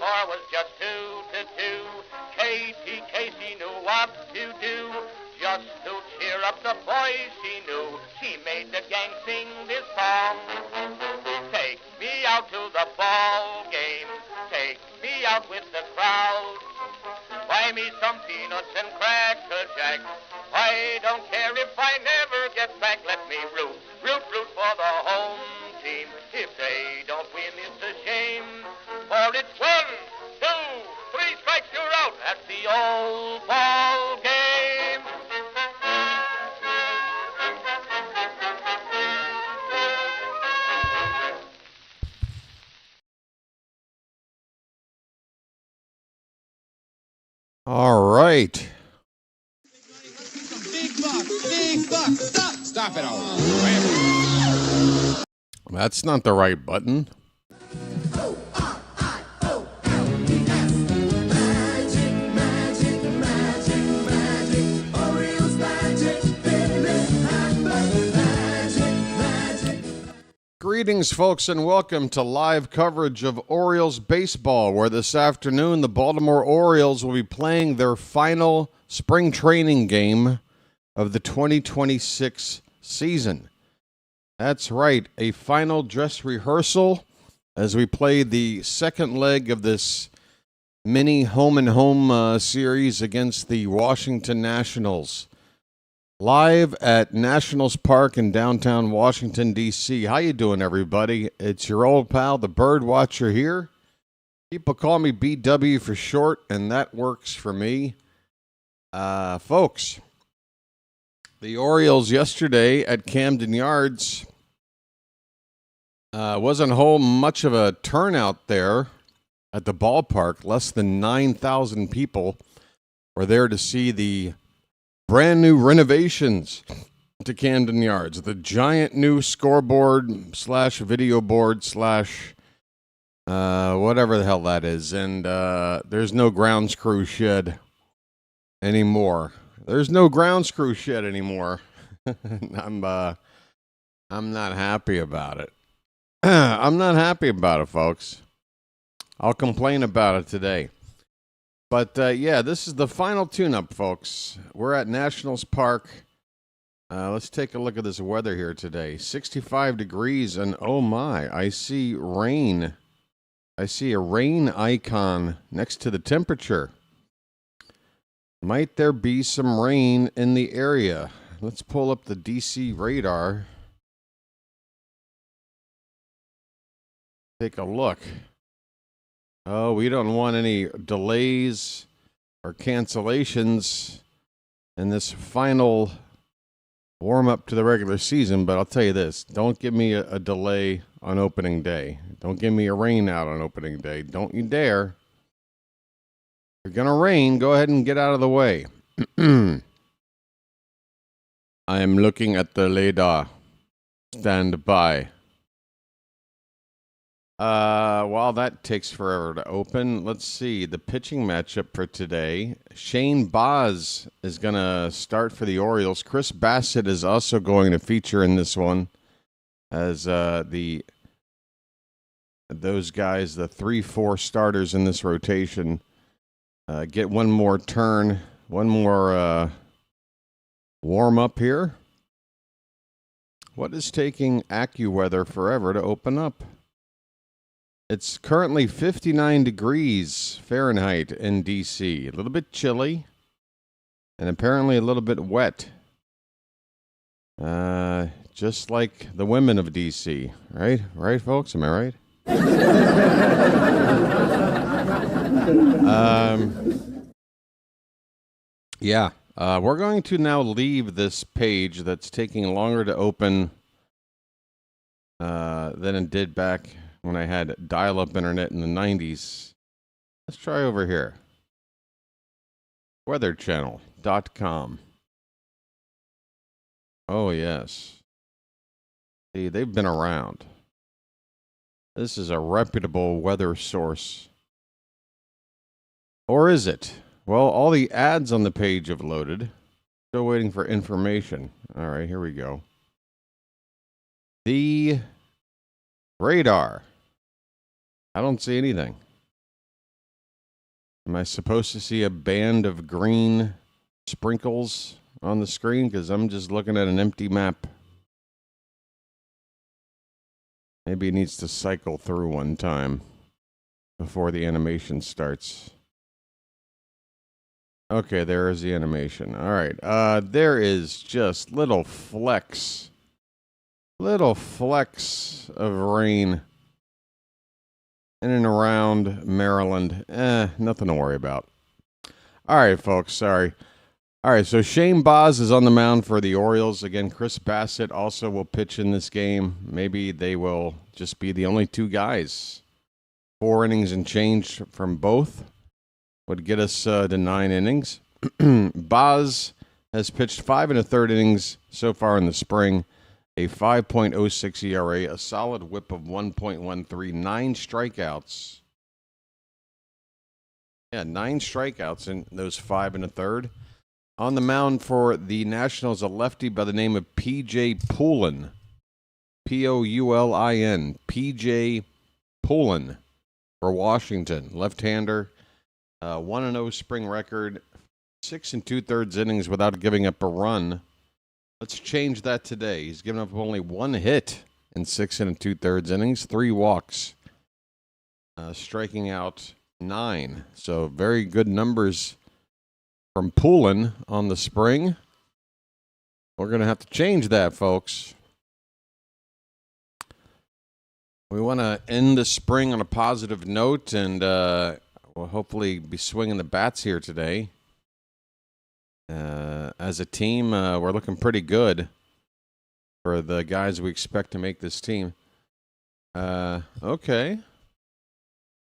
score was just 2-2. Casey knew what to do. Just to cheer up the boys she knew, she made the gang sing this song. Take me out to the ball game. Take me out with the crowd. Buy me some peanuts and Cracker Jack. I don't care if I never get back. Let me root for the home team. If they don't win, it's a shame. For it's 1, 2, 3 strikes, you're out. That's the old ball game. All right. Big buck. Stop it all. That's not the right button. Orioles magic. Greetings, folks, and welcome to live coverage of Orioles baseball, where this afternoon the Baltimore Orioles will be playing their final spring training game of the 2026 season. That's right, a final dress rehearsal as we play the second leg of this mini home-and-home series against the Washington Nationals. Live at Nationals Park in downtown Washington, D.C. How you doing, everybody? It's your old pal, the BirdWatcher here. People call me BW for short, and that works for me. Folks, the Orioles yesterday at Camden Yards wasn't much of a turnout there at the ballpark. Less than 9,000 people were there to see the brand new renovations to Camden Yards. The giant new scoreboard / video board / whatever the hell that is. And there's no grounds crew shed anymore. I'm not happy about it. I'm not happy about it, folks. I'll complain about it today. But, yeah, this is the final tune-up, folks. We're at Nationals Park. Let's take a look at this weather here today. 65 degrees, and oh my, I see rain. I see a rain icon next to the temperature. Might there be some rain in the area? Let's pull up the DC radar. Take a look. Oh, we don't want any delays or cancellations in this final warm-up to the regular season, but I'll tell you this. Don't give me a delay on opening day. Don't give me a rain out on opening day. Don't you dare. If you're going to rain, go ahead and get out of the way. I am looking at the radar. Stand by. While that takes forever to open, let's see the pitching matchup for today. Shane Baz is going to start for the Orioles. Chris Bassett is also going to feature in this one as those guys, the 3-4 starters in this rotation, get one more turn, one more warm up here. What is taking AccuWeather forever to open up? It's currently 59 degrees Fahrenheit in D.C. A little bit chilly and apparently a little bit wet. Just like the women of D.C., right? Right, folks? Am I right? Yeah. We're going to now leave this page that's taking longer to open than it did back when I had dial-up internet in the 90s. Let's try over here. weatherchannel.com. Oh, yes. See, they've been around. This is a reputable weather source. Or is it? Well, all the ads on the page have loaded. Still waiting for information. All right, here we go. The radar. I don't see anything. Am I supposed to see a band of green sprinkles on the screen? Because I'm just looking at an empty map. Maybe it needs to cycle through one time before the animation starts. Okay, there is the animation. All right. There is just little flecks of rain in and around Maryland. Nothing to worry about. All right, folks. Sorry. All right, so Shane Baz is on the mound for the Orioles. Again, Chris Bassett also will pitch in this game. Maybe they will just be the only two guys. 4 innings and change from both would get us to 9 innings. Baz has pitched 5 1/3 innings so far in the spring, a 5.06 ERA, a solid whip of 1.13, 9 strikeouts. Yeah, 9 strikeouts in those 5 1/3. On the mound for the Nationals, a lefty by the name of P.J. Poulin. Poulin. P.J. Poulin for Washington. Left-hander. 1-0 spring record. 6 2/3 innings without giving up a run. Let's change that today. He's given up only 1 hit in 6 2/3 innings. 3 walks. Striking out 9. So very good numbers from Poulin on the spring. We're going to have to change that, folks. We want to end the spring on a positive note, and we'll hopefully be swinging the bats here today. As a team, we're looking pretty good for the guys we expect to make this team. Okay.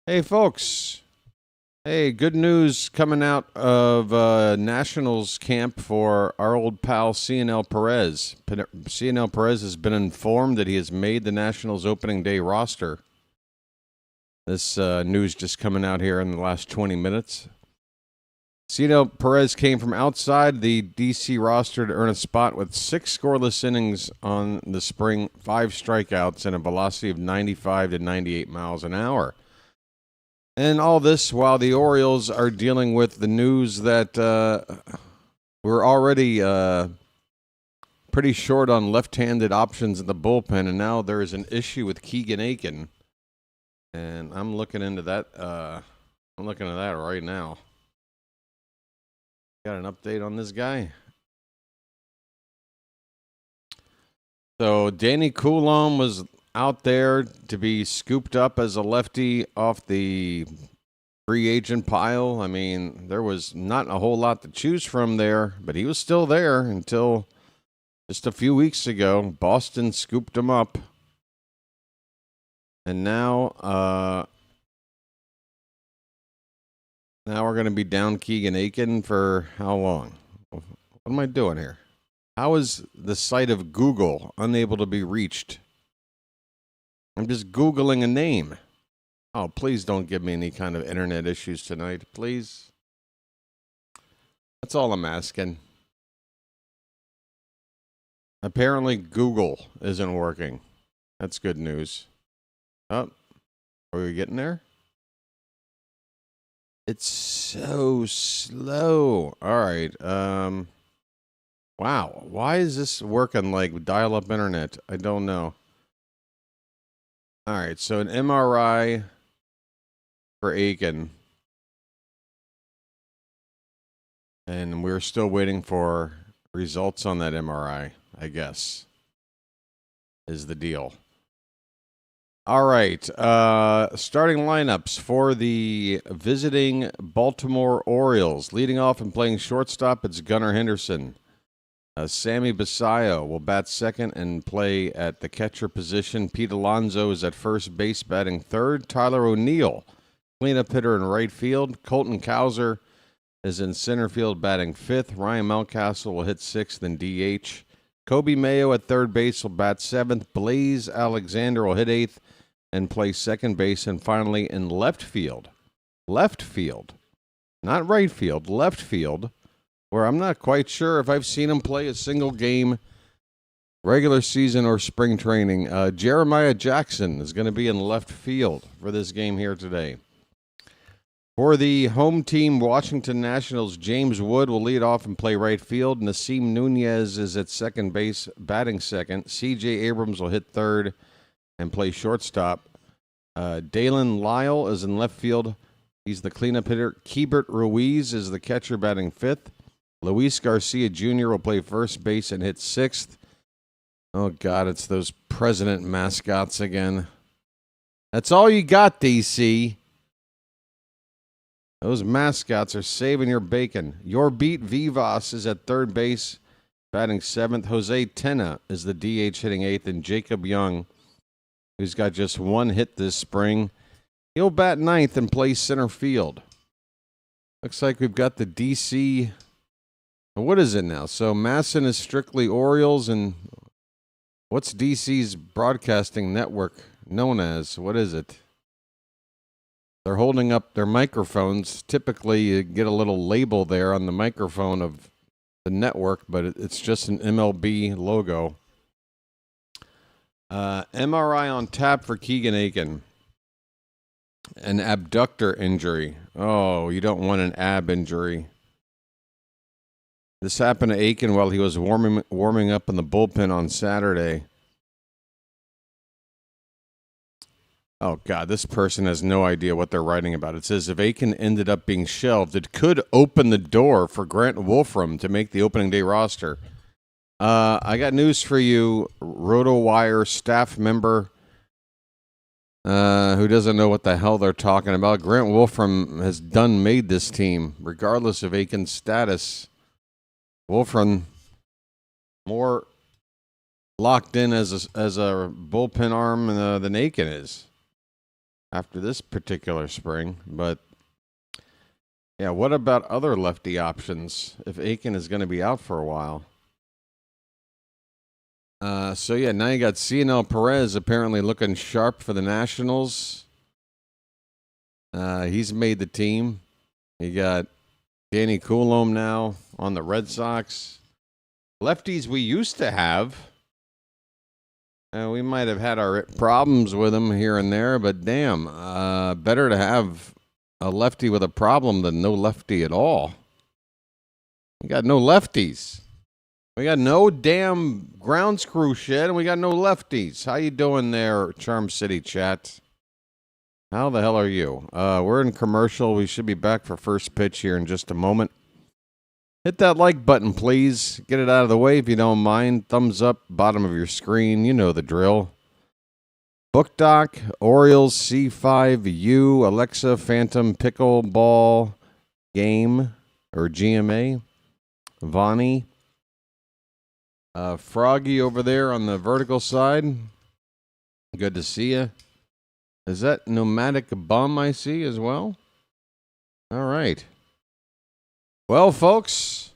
Hey, folks. Hey, good news coming out of Nationals camp for our old pal Cionel Perez. Cionel Perez has been informed that he has made the Nationals opening day roster. This news just coming out here in the last 20 minutes. Cionel Perez came from outside the D.C. roster to earn a spot with 6 scoreless innings on the spring, 5 strikeouts, and a velocity of 95 to 98 miles an hour. And all this while the Orioles are dealing with the news that we're already pretty short on left-handed options in the bullpen, and now there is an issue with Keegan Aiken. And I'm looking into that. I'm looking at that right now. Got an update on this guy. So Danny Coulomb was out there to be scooped up as a lefty off the free agent pile. I mean, there was not a whole lot to choose from there, but he was still there until just a few weeks ago. Boston scooped him up. And now we're going to be down Keegan Aiken for how long? What am I doing here? How is the site of Google unable to be reached? I'm just Googling a name. Oh, please don't give me any kind of internet issues tonight, please. That's all I'm asking. Apparently Google isn't working. That's good news. Oh, are we getting there? It's so slow. All right. Wow. Why is this working like dial-up internet? I don't know. All right. So an MRI for Aiken. And we're still waiting for results on that MRI, I guess, is the deal. All right, starting lineups for the visiting Baltimore Orioles. Leading off and playing shortstop, it's Gunnar Henderson. Sammy Basayo will bat second and play at the catcher position. Pete Alonso is at first base batting third. Tyler O'Neill, cleanup hitter in right field. Colton Cowser is in center field batting fifth. Ryan Mountcastle will hit sixth and DH. Kobe Mayo at third base will bat seventh. Blaze Alexander will hit eighth and play second base. And finally in left field, not right field, left field, where I'm not quite sure if I've seen him play a single game, regular season or spring training. Jeremiah Jackson is going to be in left field for this game here today. For the home team, Washington Nationals, James Wood will lead off and play right field. Nasim Nunez is at second base, batting second. C.J. Abrams will hit third and play shortstop. Dalen Lyle is in left field. He's the cleanup hitter. Keibert Ruiz is the catcher, batting fifth. Luis Garcia Jr. will play first base and hit sixth. Oh, God, it's those president mascots again. That's all you got, DC. Those mascots are saving your bacon. Your beat Vivas is at third base, batting seventh. Jose Tena is the DH, hitting eighth. And Jacob Young, who's got just one hit this spring, he'll bat ninth and play center field. Looks like we've got the DC. What is it now? So Masson is strictly Orioles, and what's DC's broadcasting network known as? What is it? They're holding up their microphones. Typically, you get a little label there on the microphone of the network, but it's just an MLB logo. MRI on tap for Keegan Aiken. An abductor injury. Oh, you don't want an ab injury. This happened to Aiken while he was warming up in the bullpen on Saturday. Oh, God, this person has no idea what they're writing about. It says if Aiken ended up being shelved, it could open the door for Grant Wolfram to make the opening day roster. I got news for you, RotoWire staff member who doesn't know what the hell they're talking about. Grant Wolfram has made this team, regardless of Aiken's status. Wolfram more locked in as a bullpen arm than Aiken is after this particular spring. But, yeah, what about other lefty options if Aiken is going to be out for a while? So, yeah, now you got Cionel Perez apparently looking sharp for the Nationals. He's made the team. You got Danny Coulombe now on the Red Sox. Lefties we used to have. We might have had our problems with them here and there, but damn, better to have a lefty with a problem than no lefty at all. We got no lefties. We got no damn ground screw shit, and we got no lefties. How you doing there, Charm City chat? How the hell are you? We're in commercial. We should be back for first pitch here in just a moment. Hit that like button, please. Get it out of the way if you don't mind. Thumbs up, bottom of your screen. You know the drill. Book Doc, Orioles, C5U, Alexa, Phantom, Pickleball, Game, or GMA, Vonnie. Froggy over there on the vertical side. Good to see you. Is that Nomadic Bum I see as well? All right. Well, folks,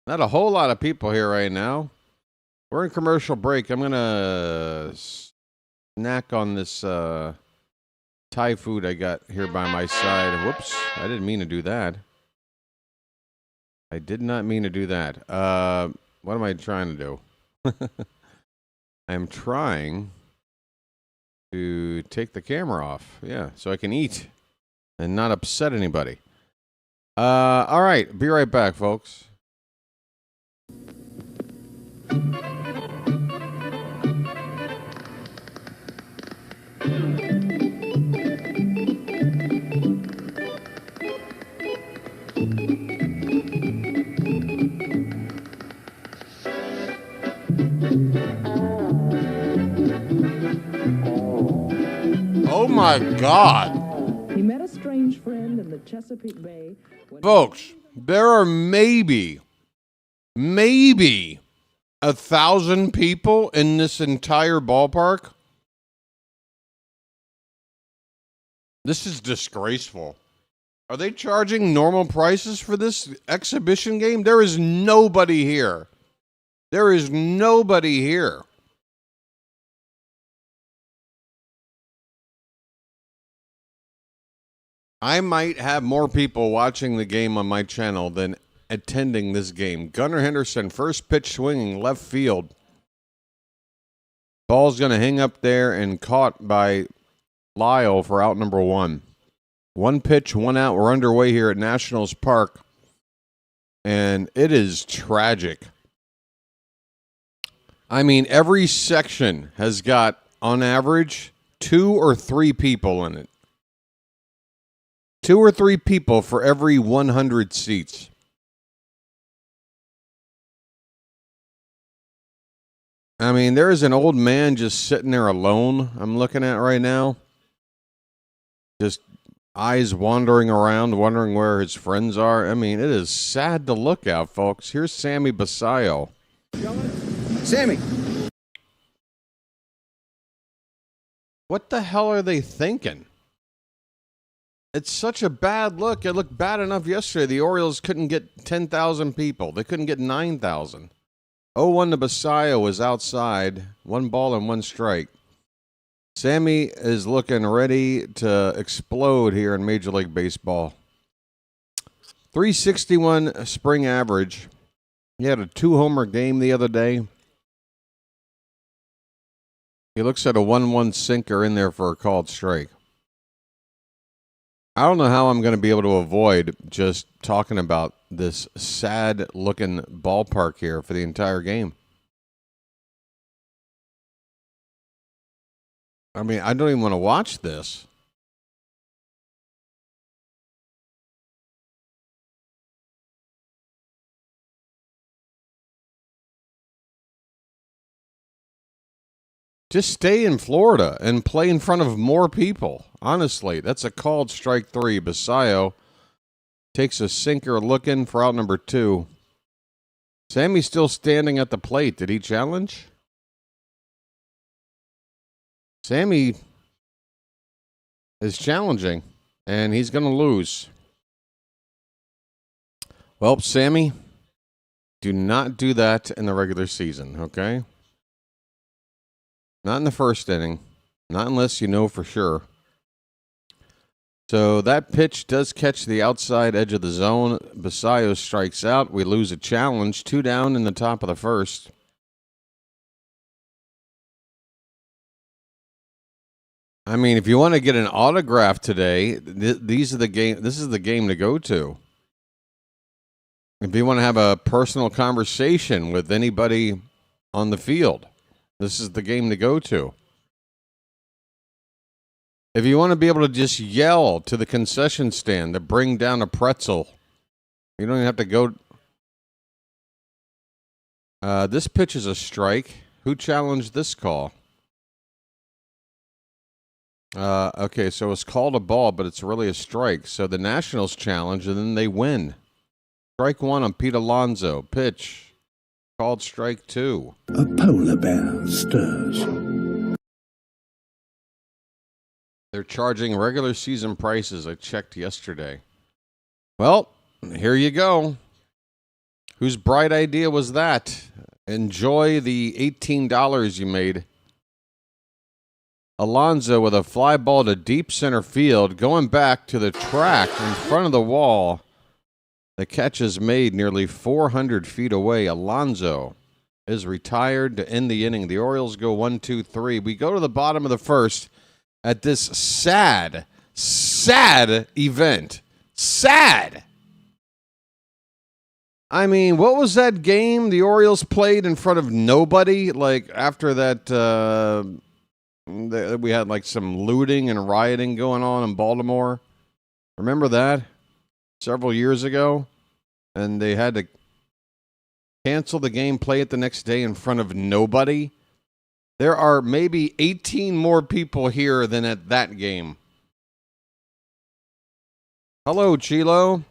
not a whole lot of people here right now. We're in commercial break. I'm going to snack on this Thai food I got here by my side. Whoops, I didn't mean to do that. I did not mean to do that. What am I trying to do? I'm trying to take the camera off. Yeah, so I can eat and not upset anybody. All right, be right back, folks. Oh my God. He met a strange friend in the Chesapeake Bay. Folks, there are maybe 1,000 people in this entire ballpark. This is disgraceful. Are they charging normal prices for this exhibition game? There is nobody here. There is nobody here. I might have more people watching the game on my channel than attending this game. Gunnar Henderson, first pitch swinging left field. Ball's going to hang up there and caught by Lyle for out number one. 1 pitch, 1 out. We're underway here at Nationals Park, and it is tragic. I mean, every section has got, on average, 2 or 3 people in it. 2 or 3 people for every 100 seats. I mean, there is an old man just sitting there alone I'm looking at right now. Just eyes wandering around, wondering where his friends are. I mean, it is sad to look at, folks. Here's Sammy Basayo. Sammy. What the hell are they thinking? It's such a bad look. It looked bad enough yesterday. The Orioles couldn't get 10,000 people. They couldn't get 9,000. 0-1 to Basayo was outside. 1 ball and 1 strike. Sammy is looking ready to explode here in Major League Baseball. 361 spring average. He had a 2-homer game the other day. He looks at a 1-1 sinker in there for a called strike. I don't know how I'm going to be able to avoid just talking about this sad-looking ballpark here for the entire game. I mean, I don't even want to watch this. Just stay in Florida and play in front of more people. Honestly, that's a called strike 3. Basayo takes a sinker looking for out number 2. Sammy's still standing at the plate. Did he challenge? Sammy is challenging, and he's going to lose. Well, Sammy, do not do that in the regular season, okay? Not in the first inning. Not unless you know for sure. So that pitch does catch the outside edge of the zone. Basayo strikes out. We lose a challenge. 2 down in the top of the first. I mean, if you want to get an autograph today, this is the game to go to. If you want to have a personal conversation with anybody on the field, this is the game to go to. If you want to be able to just yell to the concession stand to bring down a pretzel, you don't even have to go. This pitch is a strike. Who challenged this call? Okay, so it's called a ball, but it's really a strike. So the Nationals challenge, and then they win. Strike 1 on Pete Alonso. Pitch. Called strike 2. A polar bear stirs. They're charging regular season prices. I checked yesterday. Well, here you go. Whose bright idea was that? Enjoy the $18 you made. Alonso with a fly ball to deep center field, going back to the track in front of the wall. The catch is made nearly 400 feet away. Alonso is retired to end the inning. The Orioles go 1-2-3. We go to the bottom of the first at this sad event. Sad. I mean, what was that game the Orioles played in front of nobody? Like, after that, we had like some looting and rioting going on in Baltimore. Remember that? Several years ago, and they had to cancel the game, play it the next day in front of nobody. There are maybe 18 more people here than at that game. Hello, Chilo.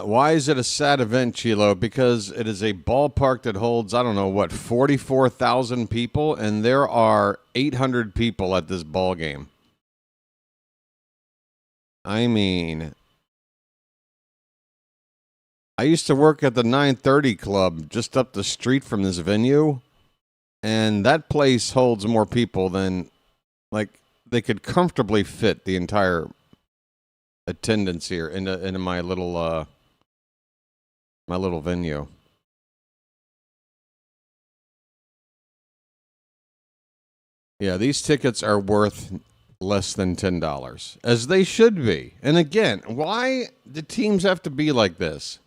Why is it a sad event, Chilo? Because it is a ballpark that holds, I don't know, what, 44,000 people, and there are 800 people at this ball game. I mean, I used to work at the 930 Club just up the street from this venue, and that place holds more people than, like, they could comfortably fit the entire attendance here into my little venue. Yeah, these tickets are worth less than $10, as they should be. And again, why do teams have to be like this?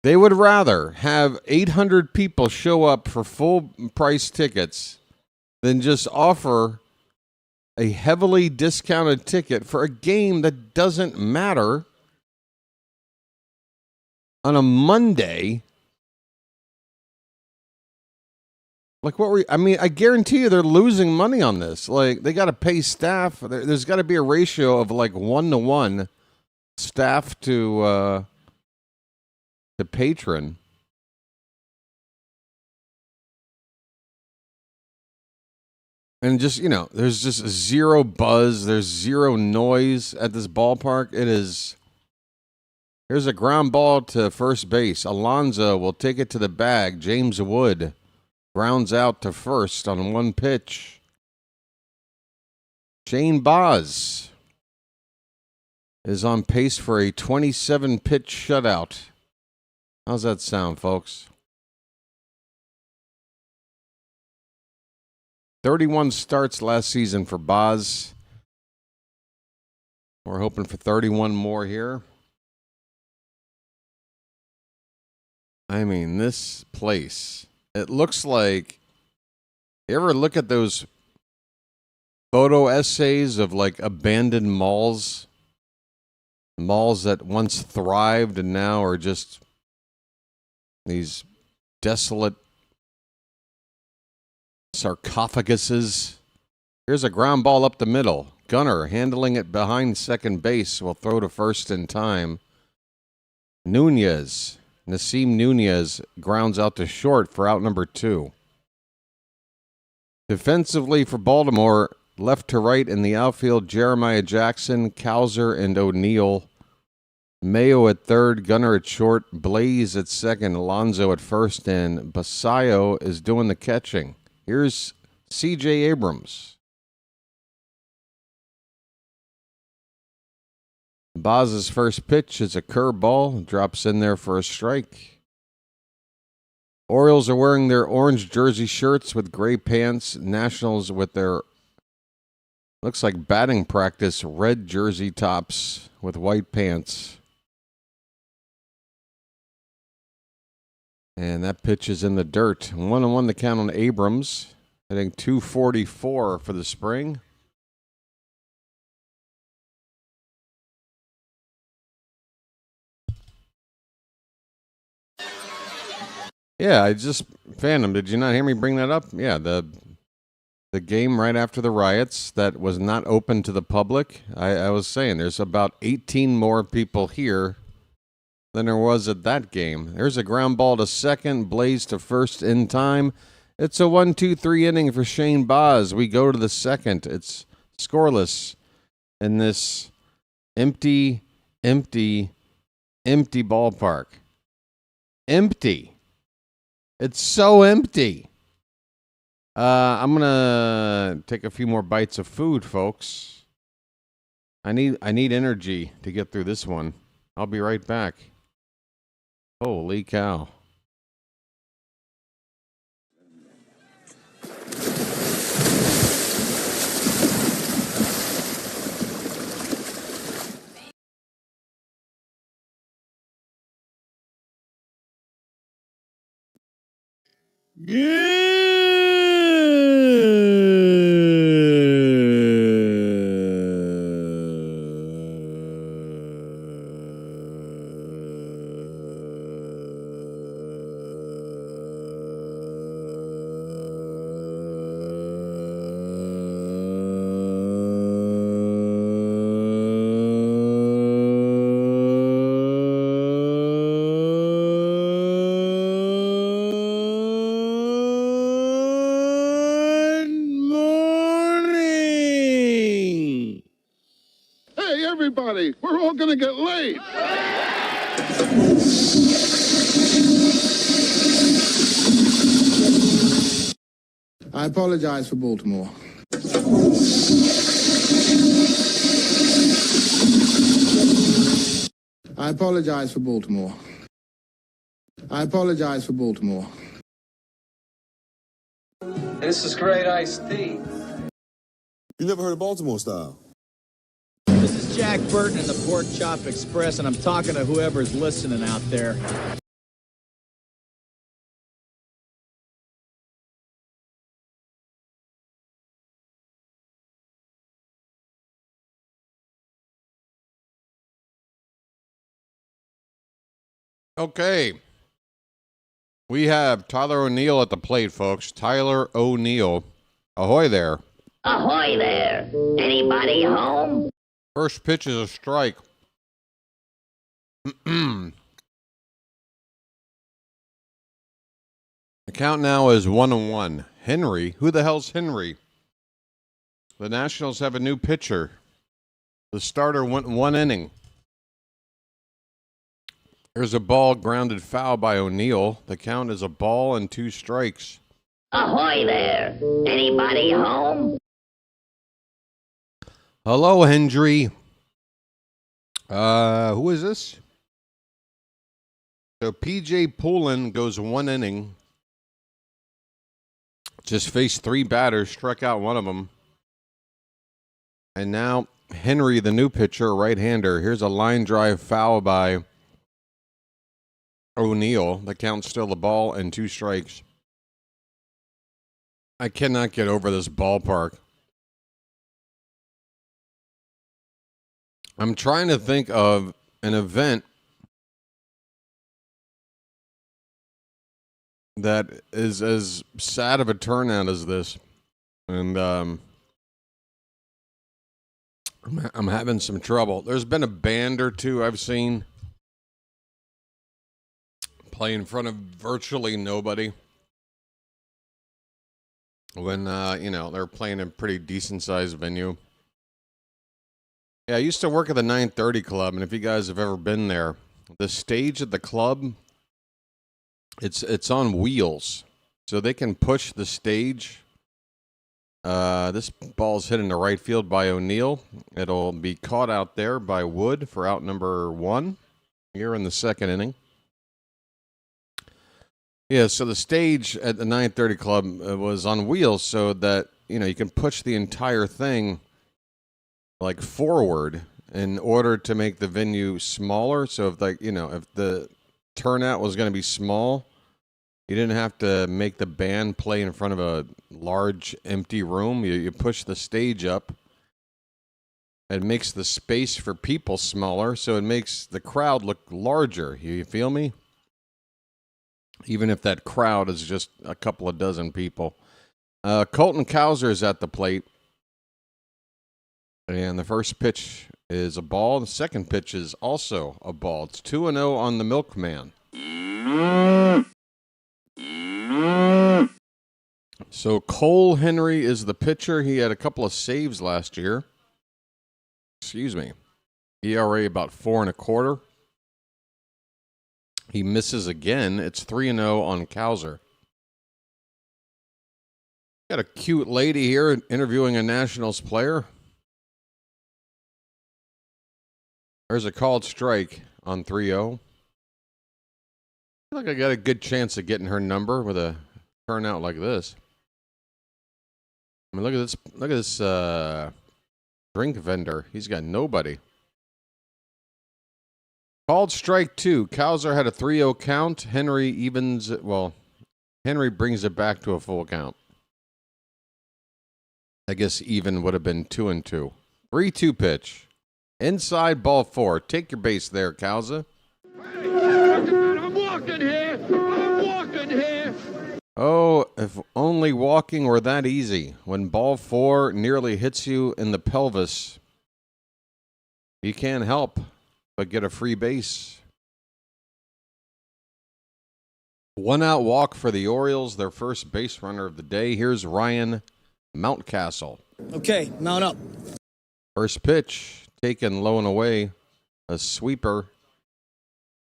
They would rather have 800 people show up for full price tickets than just offer a heavily discounted ticket for a game that doesn't matter on a Monday. Like, I guarantee you they're losing money on this. Like, they got to pay staff. There's got to be a ratio of like 1-to-1 staff to patron. And just, there's just zero buzz. There's zero noise at this ballpark. Here's a ground ball to first base. Alonso will take it to the bag. James Wood grounds out to first on one pitch. Shane Baz is on pace for a 27-pitch shutout. How's that sound, folks? 31 starts last season for Baz. We're hoping for 31 more here. I mean, this place, it looks like, you ever look at those photo essays of like abandoned malls? Malls that once thrived and now are just these desolate sarcophaguses. Here's a ground ball up the middle. Gunnar handling it behind second base will throw to first in time. Nasim Nunez grounds out to short for out number 2. Defensively for Baltimore, left to right in the outfield, Jeremiah Jackson, Cowser, and O'Neill. Mayo at third, Gunnar at short, Blaze at second, Alonso at first, and Basayo is doing the catching. Here's C.J. Abrams. Baz's first pitch is a curveball, drops in there for a strike. Orioles are wearing their orange jersey shirts with gray pants. Nationals with their, looks like batting practice, red jersey tops with white pants. And that pitch is in the dirt. 1-1 the count on Abrams. Hitting .244 for the spring. Yeah, I just, Phantom, did you not hear me bring that up? Yeah, the game right after the riots that was not open to the public. I was saying there's about 18 more people here than there was at that game. There's a ground ball to second, Blaze to first in time. It's a 1-2-3 inning for Shane Baz. We go to the second. It's scoreless in this empty ballpark. Empty. It's so empty. I'm going to take a few more bites of food, folks. I need energy to get through this one. I'll be right back. Holy cow. Everybody, we're all gonna get laid. I apologize for Baltimore. I apologize for Baltimore. I apologize for Baltimore. This is great iced tea. You never heard of Baltimore style? This is Jack Burton in the Pork Chop Express, and I'm talking to whoever's listening out there. Okay. We have Tyler O'Neill at the plate, folks. Tyler O'Neill. Ahoy there. Ahoy there. Anybody home? First pitch is a strike. The count now is 1-1. Henry. Who the hell's Henry? The Nationals have a new pitcher. The starter went 1 inning. There's a ball grounded foul by O'Neill. The count is a ball and 2 strikes. Ahoy there. Anybody home? Hello, Hendry. Who is this? So P.J. Poulin goes 1 inning. Just faced 3 batters, struck out one of them. And now Henry, the new pitcher, right-hander. Here's a line drive foul by O'Neill. The count's still a ball and 2 strikes. I cannot get over this ballpark. I'm trying to think of an event that is as sad of a turnout as this. And I'm having some trouble. There's been a band or two I've seen play in front of virtually nobody when, they're playing a pretty decent-sized venue. Yeah, I used to work at the 930 Club, and if you guys have ever been there, the stage at the club, it's on wheels, so they can push the stage. This ball's hit in the right field by O'Neill. It'll be caught out there by Wood for out number 1 here in the 2nd inning. Yeah, so the stage at the 930 Club was on wheels so that, you can push the entire thing like forward in order to make the venue smaller. So if if the turnout was going to be small, you didn't have to make the band play in front of a large empty room. You push the stage up. It makes the space for people smaller, so it makes the crowd look larger. You feel me? Even if that crowd is just a couple of dozen people. Colton Cowser is at the plate. And the first pitch is a ball. The second pitch is also a ball. It's 2-0 on the Milkman. So Cole Henry is the pitcher. He had a couple of saves last year. Excuse me. ERA about 4.25. He misses again. It's 3-0 on Cowser. Got a cute lady here interviewing a Nationals player. There's a called strike on 3-0. I feel like I got a good chance of getting her number with a turnout like this. I mean, look at this drink vendor. He's got nobody. Called strike 2. Cowser had a 3-0 count. Henry Henry brings it back to a full count. I guess even would have been 2-2. 3-2 pitch. Inside ball 4. Take your base there, Cowser. I'm walking here. I'm walking here. Oh, if only walking were that easy. When ball 4 nearly hits you in the pelvis, you can't help but get a free base. 1-out walk for the Orioles, their first base runner of the day. Here's Ryan Mountcastle. Okay, mount up. First pitch. Taken low and away, a sweeper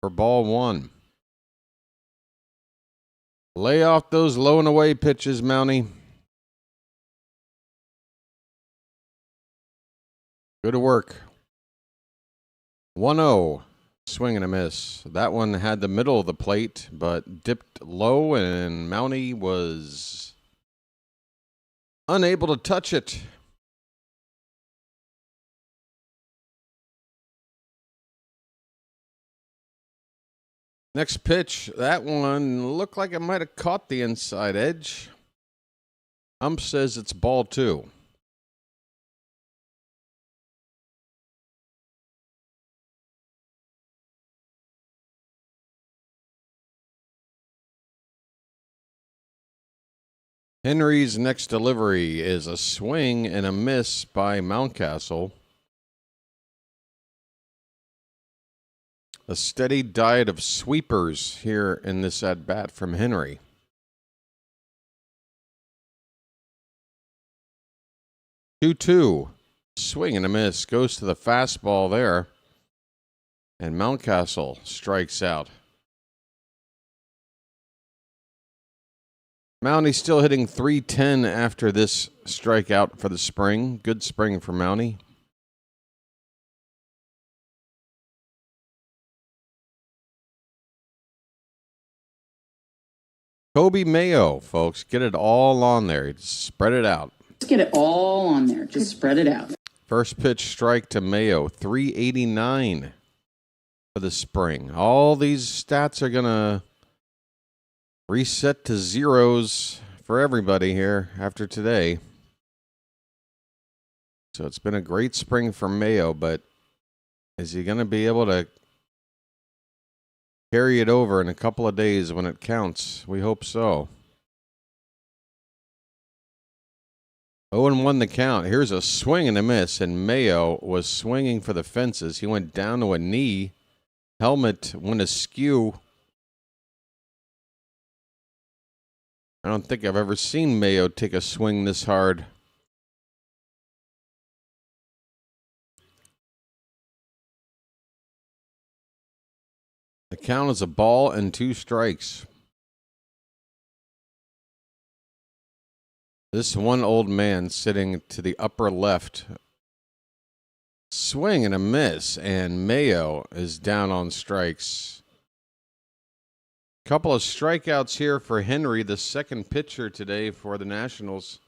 for ball 1. Lay off those low and away pitches, Mountie. Good work. 1-0, swing and a miss. That one had the middle of the plate, but dipped low, and Mountie was unable to touch it. Next pitch, that one looked like it might have caught the inside edge. Ump says it's ball 2. Henry's next delivery is a swing and a miss by Mountcastle. A steady diet of sweepers here in this at-bat from Henry. 2-2. Swing and a miss. Goes to the fastball there. And Mountcastle strikes out. Mountie still hitting .310 after this strikeout for the spring. Good spring for Mountie. Kobe Mayo, folks. Get it all on there. Just spread it out. Just get it all on there. Just spread it out. First pitch strike to Mayo. 389 for the spring. All these stats are going to reset to zeros for everybody here after today. So it's been a great spring for Mayo, but is he going to be able to carry it over in a couple of days when it counts? We hope so. 0-1 the count. Here's a swing and a miss, and Mayo was swinging for the fences. He went down to a knee. Helmet went askew. I don't think I've ever seen Mayo take a swing this hard. The count is a ball and 2 strikes. This one old man sitting to the upper left. Swing and a miss, and Mayo is down on strikes. Couple of strikeouts here for Henry, the second pitcher today for the Nationals.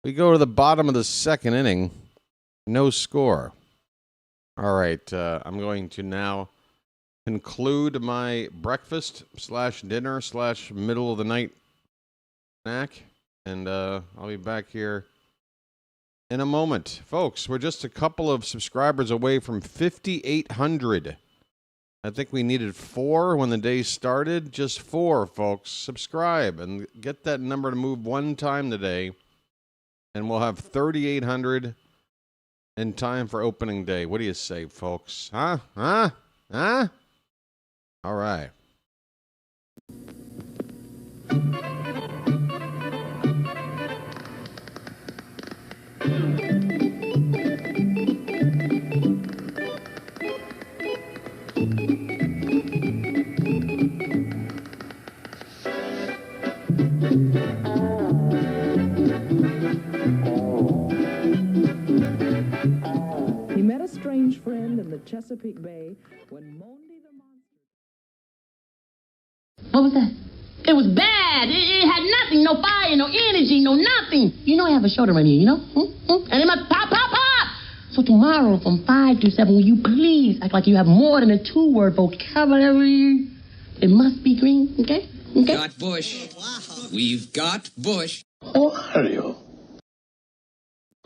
We go to the bottom of the second inning. No score. All right, I'm going to now conclude my breakfast / dinner / middle of the night snack. And I'll be back here in a moment. Folks, we're just a couple of subscribers away from 5,800. I think we needed 4 when the day started. Just 4, folks. Subscribe and get that number to move 1 time today. And we'll have 3,800 in time for opening day. What do you say, folks? Huh? All right. He met a strange friend in the Chesapeake Bay when Monday the Monster... What was that? It was bad. It had nothing, no fire, no energy, no nothing. You know I have a show to run here, you know? And it must pop, pop, pop. So tomorrow from 5 to 7, will you please act like you have more than a 2-word vocabulary? It must be green, okay? Okay. Got Bush. We've got Bush. Oreo.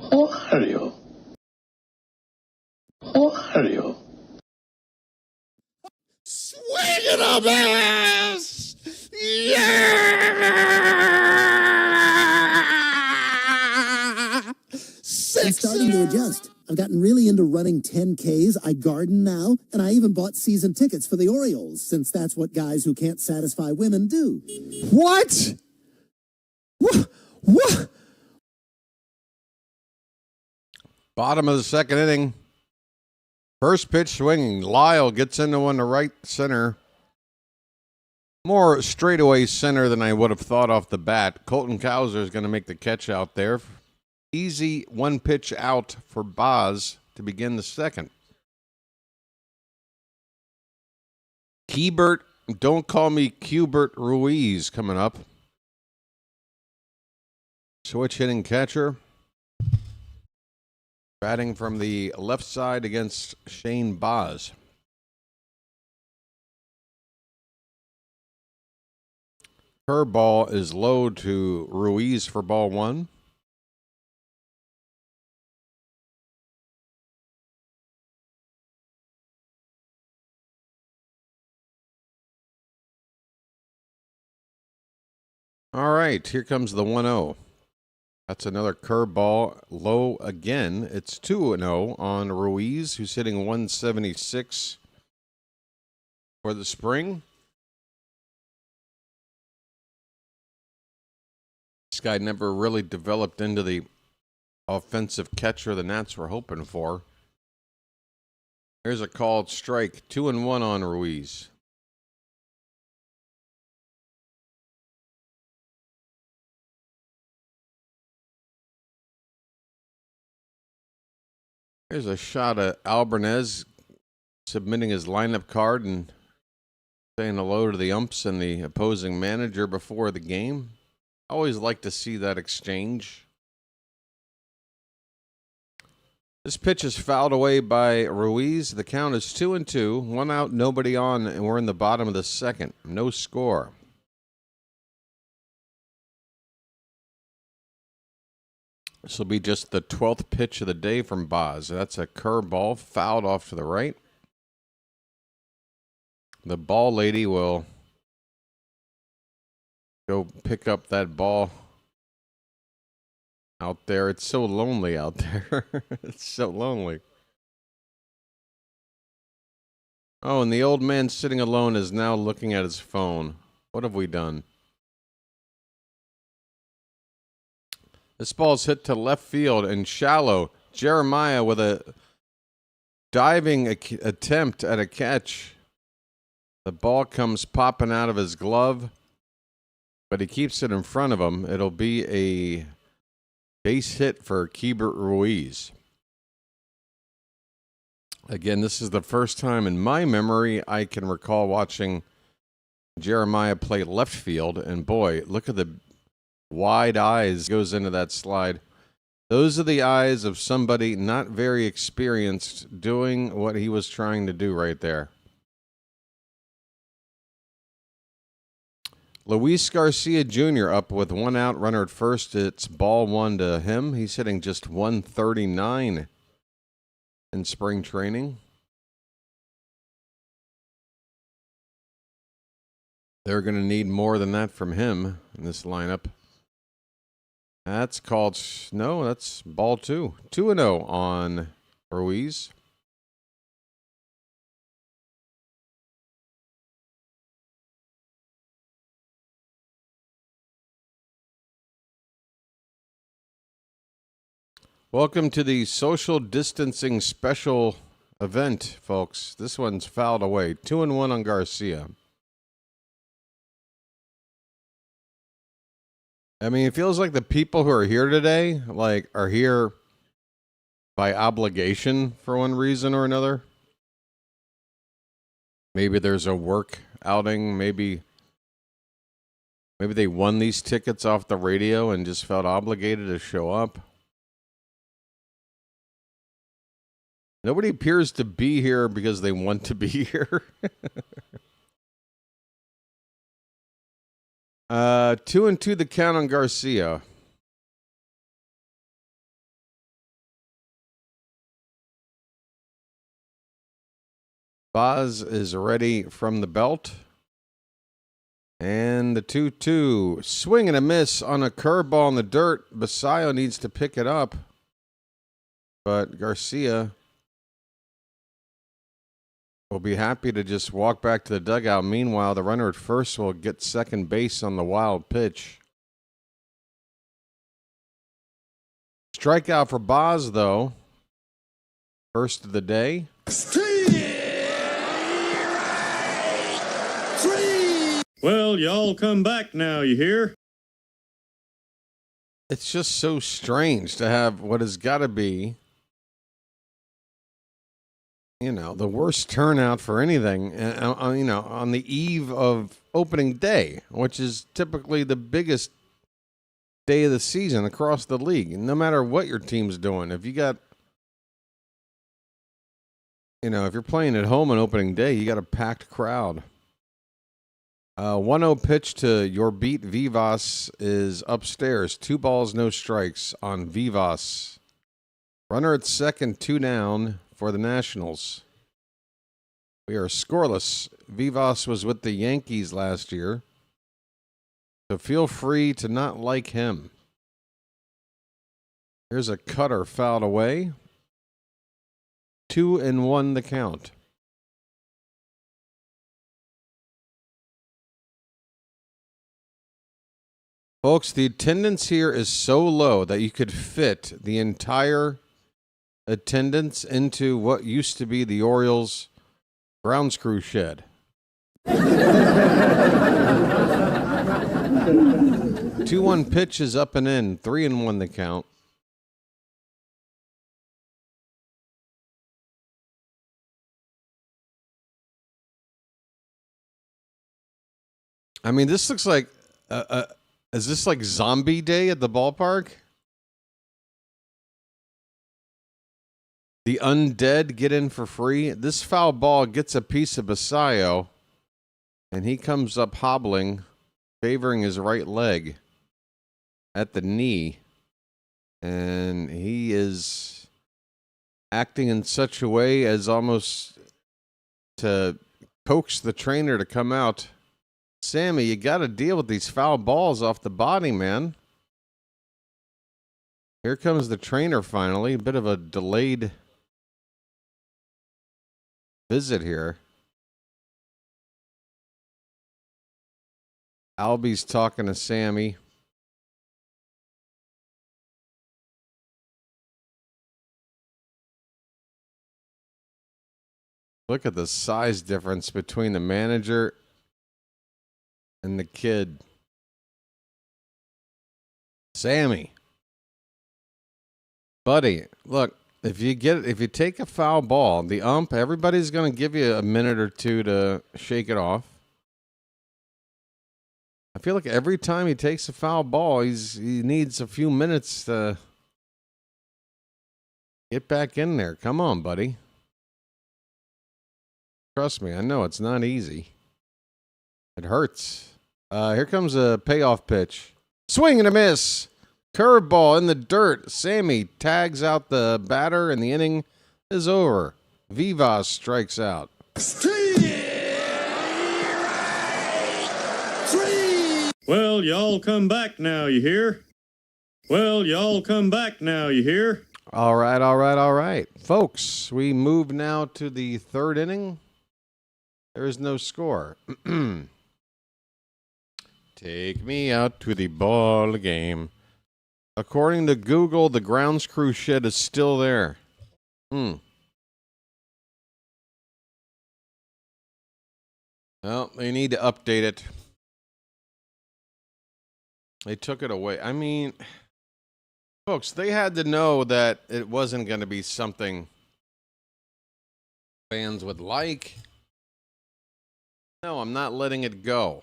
Oreo. Oreo. Swing and a miss! Yeah! I'm starting to adjust. I've gotten really into running 10Ks. I garden now, and I even bought season tickets for the Orioles, since that's what guys who can't satisfy women do. What? What? Bottom of the second inning. First pitch swinging. Lyle gets into one to right center. More straightaway center than I would have thought off the bat. Colton Cowser is going to make the catch out there. Easy 1 pitch out for Boz to begin the second. Keybert, don't call me Cubert Ruiz coming up. Switch hitting catcher. Batting from the left side against Shane Baz. Curveball is low to Ruiz for ball one. All right, here comes the 1-0. That's another curveball, low again. It's 2-0 on Ruiz, who's hitting 176 for the spring. This guy never really developed into the offensive catcher the Nats were hoping for. Here's a called strike, 2-1 on Ruiz. Here's a shot at Albarnez submitting his lineup card and saying hello to the umps and the opposing manager before the game. I always like to see that exchange. This pitch is fouled away by Ruiz. The count is 2-2. 1 out, nobody on, and we're in the bottom of the second. No score. This will be just the 12th pitch of the day from Baz. That's a curveball fouled off to the right. The ball lady will go pick up that ball out there. It's so lonely out there. It's so lonely. Oh, and the old man sitting alone is now looking at his phone. What have we done? This ball's hit to left field and shallow. Jeremiah with a diving attempt at a catch. The ball comes popping out of his glove, but he keeps it in front of him. It'll be a base hit for Keibert Ruiz. Again, this is the first time in my memory I can recall watching Jeremiah play left field, and boy, look at the wide eyes goes into that slide. Those are the eyes of somebody not very experienced doing what he was trying to do right there. Luis Garcia Jr. up with 1 out, runner at first. It's ball one to him. He's hitting just 139 in spring training. They're going to need more than that from him in this lineup. That's called, no, that's ball two. 2-0 on Ruiz. Welcome to the social distancing special event, folks. This one's fouled away. 2-1 on Garcia. I mean, it feels like the people who are here today, are here by obligation for one reason or another. Maybe there's a work outing. Maybe they won these tickets off the radio and just felt obligated to show up. Nobody appears to be here because they want to be here. 2-2 the count on Garcia. Baz is ready from the belt. And the 2-2. Swing and a miss on a curveball in the dirt. Basayo needs to pick it up. But Garcia will be happy to just walk back to the dugout. Meanwhile, the runner at first will get second base on the wild pitch. Strikeout for Baz, though. First of the day. Well, y'all come back now, you hear? It's just so strange to have what has got to be, the worst turnout for anything, on the eve of opening day, which is typically the biggest day of the season across the league. No matter what your team's doing, if you got, if you're playing at home on opening day, you got a packed crowd. 1-0 pitch to your beat Vivas is upstairs. 2 balls, no strikes on Vivas. Runner at second, 2 down for the Nationals. We are scoreless. Vivas was with the Yankees last year, so feel free to not like him. Here's a cutter fouled away. 2-1 the count. Folks, the attendance here is so low that you could fit the entire attendance into what used to be the Orioles grounds crew shed. 2-1 pitch is up and in. 3-1 the count. I mean, this looks like is this like zombie day at the ballpark? The undead get in for free. This foul ball gets a piece of Basayo, and he comes up hobbling, favoring his right leg at the knee. And he is acting in such a way as almost to coax the trainer to come out. Sammy, you got to deal with these foul balls off the body, man. Here comes the trainer finally. A bit of a delayed visit here. Albie's talking to Sammy. Look at the size difference between the manager and the kid. Sammy. Buddy, look, if you take a foul ball, the ump, everybody's going to give you a minute or two to shake it off. I feel like every time he takes a foul ball, he needs a few minutes to get back in there. Come on, buddy. Trust me, I know it's not easy. It hurts. Here comes a payoff pitch. Swing and a miss. Curveball in the dirt. Sammy tags out the batter, and the inning is over. Vivas strikes out. Well, y'all come back now, you hear? Well, y'all come back now, you hear? All right. Folks, we move now to the third inning. There is no score. Take me out to the ball game. According to Google, the grounds crew shed is still there. Well, they need to update it. They took it away. I mean, folks, they had to know that it wasn't going to be something fans would like. No, I'm not letting it go.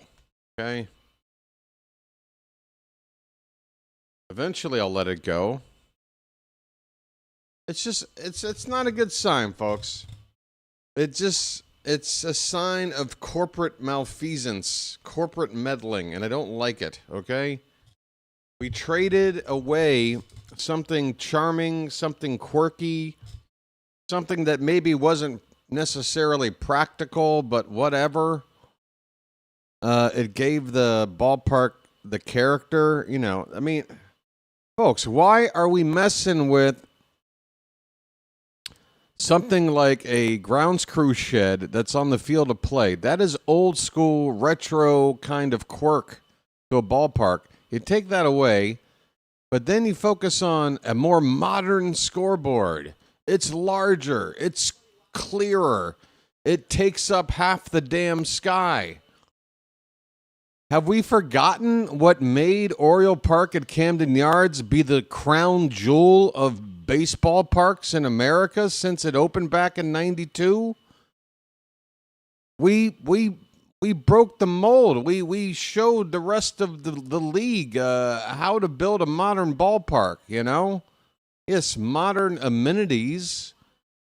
Okay? Eventually I'll let it go. It's just, it's not a good sign, folks. It's a sign of corporate malfeasance, corporate meddling, and I don't like it, okay? We traded away something charming, something quirky, something that maybe wasn't necessarily practical, but whatever. It gave the ballpark the character, I mean, folks, why are we messing with something like a grounds crew shed that's on the field of play? That is old school, retro kind of quirk to a ballpark. You take that away, but then you focus on a more modern scoreboard. It's larger. It's clearer. It takes up half the damn sky. Have we forgotten what made Oriole Park at Camden Yards be the crown jewel of baseball parks in America since it opened back in '92? We We broke the mold. We showed the rest of the league how to build a modern ballpark, you know? Yes, modern amenities,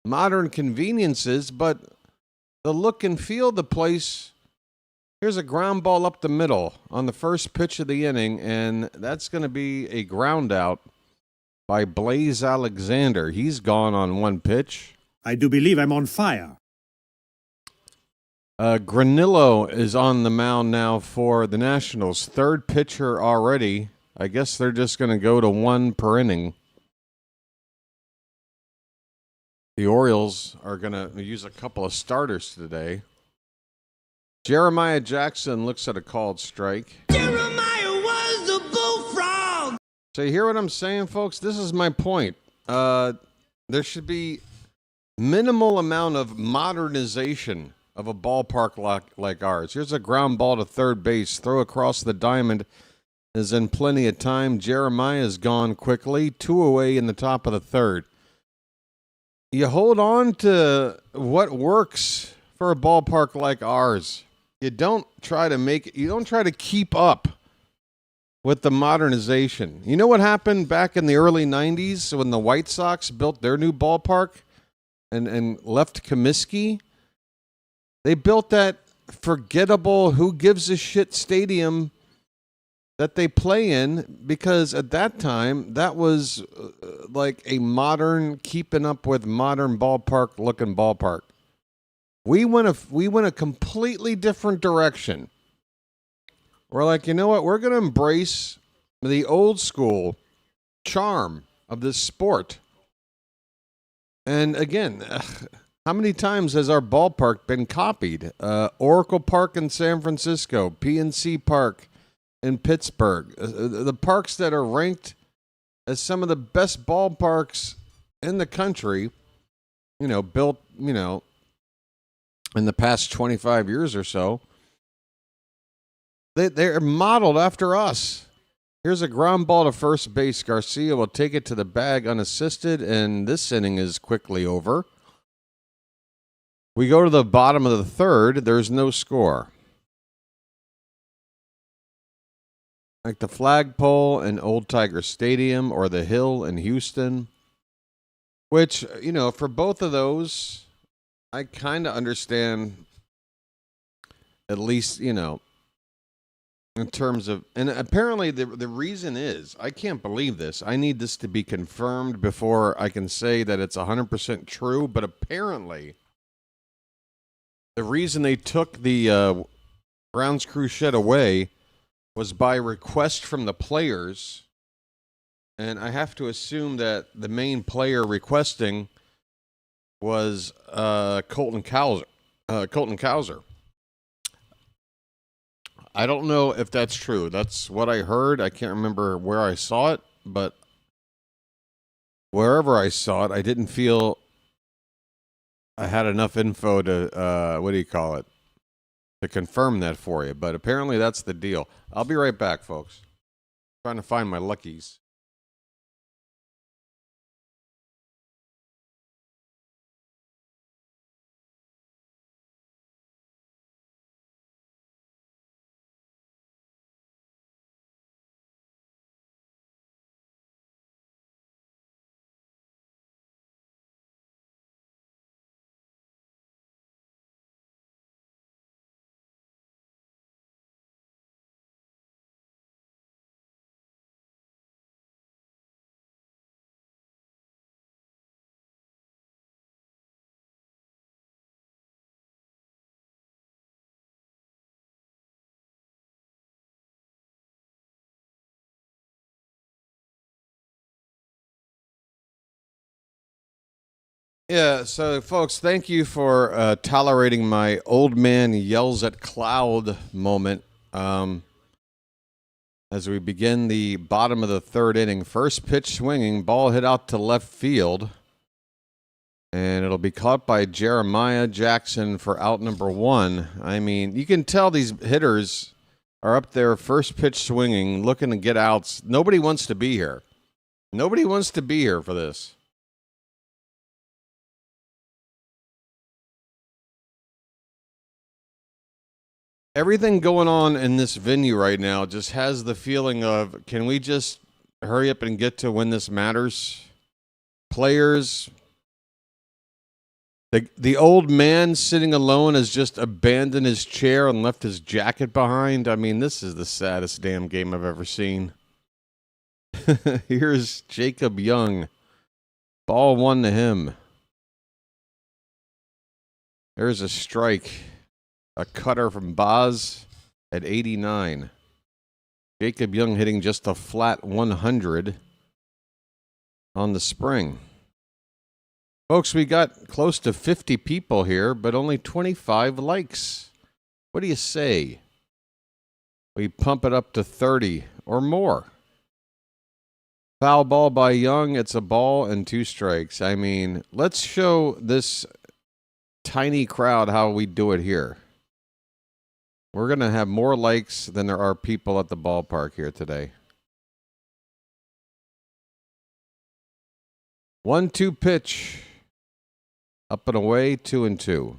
modern conveniences, but the look and feel of the place. Here's a ground ball up the middle on the first pitch of the inning, and that's going to be a ground out by Blaze Alexander. He's gone on one pitch. I do believe I'm on fire. Granillo is on the mound now for the Nationals. Third pitcher already. I guess they're just going to go to one per inning. The Orioles are going to use a couple of starters today. Jeremiah Jackson looks at a called strike. Jeremiah was a bullfrog. So you hear what I'm saying, folks? This is my point. There should be minimal amount of modernization of a ballpark like ours. Here's a ground ball to third base. Throw across the diamond is in plenty of time. Jeremiah's gone quickly. 2 away in the top of the third. You hold on to what works for a ballpark like ours. You don't try to keep up with the modernization. You know what happened back in the early 90s when the White Sox built their new ballpark and left Comiskey? They built that forgettable who gives a shit stadium that they play in because at that time that was like a modern, keeping up with modern ballpark looking ballpark. We went a completely different direction. We're like, you know what? We're going to embrace the old school charm of this sport. And again, how many times has our ballpark been copied? Oracle Park in San Francisco, PNC Park in Pittsburgh. The parks that are ranked as some of the best ballparks in the country, built, in the past 25 years or so. They're modeled after us. Here's a ground ball to first base. Garcia will take it to the bag unassisted, and this inning is quickly over. We go to the bottom of the third. There's no score. Like the flagpole in Old Tiger Stadium or the Hill in Houston, which, for both of those, I kind of understand, at least, in terms of, and apparently the reason is, I can't believe this. I need this to be confirmed before I can say that it's 100% true, but apparently the reason they took the grounds crew shed away was by request from the players, and I have to assume that the main player requesting was Colton Cowser. I don't know if that's true. That's what I heard. I can't remember where I saw it, but wherever I saw it, I didn't feel I had enough info to, to confirm that for you. But apparently that's the deal. I'll be right back, folks. Trying to find my luckies. Yeah, so folks, thank you for tolerating my old man yells at cloud moment as we begin the bottom of the third inning. First pitch swinging, ball hit out to left field, and it'll be caught by Jeremiah Jackson for out number one. I mean, you can tell these hitters are up there, first pitch swinging, looking to get outs. Nobody wants to be here. Nobody wants to be here for this. Everything going on in this venue right now just has the feeling of, can we just hurry up and get to when this matters? Players, the old man sitting alone has just abandoned his chair and left his jacket behind. I mean, this is the saddest damn game I've ever seen. Here's Jacob Young. Ball 1 to him. There's a strike. A cutter from Boz at 89. Jacob Young hitting just a flat 100 on the spring. Folks, we got close to 50 people here, but only 25 likes. What do you say? We pump it up to 30 or more. Foul ball by Young. It's a ball and 2 strikes. I mean, let's show this tiny crowd how we do it here. We're going to have more likes than there are people at the ballpark here today. 1-2 pitch. Up and away, 2-2.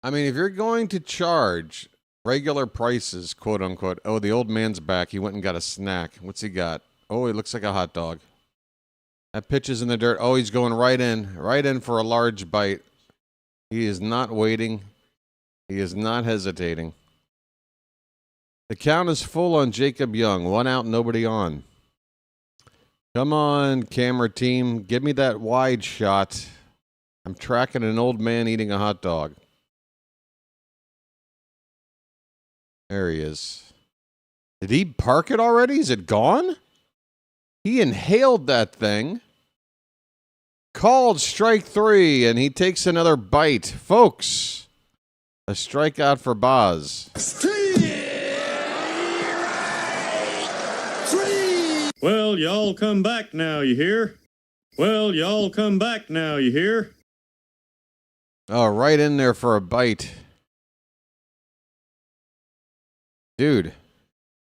I mean, if you're going to charge regular prices, quote unquote, oh, the old man's back. He went and got a snack. What's he got? Oh, he looks like a hot dog. That pitch is in the dirt. Oh, he's going right in for a large bite. He is not waiting. He is not hesitating. The count is full on Jacob Young. 1 out, nobody on. Come on, camera team. Give me that wide shot. I'm tracking an old man eating a hot dog. There he is. Did he park it already? Is it gone? He inhaled that thing. Called strike 3, and he takes another bite. Folks, a strikeout for Boz. Well, y'all come back now, you hear? Well, y'all come back now, you hear? Oh, right in there for a bite. Dude,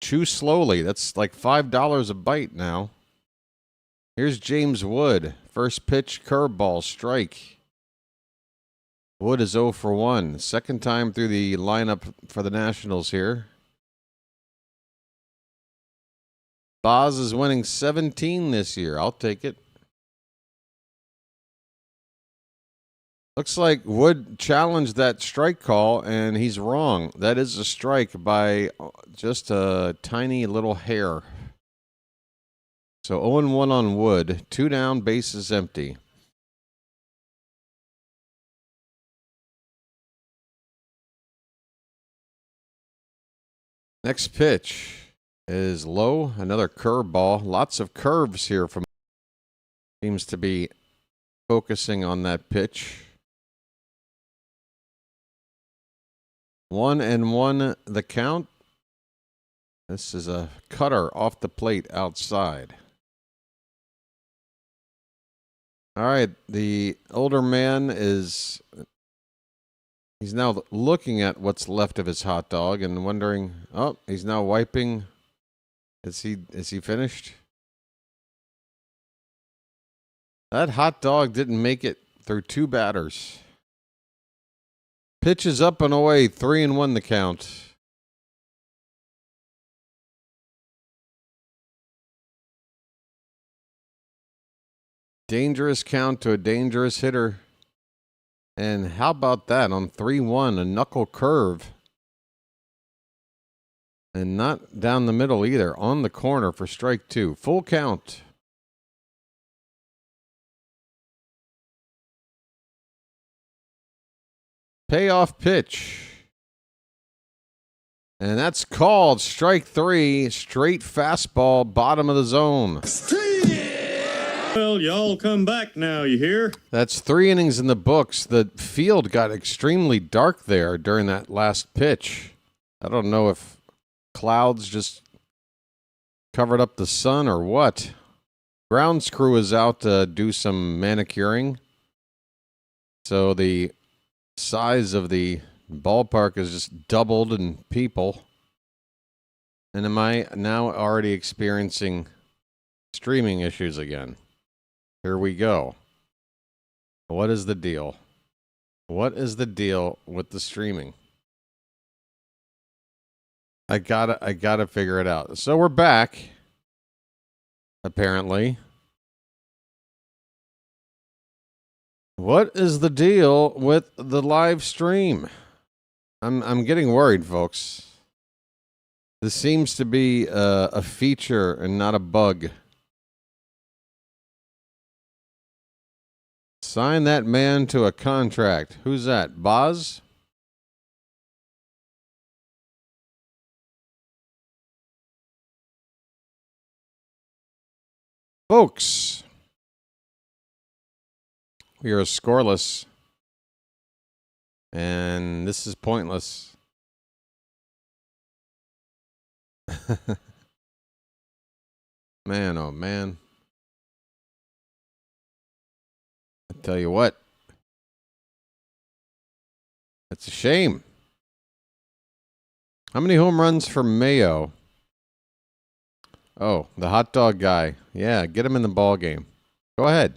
chew slowly. That's like $5 a bite now. Here's James Wood. First pitch, curveball, strike. Wood is 0 for 1. Second time through the lineup for the Nationals here. Boz is winning 17 this year. I'll take it. Looks like Wood challenged that strike call, and he's wrong. That is a strike by just a tiny little hair. So 0-1 on Wood. 2 down, bases empty. Next pitch is low. Another curveball. Lots of curves here from. Seems to be focusing on that pitch. 1-1 the count. This is a cutter off the plate outside. All right, the older man is. He's now looking at what's left of his hot dog and wondering. Oh, he's now wiping. Is he finished? That hot dog didn't make it through 2 batters. Pitch is up and away. 3-1 the count. Dangerous count to a dangerous hitter. And how about that on 3-1, a knuckle curve. And not down the middle either, on the corner for strike 2. Full count. Payoff pitch. And that's called strike 3, straight fastball, bottom of the zone. Well, y'all come back now, you hear? That's 3 innings in the books. The field got extremely dark there during that last pitch. I don't know if clouds just covered up the sun or what. Grounds crew is out to do some manicuring. So the size of the ballpark is just doubled in people. And am I now already experiencing streaming issues again? Here we go. What is the deal? What is the deal with the streaming? I gotta figure it out. So we're back. Apparently. What is the deal with the live stream? I'm getting worried, folks. This seems to be a feature and not a bug. Sign that man to a contract. Who's that? Boz? Folks, we are scoreless, and this is pointless. Man, oh man. I tell you what. It's a shame. How many home runs for Mayo? Oh, the hot dog guy. Yeah, get him in the ball game. Go ahead.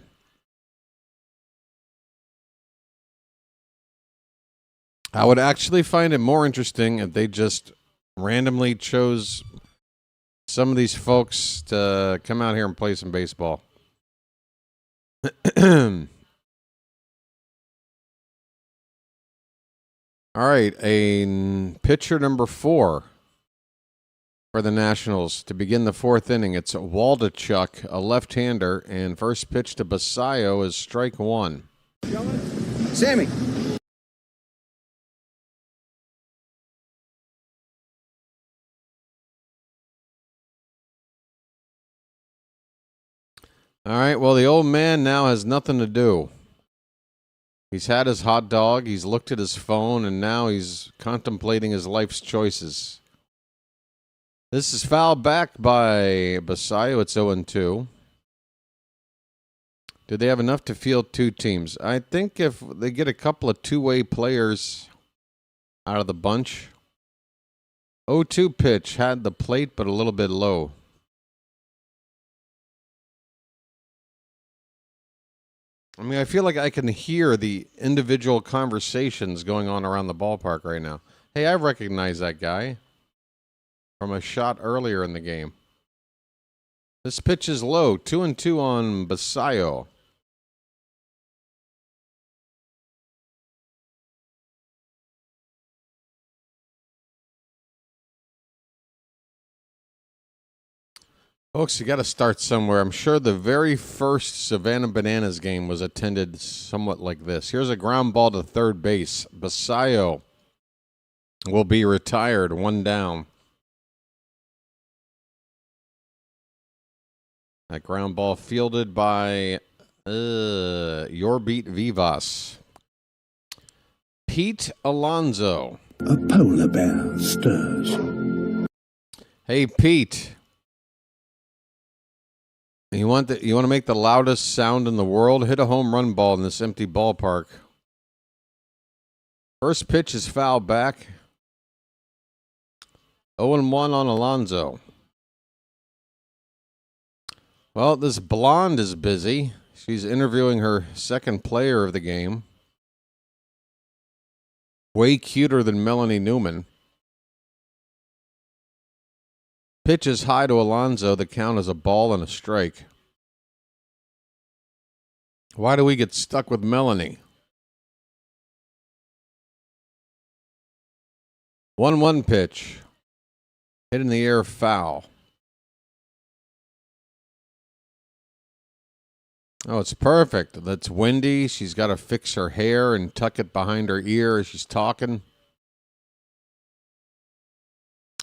I would actually find it more interesting if they just randomly chose some of these folks to come out here and play some baseball. All right, a pitcher number 4 for the Nationals to begin the 4th inning. It's Waldachuk, a left-hander, and first pitch to Basayo is strike 1. Sammy. All right, well, the old man now has nothing to do. He's had his hot dog, he's looked at his phone, and now he's contemplating his life's choices. This is fouled back by Basayo. It's 0-2. Do they have enough to field 2 teams? I think if they get a couple of two-way players out of the bunch. 0-2 pitch, had the plate, but a little bit low. I mean, I feel like I can hear the individual conversations going on around the ballpark right now. Hey, I recognize that guy from a shot earlier in the game. This pitch is low. 2-2 on Basayo. Folks, you got to start somewhere. I'm sure the very first Savannah Bananas game was attended somewhat like this. Here's a ground ball to third base. Basayo will be retired, 1 down. That ground ball fielded by Yorbeat Vivas. Pete Alonso. A polar bear stirs. Hey, Pete. You want to make the loudest sound in the world? Hit a home run ball in this empty ballpark. First pitch is fouled back. 0-1 on Alonso. Well, this blonde is busy. She's interviewing her second player of the game. Way cuter than Melanie Newman. Pitch is high to Alonso. The count is a ball and a strike. Why do we get stuck with Melanie? 1-1 pitch. Hit in the air, foul. Oh, it's perfect. That's windy. She's got to fix her hair and tuck it behind her ear as she's talking.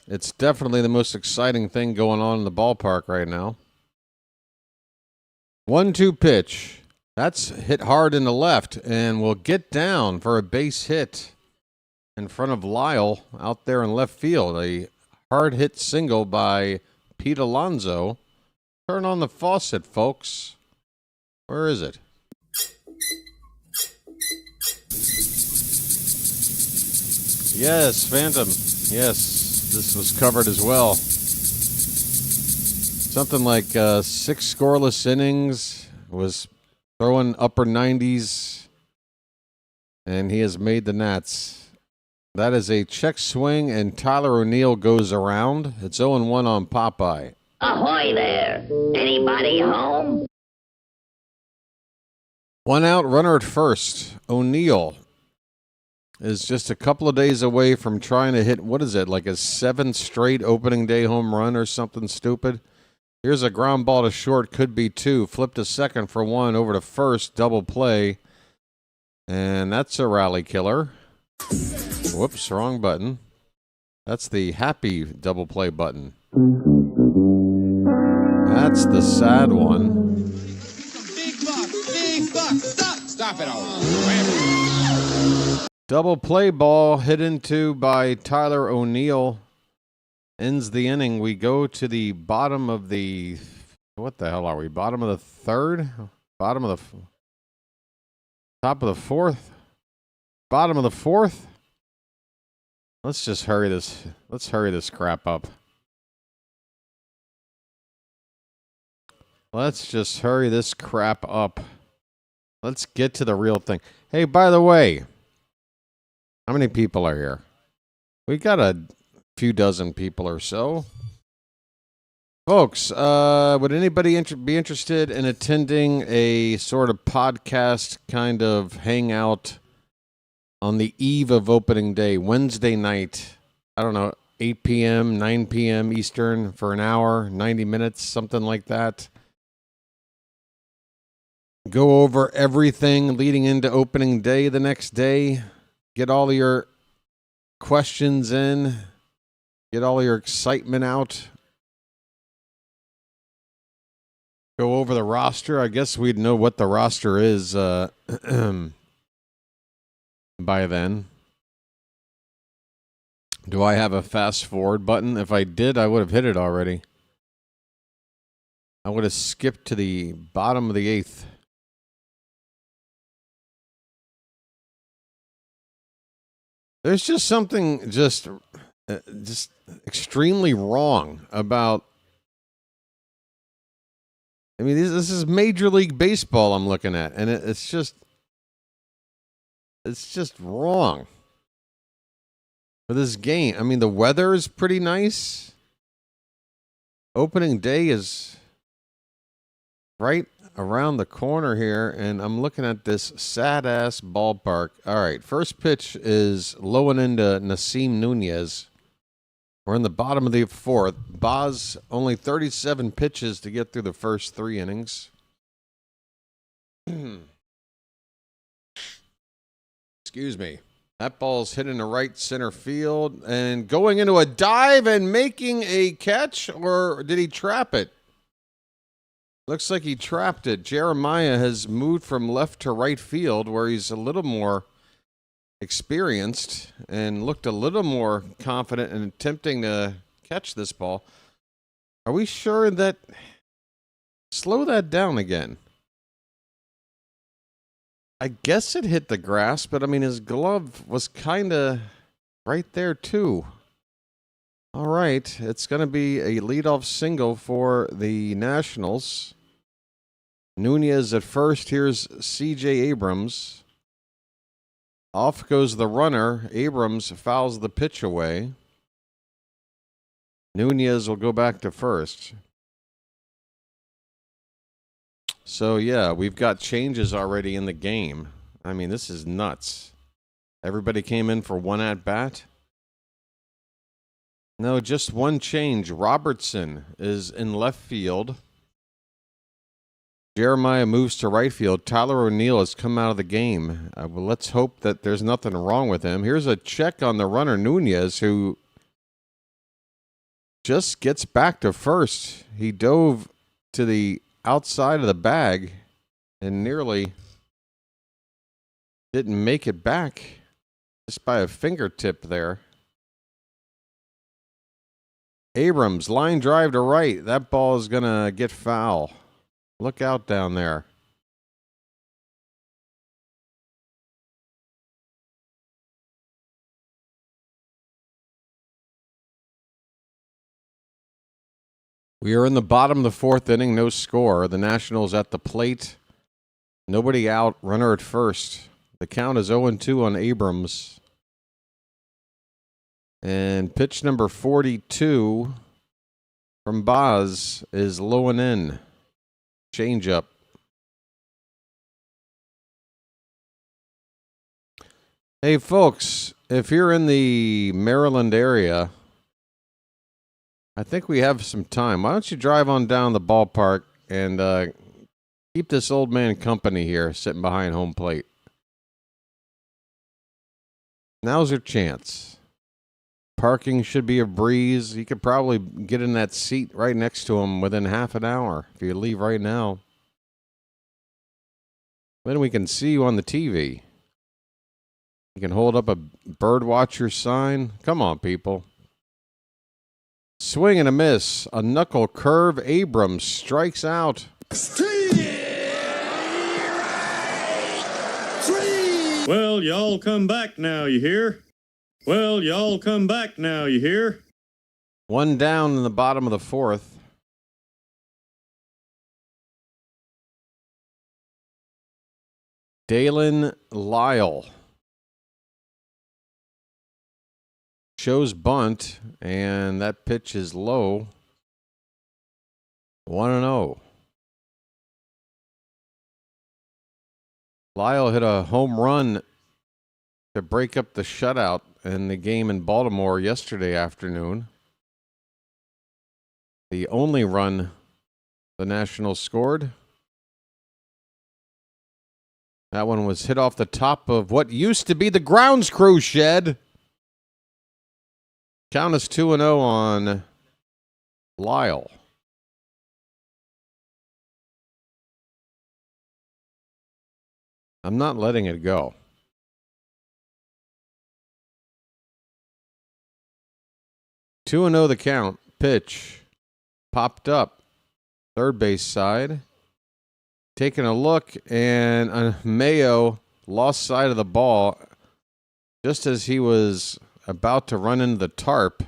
It's definitely the most exciting thing going on in the ballpark right now. 1-2 pitch. That's hit hard in the left and will get down for a base hit in front of Lyle out there in left field. A hard hit single by Pete Alonso. Turn on the faucet, folks. Where is it? Yes, Phantom. Yes. This was covered as well. Something like 6 scoreless innings. Was Throwing upper 90s, and he has made the Nats. That is a check swing, and Tyler O'Neill goes around. It's 0-1 on Popeye. Ahoy there! Anybody home? 1 out, runner at first. O'Neill is just a couple of days away from trying to hit, what is it, like a 7th straight opening day home run or something stupid? Here's a ground ball to short, could be 2. Flip to second for 1, over to first, double play. And that's a rally killer. Whoops, wrong button. That's the happy double play button. That's the sad one. Big buck, stop it all. Double play ball hit into by Tyler O'Neill. Ends the inning. We go to the bottom of the... What the hell are we? Bottom of the third? Bottom of the... Top of the fourth? Bottom of the fourth? Let's just hurry this. Let's hurry this crap up. Let's just hurry this crap up. Let's get to the real thing. Hey, by the way, how many people are here? We got a few dozen people or so. Folks, would anybody be interested in attending a sort of podcast kind of hangout on the eve of opening day, Wednesday night? I don't know, 8 p.m., 9 p.m. Eastern for an hour, 90 minutes, something like that. Go over everything leading into opening day the next day. Get all of your questions in. Get all your excitement out. Go over the roster. I guess we'd know what the roster is by then. Do I have a fast forward button? If I did, I would have hit it already. I would have skipped to the bottom of the 8th. There's just something just extremely wrong about... I mean, this is Major League Baseball I'm looking at, and it's just wrong for this game. I mean, the weather is pretty nice. Opening day is right around the corner here, and I'm looking at this sad-ass ballpark. All right, first pitch is low and into Nasim Nunez. We're in the bottom of the 4th. Boz, only 37 pitches to get through the first 3 innings. Excuse me. That ball's hit into right center field and going into a dive and making a catch, or did he trap it? Looks like he trapped it. Jeremiah has moved from left to right field, where he's a little more experienced and looked a little more confident in attempting to catch this ball. Are we sure that... Slow that down again. I guess it hit the grass, but I mean, his glove was kind of right there too. All right, it's going to be a leadoff single for the Nationals. Nunez at first. Here's C.J. Abrams. Off goes the runner. Abrams fouls the pitch away. Nunez will go back to first. So, yeah, we've got changes already in the game. I mean, this is nuts. Everybody came in for 1 at-bat. No, just one change. Robertson is in left field. Jeremiah moves to right field. Tyler O'Neill has come out of the game. Well, let's hope that there's nothing wrong with him. Here's a check on the runner, Nunez, who just gets back to first. He dove to the outside of the bag and nearly didn't make it back just by a fingertip there. Abrams, line drive to right. That ball is going to get foul. Look out down there. We are in the bottom of the 4th inning, no score. The Nationals at the plate. Nobody out. Runner at first. The count is 0-2 on Abrams. And pitch number 42 from Boz is low and in. Change up. Hey, folks, if you're in the Maryland area, I think we have some time. Why don't you drive on down the ballpark and keep this old man company here sitting behind home plate. Now's your chance. Parking should be a breeze. You could probably get in that seat right next to him within half an hour if you leave right now. Then we can see you on the TV. You can hold up a BirdWatcher sign. Come on, people. Swing and a miss. A knuckle curve. Abrams strikes out. Well, y'all come back now, you hear? Well, y'all come back now, you hear? One down in the bottom of the fourth. Dalen Lyle shows bunt, and that pitch is low. 1-0. Lyle hit a home run to break up the shutout in the game in Baltimore yesterday afternoon. The only run the Nationals scored. That one was hit off the top of what used to be the grounds crew shed. Count is 2-0 on Lyle. I'm not letting it go. 2-0 the count. Pitch. Popped up. Third base side. Taking a look, and Mayo lost sight of the ball just as he was about to run into the tarp.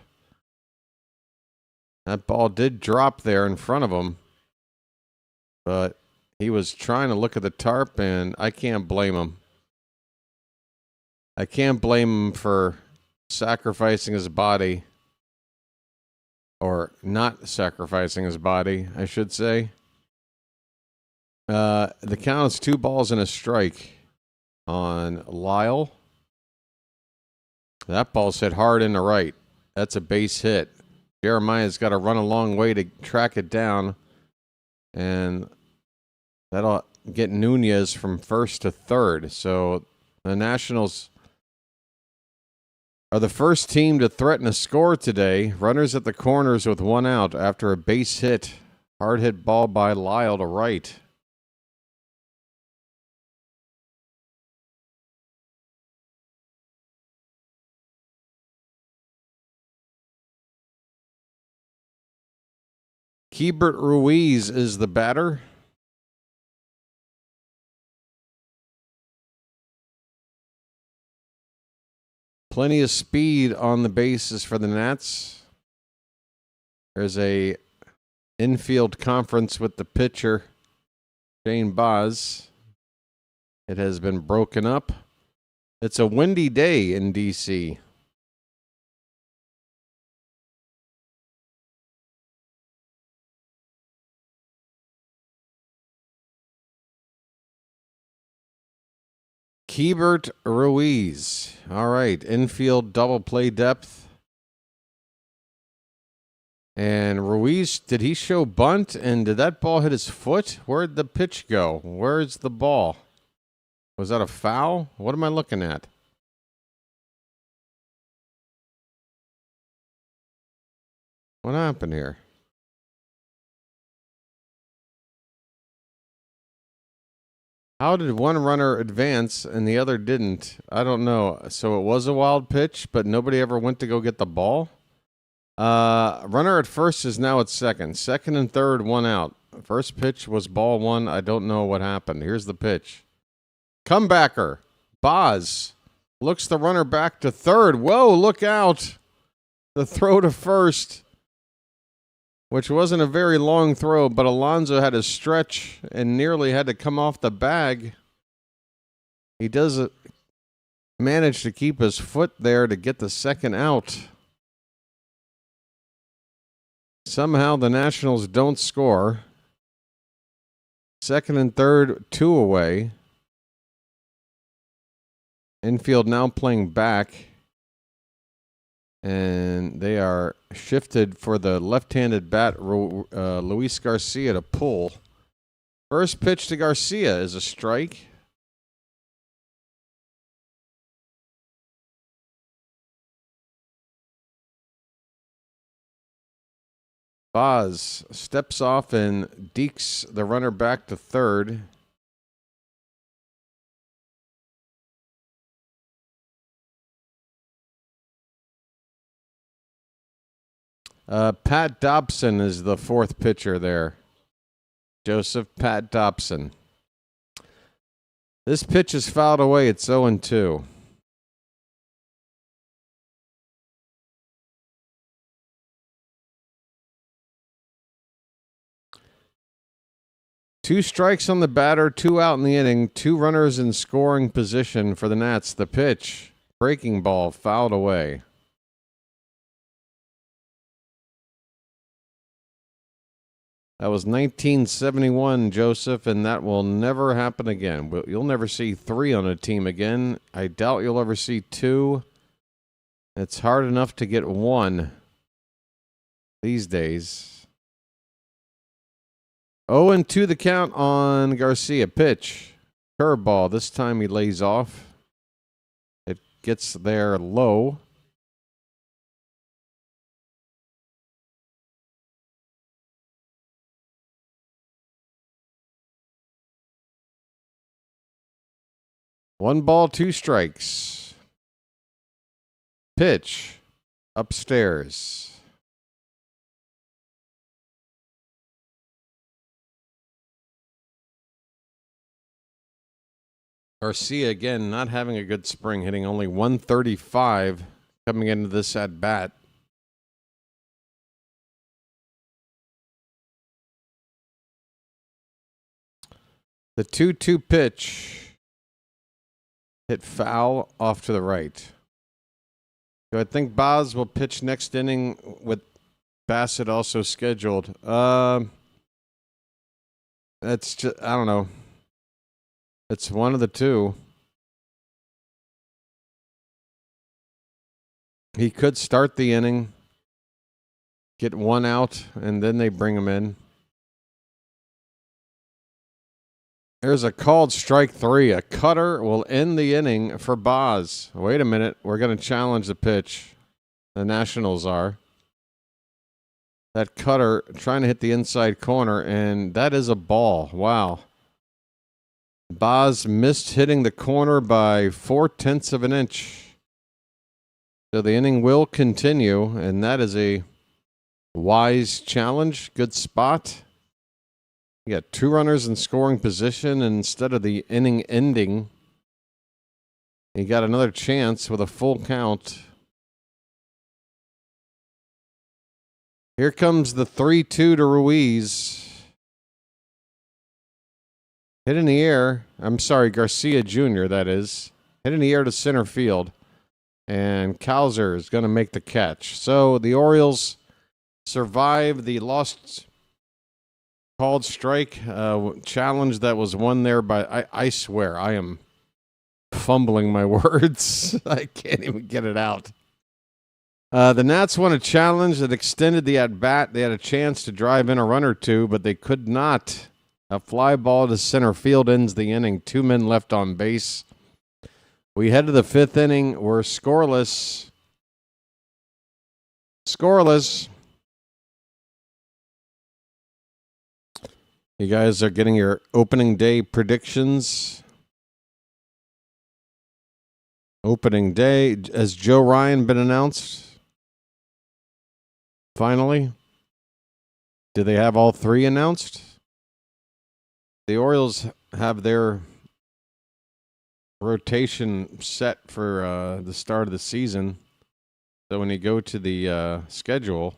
That ball did drop there in front of him, but he was trying to look at the tarp, and I can't blame him. I can't blame him for sacrificing his body, or not sacrificing his body, I should say. The count is 2 balls and a strike on Lyle. That ball's hit hard in the right. That's a base hit. Jeremiah's got to run a long way to track it down, and that'll get Nunez from first to third. So the Nationals are the first team to threaten a score today. Runners at the corners with 1 out after a base hit. Hard hit ball by Lyle to right. Keibert Ruiz is the batter. Plenty of speed on the bases for the Nats. There's a infield conference with the pitcher, Shane Baz. It has been broken up. It's a windy day in D.C. Keibert Ruiz. All right, infield double play depth. And Ruiz, did he show bunt? And did that ball hit his foot? Where'd the pitch go? Where's the ball? Was that a foul? What am I looking at? What happened here? How did one runner advance and the other didn't? I don't know. So it was a wild pitch, but nobody ever went to go get the ball? Runner at first is now at second. Second and third, 1 out. First pitch was ball 1. I don't know what happened. Here's the pitch. Comebacker. Baz looks the runner back to third. Whoa, look out. The throw to first. which wasn't a very long throw, but Alonso had a stretch and nearly had to come off the bag. He does manage to keep his foot there to get the second out. Somehow the Nationals don't score. Second and third, 2 away. Infield now playing back. And they are shifted for the left-handed bat, Luis Garcia, to pull. First pitch to Garcia is a strike. Boz steps off and dekes the runner back to third. Pat Dobson is the fourth pitcher there. Joseph Pat Dobson. This pitch is fouled away. It's 0-2. Two strikes on the batter, 2 out in the inning, 2 runners in scoring position for the Nats. The pitch, breaking ball, fouled away. That was 1971, Joseph, and that will never happen again. You'll never see 3 on a team again. I doubt you'll ever see 2. It's hard enough to get 1 these days. 0-2 the count on Garcia. Pitch. Curveball. This time he lays off. It gets there low. One ball, 2 strikes. Pitch. Upstairs. Garcia, again, not having a good spring, hitting only 135 coming into this at-bat. The 2-2 pitch. Hit foul off to the right. So I think Boz will pitch next inning with Bassett also scheduled. That's just, I don't know. It's one of the two. He could start the inning, get 1 out, and then they bring him in. There's a called strike 3. A cutter will end the inning for Boz. Wait a minute. We're going to challenge the pitch. The Nationals are. That cutter trying to hit the inside corner, and that is a ball. Wow. Boz missed hitting the corner by 0.4 of an inch. So the inning will continue, and that is a wise challenge. Good spot. You got 2 runners in scoring position, and instead of the inning ending, he got another chance with a full count. Here comes the 3-2 to Ruiz. Hit in the air. I'm sorry, Garcia Jr., that is. Hit in the air to center field. And Cowser is going to make the catch. So the Orioles survive the lost called strike challenge that was won there by, I swear, I am fumbling my words. I can't even get it out. The Nats won a challenge that extended the at-bat. They had a chance to drive in a run or 2, but they could not. A fly ball to center field ends the inning. 2 men left on base. We head to the 5th inning. We're scoreless. Scoreless. You guys are getting your opening day predictions. Opening day. Has Joe Ryan been announced? Finally? Do they have all 3 announced? The Orioles have their rotation set for the start of the season. So when you go to the schedule,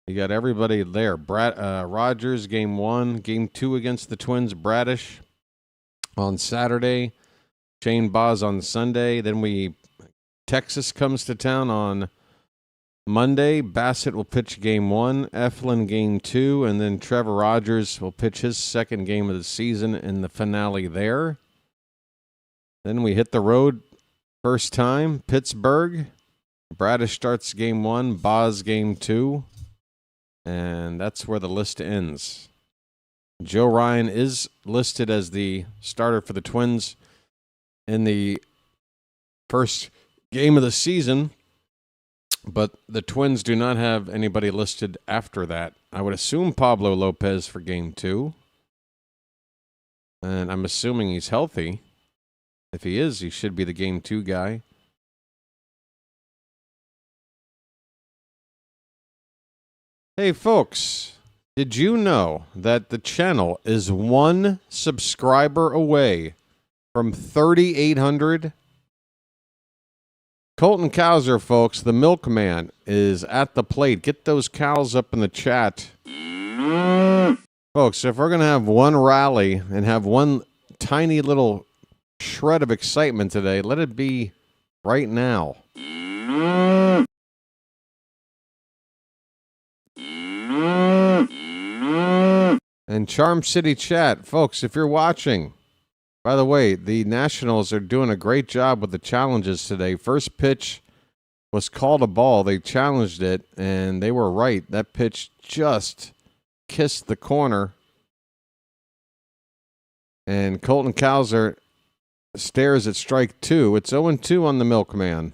You got everybody there. Rogers, game 1. Game 2 against the Twins, Bradish on Saturday. Shane Baz on Sunday. Then Texas comes to town on Monday. Bassett will pitch game 1. Eflin game 2. And then Trevor Rogers will pitch his second game of the season in the finale there. Then we hit the road first time. Pittsburgh. Bradish starts game 1. Baz game 2. And that's where the list ends. Joe Ryan is listed as the starter for the Twins in the first game of the season, but the Twins do not have anybody listed after that. I would assume Pablo Lopez for game 2, and I'm assuming he's healthy. If he is, he should be the game 2 guy. Hey, folks, did you know that the channel is 1 subscriber away from 3,800? Colton Cowser, folks, the milkman, is at the plate. Get those cows up in the chat. Folks, if we're going to have one rally and have one tiny little shred of excitement today, let it be right now. And Charm City chat, folks, if you're watching, by the way, the Nationals are doing a great job with the challenges today. First pitch was called a ball. They challenged it, and they were right. That pitch just kissed the corner. And Colton Cowser stares at strike 2. It's 0-2 on the milkman.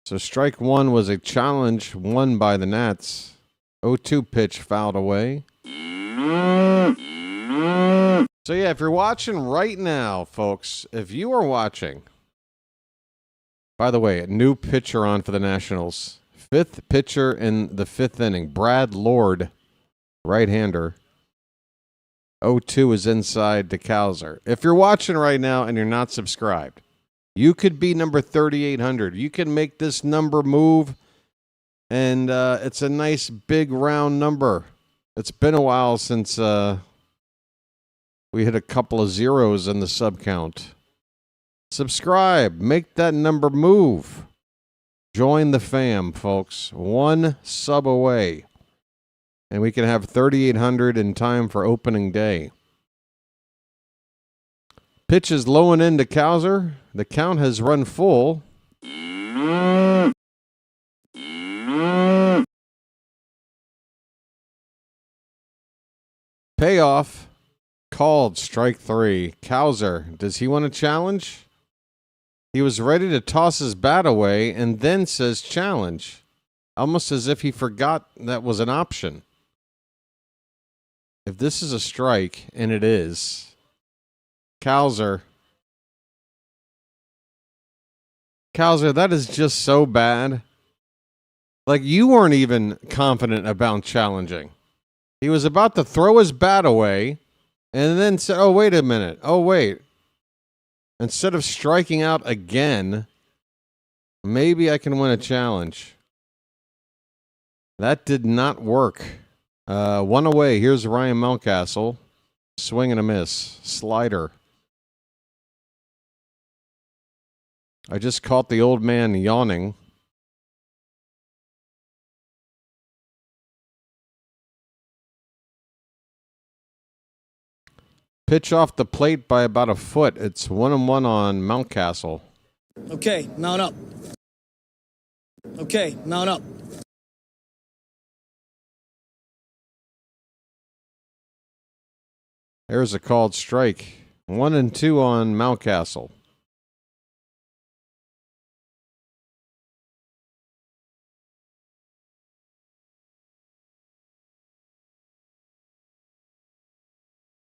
So strike 1 was a challenge won by the Nats. 0-2 pitch fouled away. So yeah, if you're watching right now, folks, if you are watching, by the way, a new pitcher on for the Nationals. 5th pitcher in the 5th inning, Brad Lord, right-hander. 0-2 is inside to Cowser. If you're watching right now and you're not subscribed, you could be number 3,800. You can make this number move. And it's a nice big round number. It's been a while since we hit a couple of zeros in the sub count. Subscribe. Make that number move. Join the fam, folks. 1 sub away. And we can have 3,800 in time for opening day. Pitch is low and into Cowser. The count has run full. Payoff. Called strike 3. Cowser, does he want to challenge? He was ready to toss his bat away and then says challenge. Almost as if he forgot that was an option. If this is a strike, and it is, Cowser, that is just so bad. Like, you weren't even confident about challenging. He was about to throw his bat away and then said, oh, wait a minute. Oh, wait. Instead of striking out again, maybe I can win a challenge. That did not work. 1 away. Here's Ryan Mountcastle. Swing and a miss. Slider. I just caught the old man yawning. Pitch off the plate by about a foot. It's 1-1 on Mountcastle. Okay, mount up. Okay, mount up. There's a called strike. 1-2 on Mountcastle.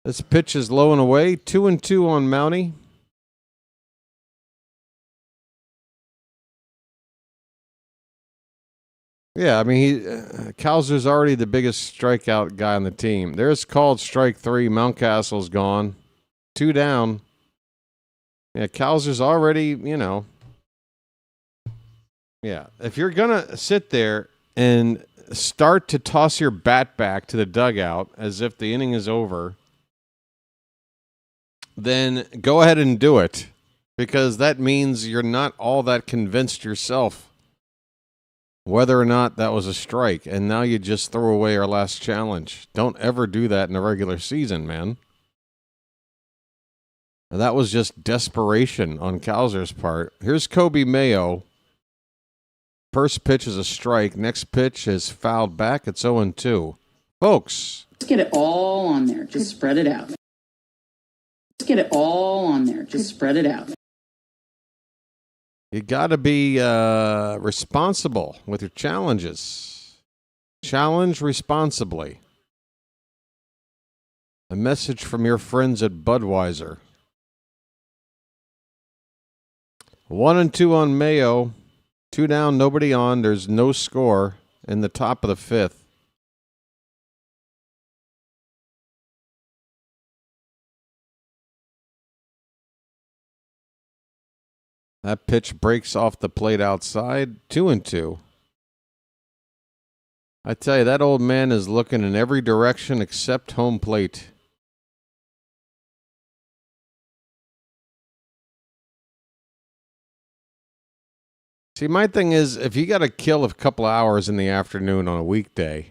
This pitch is low and away. 2-2 on Mountie. Yeah, I mean, Cowser's already the biggest strikeout guy on the team. There's called strike 3. Mountcastle's gone. 2 down. Yeah, Cowser's already, you know. Yeah, if you're going to sit there and start to toss your bat back to the dugout as if the inning is over, then go ahead and do it, because that means you're not all that convinced yourself whether or not that was a strike, and now you just throw away our last challenge. Don't ever do that in the regular season, man. And that was just desperation on Kowser's part. Here's Kobe Mayo. First pitch is a strike. Next pitch is fouled back. It's 0-2. Folks. Let's get it all on there. Just spread it out. Let's get it all on there. Just spread it out. You got to be responsible with your challenges. Challenge responsibly. A message from your friends at Budweiser. 1-2 on Mayo. 2 down, nobody on. There's no score in the top of the 5th. That pitch breaks off the plate outside. 2-2. I tell you, that old man is looking in every direction except home plate. See, my thing is, if you got to kill a couple hours in the afternoon on a weekday,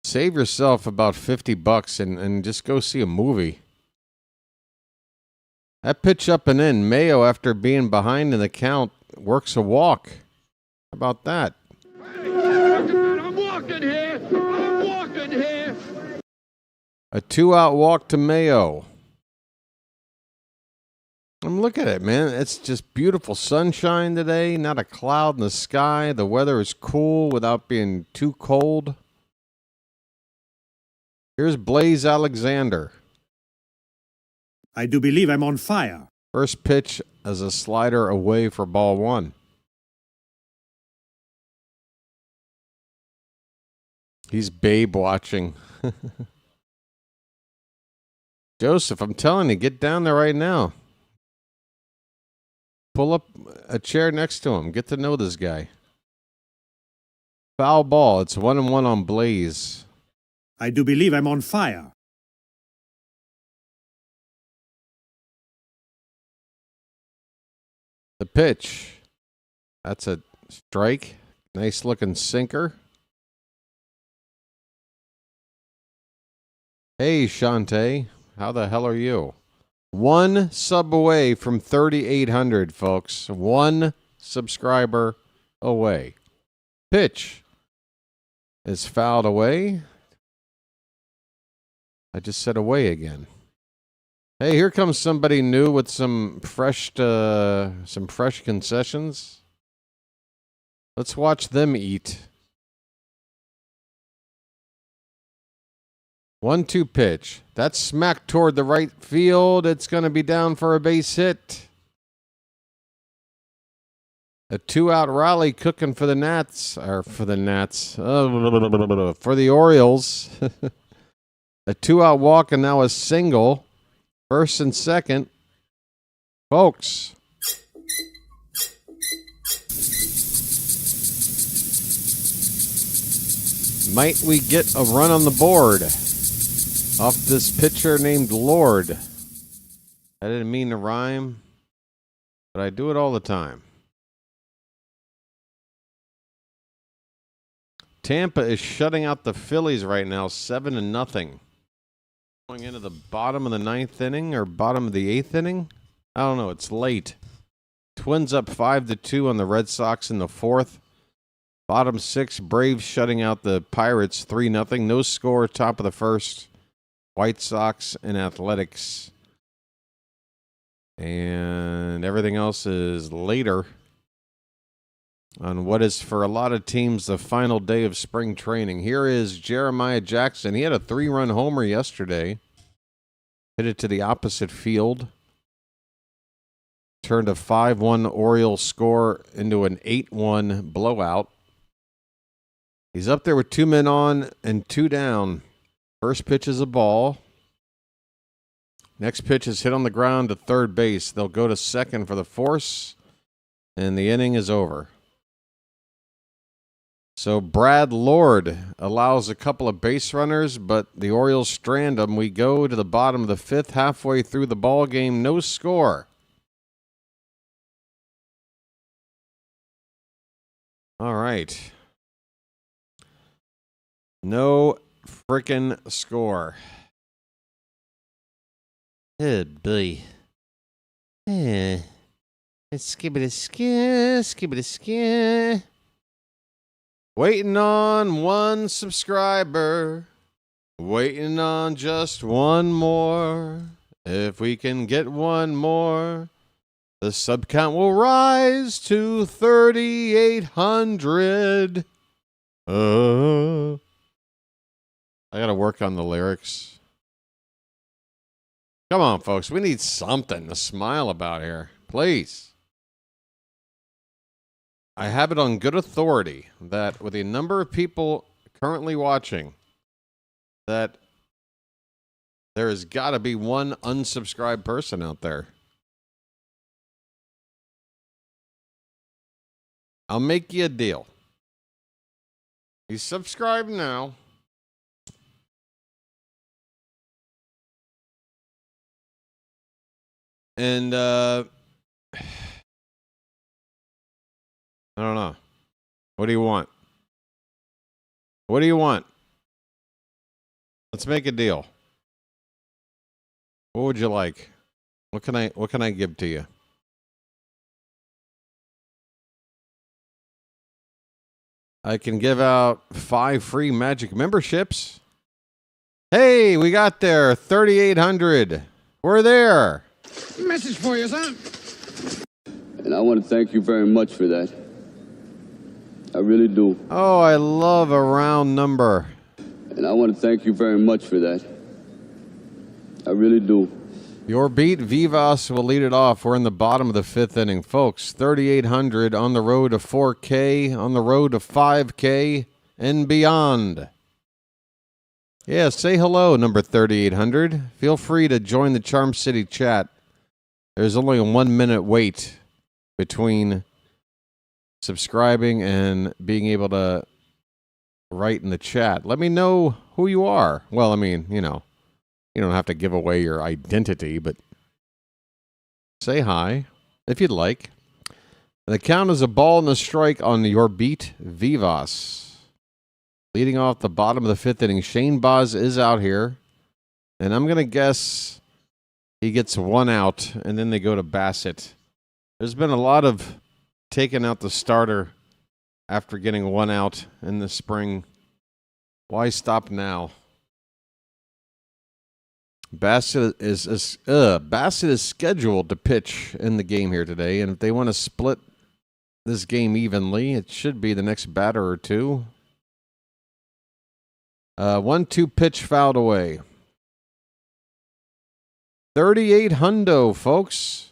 save yourself about $50 and just go see a movie. That pitch up and in, Mayo, after being behind in the count, works a walk. How about that? I'm walking here. I'm walking here. A 2-out walk to Mayo. Look at it, man. It's just beautiful sunshine today. Not a cloud in the sky. The weather is cool without being too cold. Here's Blaze Alexander. I do believe I'm on fire. First pitch as a slider away for ball 1. He's babe watching. Joseph, I'm telling you, get down there right now. Pull up a chair next to him. Get to know this guy. Foul ball. It's 1-1 on Blaze. I do believe I'm on fire. The pitch. That's a strike. Nice looking sinker. Hey, Shantae. How the hell are you? 1 sub away from 3,800, folks. 1 subscriber away. Pitch is fouled away. I just said away again. Hey, here comes somebody new with some fresh concessions. Let's watch them eat. 1-2 pitch. That's smacked toward the right field. It's going to be down for a base hit. A 2-out rally cooking for the Nats. For the Orioles. A 2-out walk and now a single. First and second. Folks. Might we get a run on the board off this pitcher named Lord? I didn't mean to rhyme, but I do it all the time. Tampa is shutting out the Phillies right now, 7-0. Going into the bottom of the 9th inning or bottom of the 8th inning? I don't know. It's late. Twins up 5-2 on the Red Sox in the 4th. Bottom 6, Braves shutting out the Pirates 3-0. No score, top of the 1st. White Sox and Athletics. And everything else is later on what is for a lot of teams the final day of spring training. Here is Jeremiah Jackson. He had a 3-run homer yesterday. Hit it to the opposite field. Turned a 5-1 Orioles score into an 8-1 blowout. He's up there with 2 men on and 2 down. First pitch is a ball. Next pitch is hit on the ground to third base. They'll go to second for the force, and the inning is over. So Brad Lord allows a couple of base runners, but the Orioles strand them. We go to the bottom of the fifth, halfway through the ball game, no score. All right. No frickin' score. Good boy. Skibbity-skis. Waiting on one subscriber. Waiting on just one more. If we can get one more, the sub count will rise to 3,800. I gotta work on the lyrics. Come on, folks. We need something to smile about here. Please. I have it on good authority that with the number of people currently watching, that there has got to be one unsubscribed person out there. I'll make you a deal. You subscribe now. And I don't know. What do you want? What do you want? Let's make a deal. What would you like? What can I give to you? I can give out 5 free Magic memberships. Hey, we got there. 3,800. We're there. Message for you, son. And I want to thank you very much for that. I really do. Oh, I love a round number. And I want to thank you very much for that. I really do. Your beat, Vivas, will lead it off. We're in the bottom of the 5th inning. Folks, 3,800 on the road to 4K, on the road to 5K, and beyond. Yeah, say hello, number 3,800. Feel free to join the Charm City chat. There's only a 1 minute wait between subscribing and being able to write in the chat. Let me know who you are. Well, I mean, you know, you don't have to give away your identity, but say hi if you'd like. The count is a ball and a strike on your beat, Vivas. Leading off the bottom of the 5th inning, Shane Baz is out here. And I'm going to guess he gets 1 out, and then they go to Bassett. There's been a lot of taking out the starter after getting 1 out in the spring. Why stop now? Bassett is scheduled to pitch in the game here today, and if they want to split this game evenly, it should be the next batter or two. 1-2 pitch fouled away. 3,800, folks.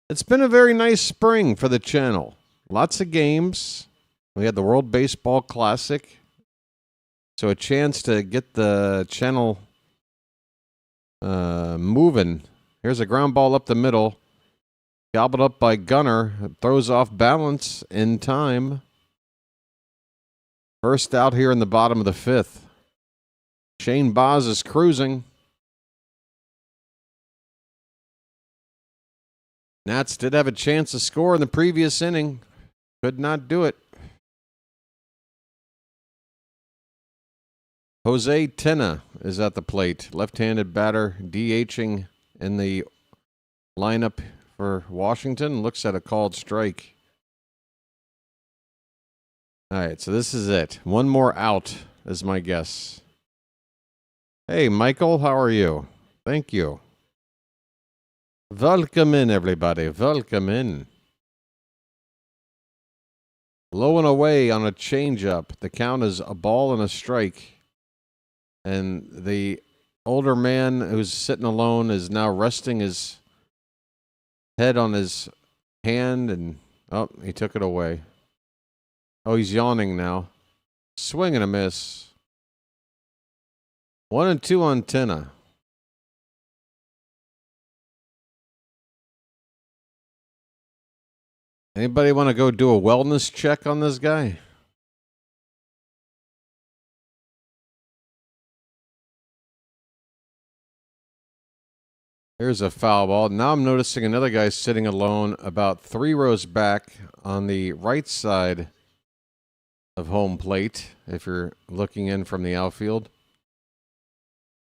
It's been a very nice spring for the channel. Lots of games. We had the World Baseball Classic. So a chance to get the channel moving. Here's a ground ball up the middle. Gobbled up by Gunner. Throws off balance in time. First out here in the bottom of the 5th. Shane Baz is cruising. Nats did have a chance to score in the previous inning. Could not do it. Jose Tena is at the plate. Left-handed batter, DHing in the lineup for Washington. Looks at a called strike. All right, so this is it. 1 more out is my guess. Hey, Michael, how are you? Thank you. Welcome in, everybody. Welcome in. Low and away on a changeup. The count is a ball and a strike. And the older man who's sitting alone is now resting his head on his hand. And, oh, he took it away. Oh, he's yawning now. Swing and a miss. 1-2 on Tena. Anybody want to go do a wellness check on this guy? Here's a foul ball. Now I'm noticing another guy sitting alone about 3 rows back on the right side of home plate, if you're looking in from the outfield.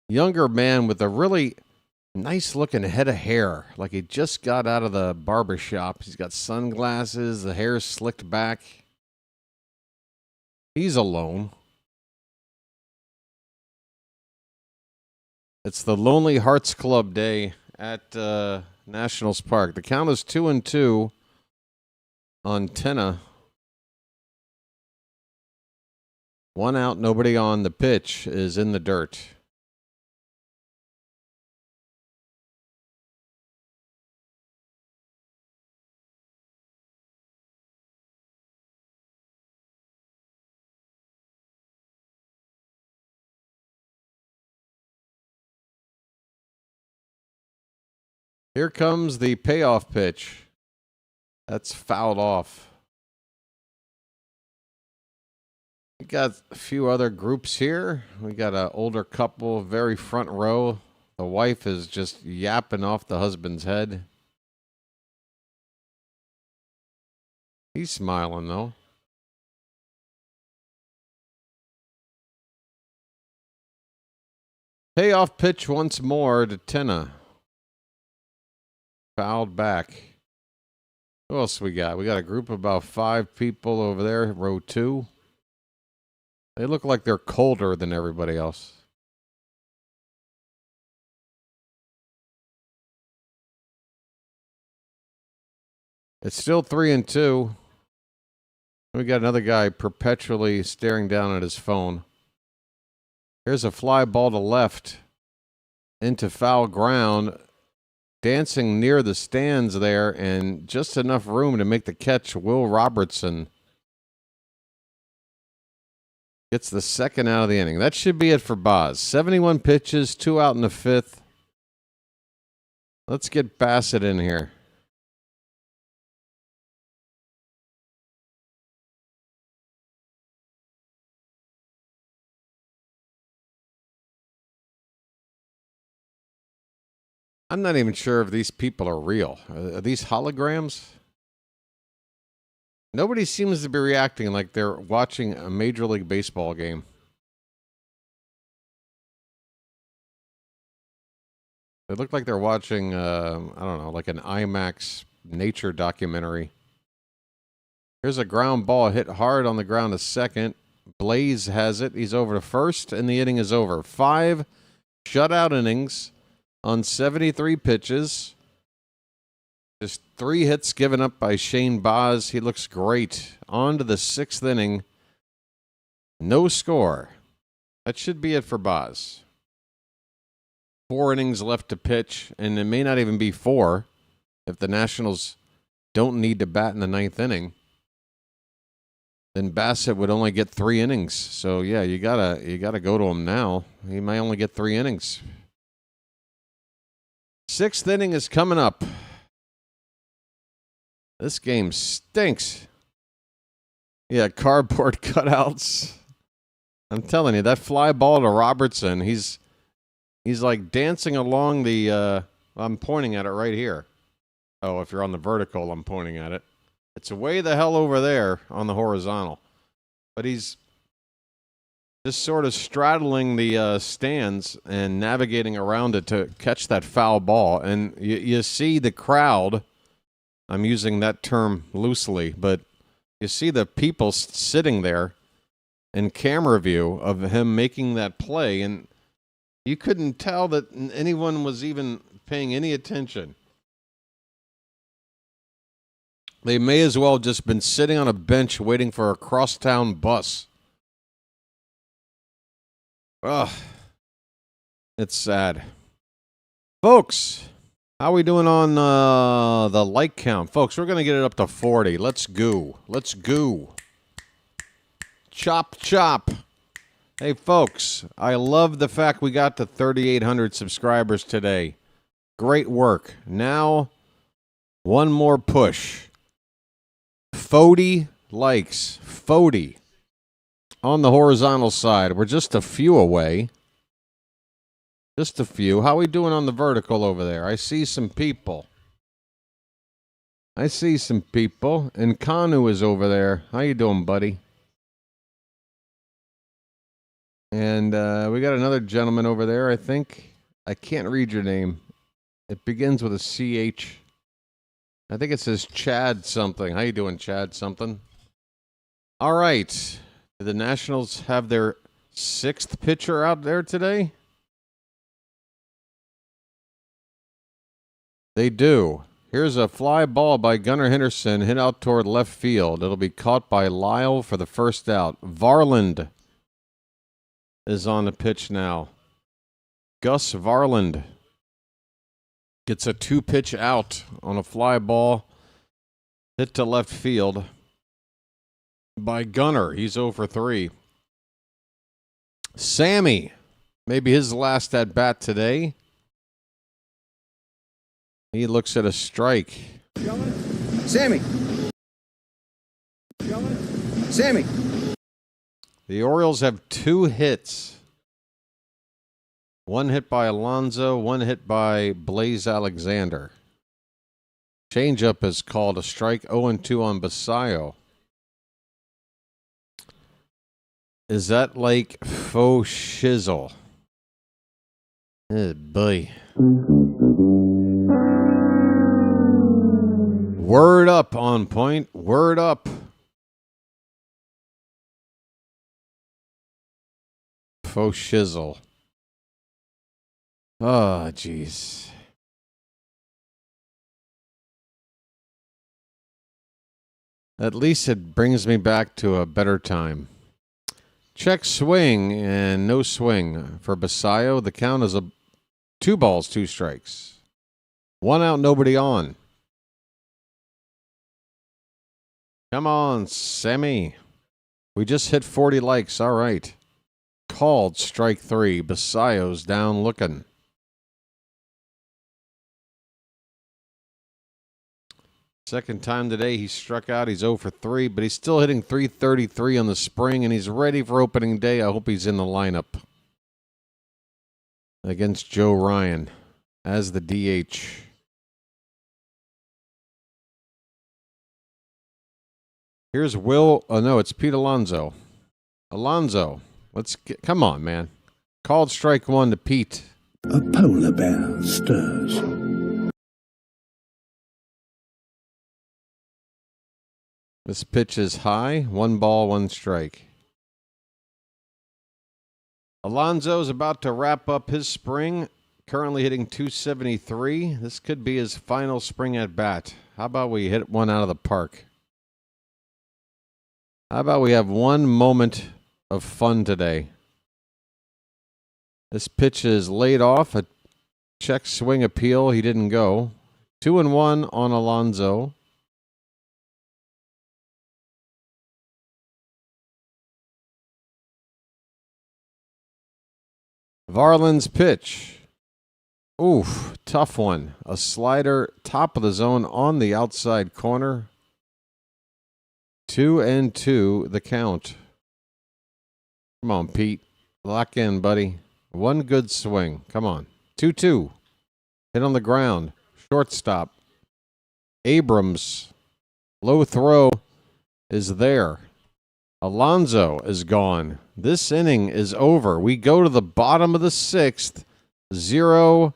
Younger man with a really nice-looking head of hair, like he just got out of the barber shop. He's got sunglasses, the hair's slicked back. He's alone. It's the Lonely Hearts Club Day at Nationals Park. The count is 2-2 on Tenna. 1 out, nobody on. The pitch is in the dirt. Here comes the payoff pitch. That's fouled off. We got a few other groups here. We got an older couple, very front row. The wife is just yapping off the husband's head. He's smiling, though. Payoff pitch once more to Tenna. Fouled back. Who else we got? We got a group of about 5 people over there, row 2. They look like they're colder than everybody else. It's still 3-2. We got another guy perpetually staring down at his phone. Here's a fly ball to left into foul ground. Dancing near the stands there, and just enough room to make the catch. Will Robertson gets the 2nd out of the inning. That should be it for Boz. 71 pitches, 2 out in the 5th. Let's get Bassett in here. I'm not even sure if these people are real. Are these holograms? Nobody seems to be reacting like they're watching a Major League Baseball game. They look like they're watching, I don't know, like an IMAX nature documentary. Here's a ground ball hit hard on the ground to second. Blaze has it. He's over to first, and the inning is over. 5 shutout innings on 73 pitches. Just 3 hits given up by Shane Baz. He looks great. On to the 6th inning. No score. That should be it for Baz. 4 innings left to pitch, and it may not even be 4 if the Nationals don't need to bat in the 9th inning. Then Bassett would only get 3 innings. So yeah, you gotta go to him now. He may only get 3 innings. 6th inning is coming up. This game stinks. Yeah, cardboard cutouts. I'm telling you, that fly ball to Robertson, he's like dancing along the, I'm pointing at it right here. Oh, if you're on the vertical, I'm pointing at it. It's way the hell over there on the horizontal. But he's just sort of straddling the stands and navigating around it to catch that foul ball. And you see the crowd. I'm using that term loosely, but you see the people sitting there in camera view of him making that play, and you couldn't tell that anyone was even paying any attention. They may as well have just been sitting on a bench waiting for a crosstown bus. Ugh. It's sad. Folks, how are we doing on the like count? Folks, we're going to get it up to 40. Let's go. Let's go. Chop, chop. Hey, folks, I love the fact we got to 3,800 subscribers today. Great work. Now, one more push. 40 likes. 40 on the horizontal side. We're just a few away. Just a few. How we doing on the vertical over there? I see some people. And Kanu is over there. How you doing, buddy? And we got another gentleman over there, I think. I can't read your name. It begins with a CH. I think it says Chad something. How you doing, Chad something? All right. Do the Nationals have their 6th pitcher out there today? They do. Here's a fly ball by Gunnar Henderson, hit out toward left field. It'll be caught by Lyle for the first out. Varland is on the pitch now. Gus Varland gets a 2-pitch out on a fly ball hit to left field by Gunnar. He's 0 for 3. Sammy, maybe his last at bat today. He looks at a strike. Sammy. The Orioles have 2 hits. 1 hit by Alonso, 1 hit by Blaze Alexander. Changeup is called a strike. 0-2 on Basayo. Is that like faux shizzle? Boy. Word up on point. Word up. Faux shizzle. Oh, jeez. At least it brings me back to a better time. Check swing and no swing for Basayo. The count is 2 balls, 2 strikes. 1 out, nobody on. Come on, Sammy. We just hit 40 likes. All right. Called strike 3. Basayo's down looking. Second time today he struck out. He's 0 for 3, but he's still hitting .333 on the spring, and he's ready for opening day. I hope he's in the lineup against Joe Ryan as the DH. Here's Will. Oh, no, it's Pete Alonso. Alonso, come on, man. Called strike 1 to Pete. A polar bear stirs. This pitch is high. 1 ball, 1 strike. Alonso's about to wrap up his spring. Currently hitting .273. This could be his final spring at bat. How about we hit one out of the park? How about we have one moment of fun today? This pitch is laid off. A check swing appeal. He didn't go. 2-1 on Alonso. Varland's pitch. Oof, tough one. A slider, top of the zone on the outside corner. 2-2, the count. Come on, Pete. Lock in, buddy. One good swing. Come on. 2-2. Hit on the ground. Shortstop. Abrams. Low throw is there. Alonso is gone. This inning is over. We go to the bottom of the 6th. 0-0.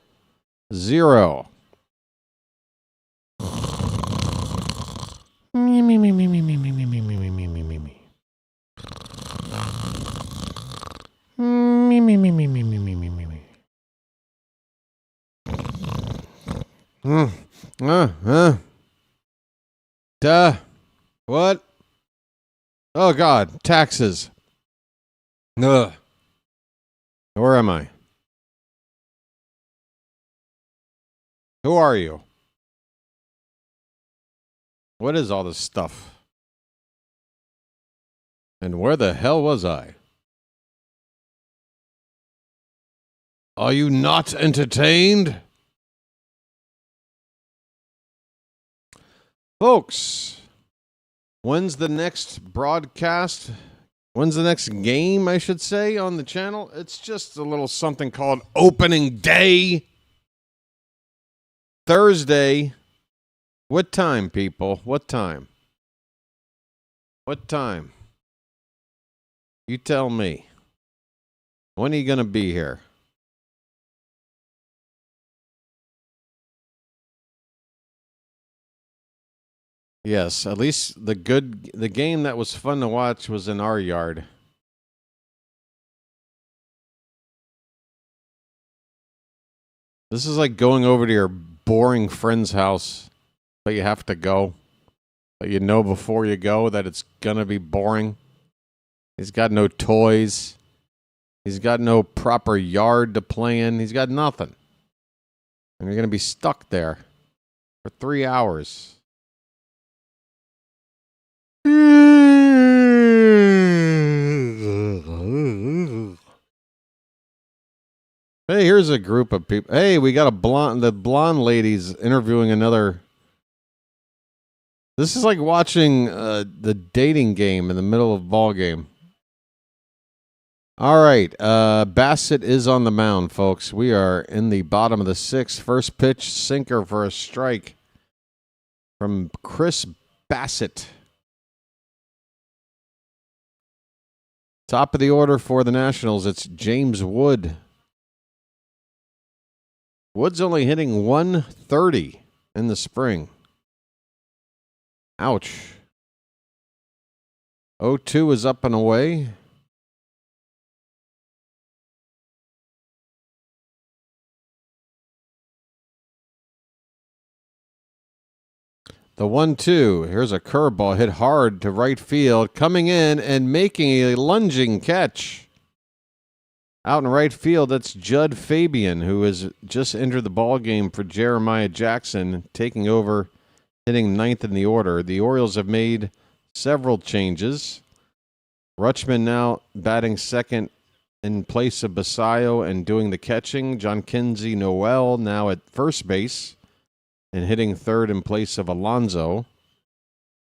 What? Oh, God. Taxes. Ugh. Where am I? Who are you? What is all this stuff? And where the hell was I? Are you not entertained? Folks, when's the next broadcast? When's the next game, I should say, on the channel? It's just a little something called Opening Day. Thursday. What time, people? What time? What time? You tell me. When are you going to be here? Yes, at least the game that was fun to watch was in our yard. This is like going over to your boring friend's house, but you have to go. But you know before you go that it's going to be boring. He's got no toys. He's got no proper yard to play in. He's got nothing. And you're going to be stuck there for 3 hours. Hey, here's a group of people. Hey, we got the blonde lady's interviewing another. This is like watching the dating game in the middle of ball game. All right, Bassett is on the mound, folks. We are in the bottom of the sixth. First pitch, sinker for a strike from Chris Bassett. Top of the order for the Nationals, it's James Wood. Wood's only hitting 130 in the spring. Ouch. 0-2 is up and away. The 1-2. Here's a curveball hit hard to right field, coming in and making a lunging catch. Out in right field, that's Judd Fabian, who has just entered the ball game for Jeremiah Jackson, taking over, hitting ninth in the order. The Orioles have made several changes. Rutschman now batting second in place of Basayo and doing the catching. John Kinsey Noel now at first base and hitting third in place of Alonso.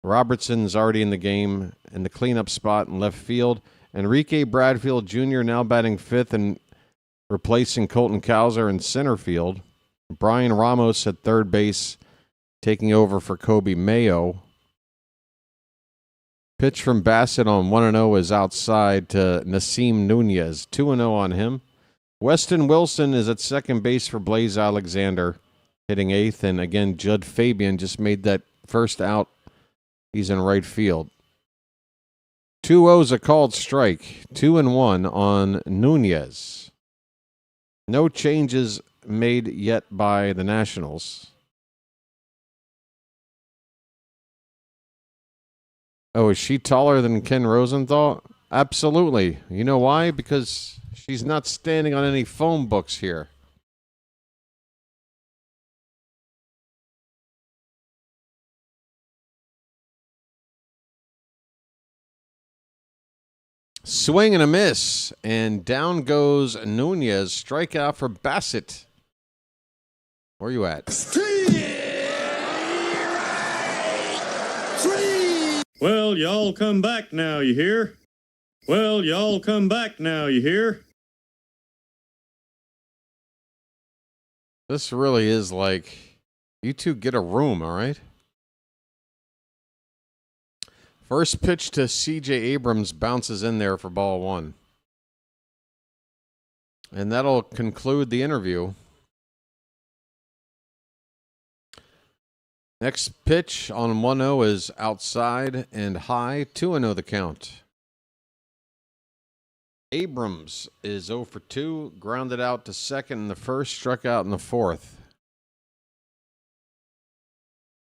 Robertson's already in the game in the cleanup spot in left field. Enrique Bradfield Jr. now batting fifth and replacing Colton Cowser in center field. Brian Ramos at third base, taking over for Kobe Mayo. Pitch from Bassett on 1-0 is outside to Nasim Nunez. 2-0 on him. Weston Wilson is at second base for Blaze Alexander, hitting eighth. And again, Judd Fabian just made that first out. He's in right field. 2-0's a called strike. 2-1 on Nunez. No changes made yet by the Nationals. Oh, is she taller than Ken Rosenthal? Absolutely. You know why? Because she's not standing on any phone books here. Swing and a miss, and down goes Nunez. Strikeout for Bassett. Where are you at? Well, y'all come back now, you hear? Well, y'all come back now, you hear? This really is like, you two get a room, all right? First pitch to C.J. Abrams bounces in there for ball one. And that'll conclude the interview. Next pitch on 1-0 is outside and high. 2-0 the count. Abrams is 0 for 2. Grounded out to second in the first. Struck out in the fourth.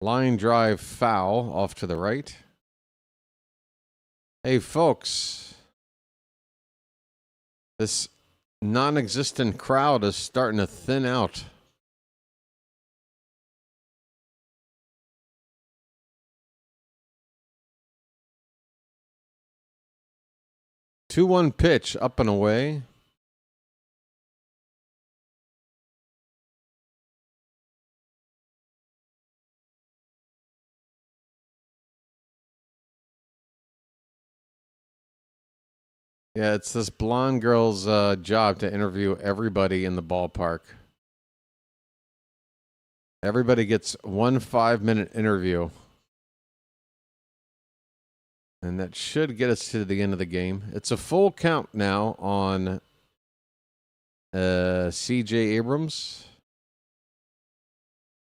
Line drive foul off to the right. Hey, folks. This non-existent crowd is starting to thin out. Two-one pitch, up and away. Yeah, it's this blonde girl's job to interview everybody in the ballpark. Everybody gets 1 5-minute interview. And that should get us to the end of the game. It's a full count now on C.J. Abrams.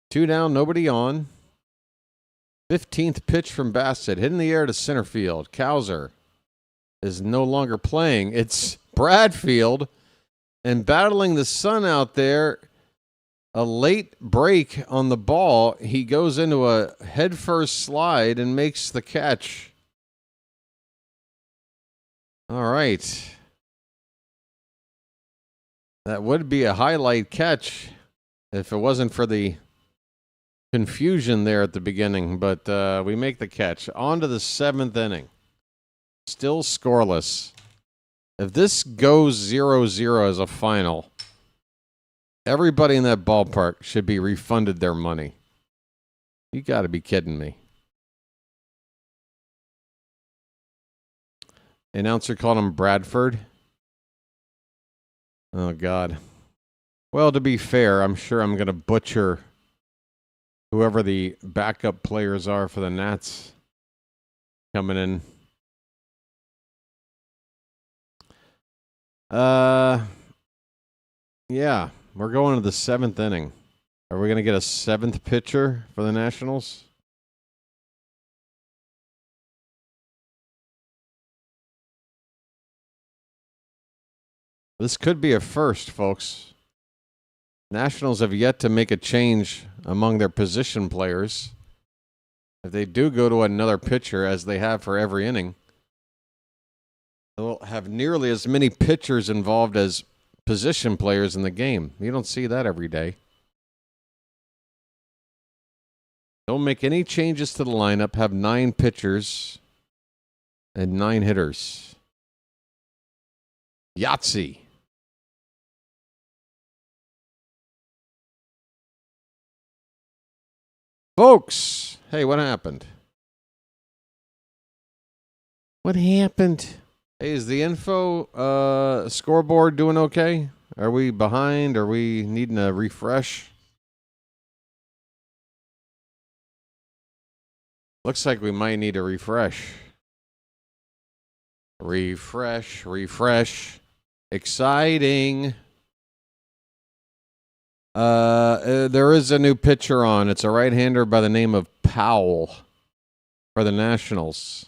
2 down, nobody on. 15th pitch from Bassett. Hit in the air to center field. Cowser is no longer playing. It's Bradfield. And battling the sun out there, a late break on the ball. He goes into a headfirst slide and makes the catch. All right. That would be a highlight catch if it wasn't for the confusion there at the beginning, but we make the catch. On to the 7th inning. Still scoreless. If this goes 0-0 as a final, everybody in that ballpark should be refunded their money. You got to be kidding me. Announcer called him Bradford. Oh, God. Well, to be fair, I'm sure I'm going to butcher whoever the backup players are for the Nats coming in. Yeah, we're going to the 7th inning. Are we going to get a 7th pitcher for the Nationals? This could be a first, folks. Nationals have yet to make a change among their position players. If they do go to another pitcher, as they have for every inning, they'll have nearly as many pitchers involved as position players in the game. You don't see that every day. Don't make any changes to the lineup. Have 9 pitchers and 9 hitters. Yahtzee. Folks, hey, what happened? What happened? Hey, is the info scoreboard doing okay? Are we behind? Are we needing a refresh? Looks like we might need a refresh. Refresh. Exciting. There is a new pitcher on. It's a right-hander by the name of Powell for the Nationals.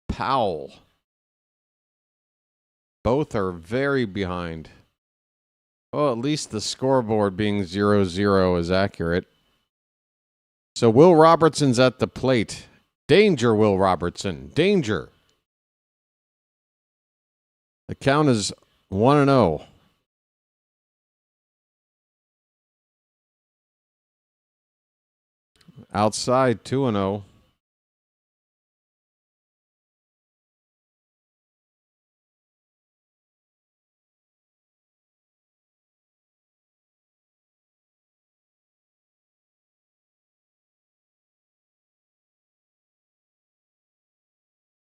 Powell. Both are very behind. Well, at least the scoreboard being 0-0 is accurate. So Will Robertson's at the plate. Danger, Will Robertson. Danger. The count is 1-0. Outside, 2-0.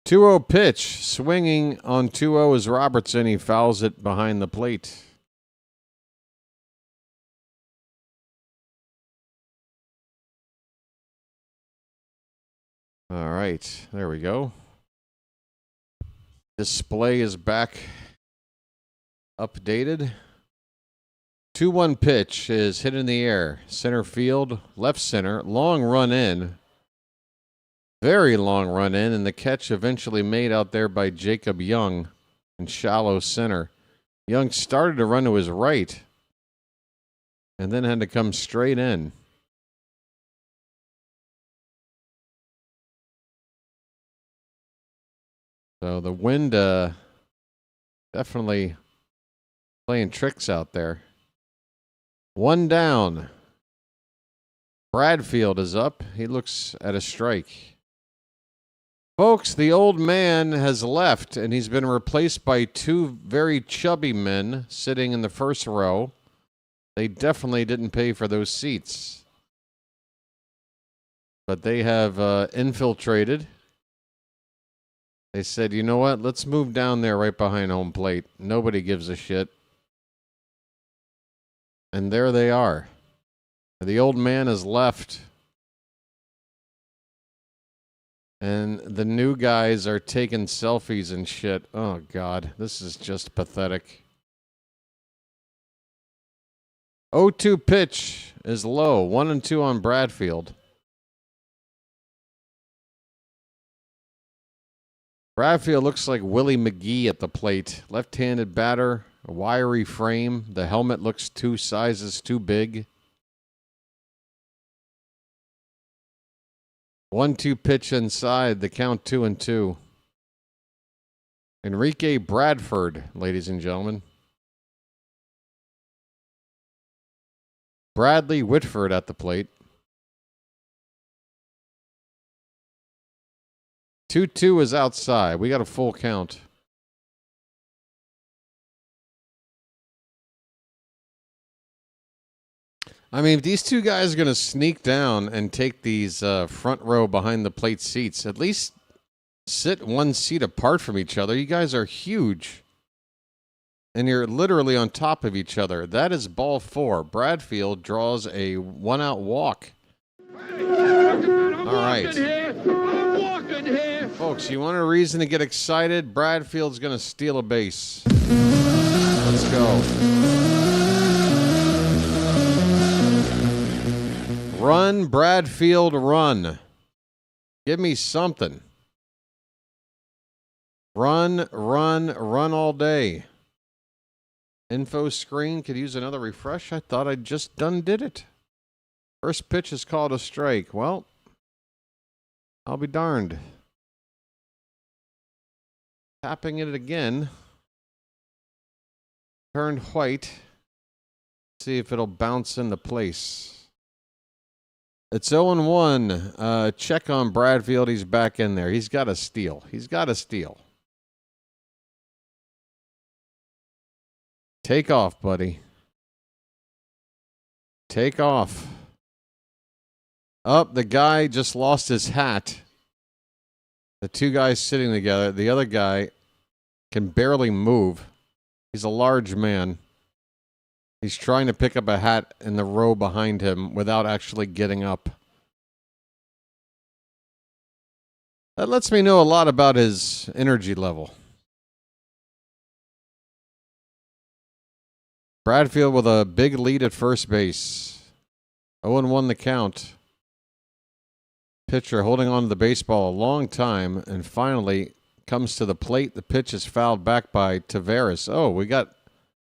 Two-0 pitch. Swinging on 2-0 is Robertson. He fouls it behind the plate. All right, there we go. Display is back updated. 2-1 pitch is hit in the air. Center field, left center, long run in. Very long run in, and the catch eventually made out there by Jacob Young in shallow center. Young started to run to his right and then had to come straight in. So the wind definitely playing tricks out there. 1 down. Bradfield is up. He looks at a strike. Folks, the old man has left, and he's been replaced by 2 very chubby men sitting in the first row. They definitely didn't pay for those seats. But they have infiltrated They said, you know what? Let's move down there right behind home plate. Nobody gives a shit. And there they are. The old man has left. And the new guys are taking selfies and shit. Oh, God. This is just pathetic. 0-2 pitch is low. 1-2 on Bradfield. Bradfield looks like Willie McGee at the plate. Left-handed batter, a wiry frame. The helmet looks 2 sizes too big. 1-2 pitch inside, the count 2-2. Enrique Bradford, ladies and gentlemen. Bradley Whitford at the plate. 2-2 is outside. We got a full count. I mean, if these two guys are going to sneak down and take these front row behind the plate seats, at least sit 1 seat apart from each other. You guys are huge. And you're literally on top of each other. That is ball 4. Bradfield draws a 1-out walk. All right. Folks, you want a reason to get excited? Bradfield's going to steal a base. Let's go. Run, Bradfield, run. Give me something. Run all day. Info screen could use another refresh. I thought I just did it. First pitch is called a strike. Well, I'll be darned. Tapping it again. Turned white. See if it'll bounce into place. It's 0-1. Check on Bradfield. He's back in there. He's got a steal. Take off, buddy. Take off. The guy just lost his hat. The two guys sitting together. The other guy can barely move. He's a large man. He's trying to pick up a hat in the row behind him without actually getting up. That lets me know a lot about his energy level. Bradfield with a big lead at first base. 0-1 the count. Pitcher holding on to the baseball a long time and finally comes to the plate. The pitch is fouled back by Taveras. Oh, we got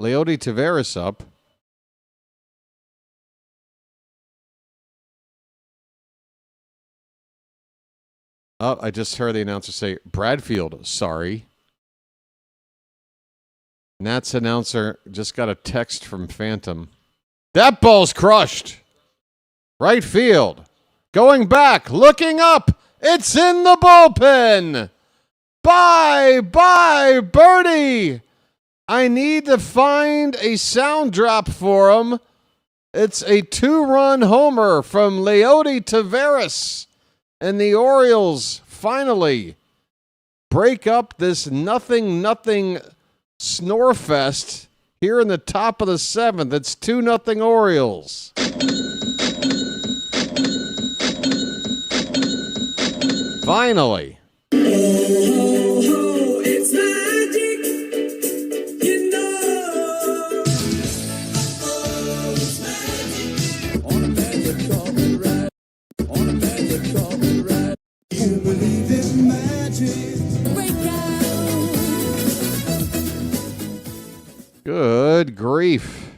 Leody Taveras up. Oh, I just heard the announcer say, Bradfield, sorry. Nats announcer just got a text from Phantom. That ball's crushed. Right field. Going back, looking up. It's in the bullpen. Bye, Birdie. I need to find a sound drop for him. It's a 2-run homer from Leody Taveras. And the Orioles finally break up this nothing snore fest here in the top of the 7th. It's 2-0 Orioles. Finally. It's magic, you know. It's magic. On a magic carpet ride. On a magic carpet ride. You believe in magic. Good grief.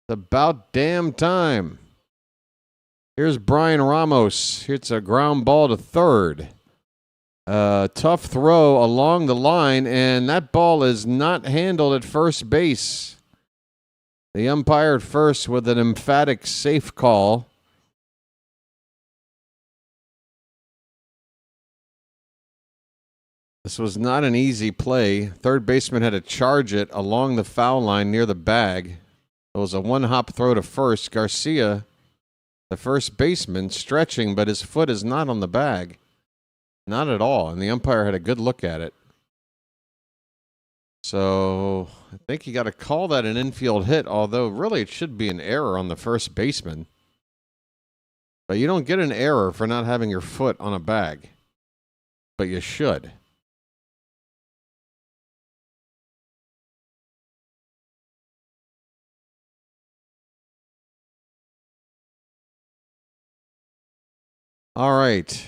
It's about damn time. Here's Brian Ramos. Hits a ground ball to third. Tough throw along the line, and that ball is not handled at first base. The umpire at first with an emphatic safe call. This was not an easy play. Third baseman had to charge it along the foul line near the bag. It was a one-hop throw to first. Garcia, the first baseman, stretching, but his foot is not on the bag. Not at all. And the umpire had a good look at it. So I think you got to call that an infield hit, although really it should be an error on the first baseman. But you don't get an error for not having your foot on a bag. But you should. All right.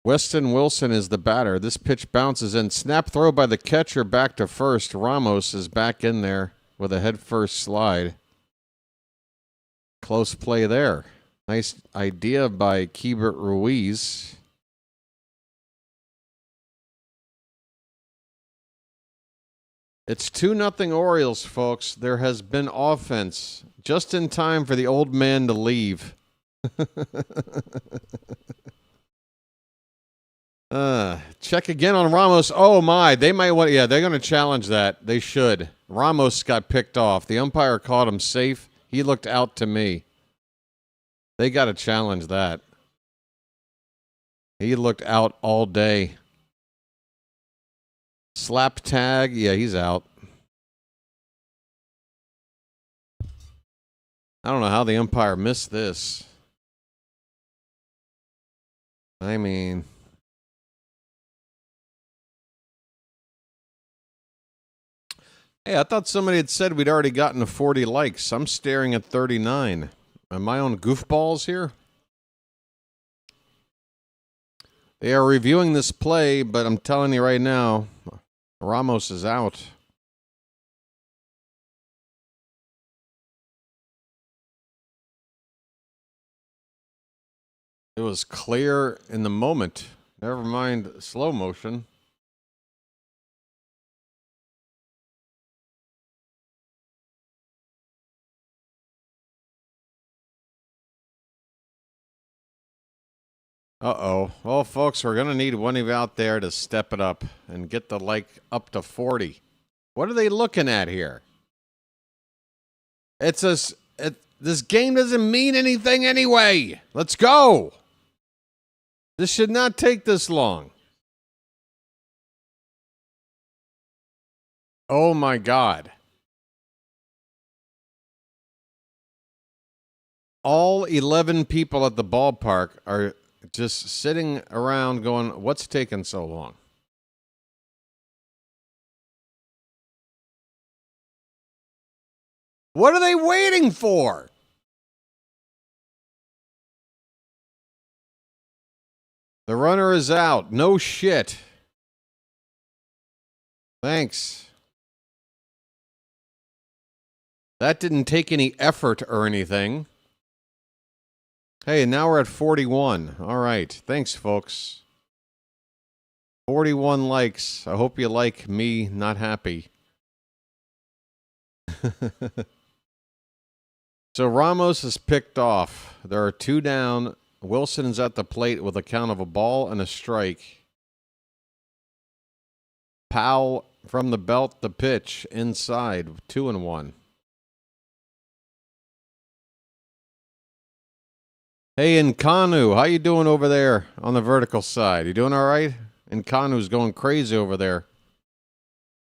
Weston Wilson is the batter. This pitch bounces in. Snap throw by the catcher back to first. Ramos is back in there with a head-first slide. Close play there. Nice idea by Keibert Ruiz. It's 2-0 Orioles, folks. There has been offense just in time for the old man to leave. Check again on Ramos. Oh my, they might want. Yeah, they're going to challenge that. They should. Ramos got picked off. The umpire caught him safe. He looked out to me. They got to challenge that. He looked out all day. Slap tag. Yeah, he's out. I don't know how the umpire missed this. I mean, hey, I thought somebody had said we'd already gotten to 40 likes. I'm staring at 39. Am I on goofballs here? They are reviewing this play, but I'm telling you right now, Ramos is out. It was clear in the moment. Never mind slow motion. Uh-oh. Well, folks, we're going to need one of you out there to step it up and get the like up to 40. What are they looking at here? This game doesn't mean anything anyway. Let's go. This should not take this long. Oh, my God. All 11 people at the ballpark are just sitting around going, what's taking so long? What are they waiting for? The runner is out. No shit. Thanks. That didn't take any effort or anything. Hey, now we're at 41. All right. Thanks, folks. 41 likes. I hope you like me not happy. So Ramos is picked off. There are 2 down. Wilson is at the plate with a count of a ball and a strike. Powell from the belt, the pitch inside, 2-1. Hey, Nkanu, how you doing over there on the vertical side? You doing all right? Nkanu's going crazy over there.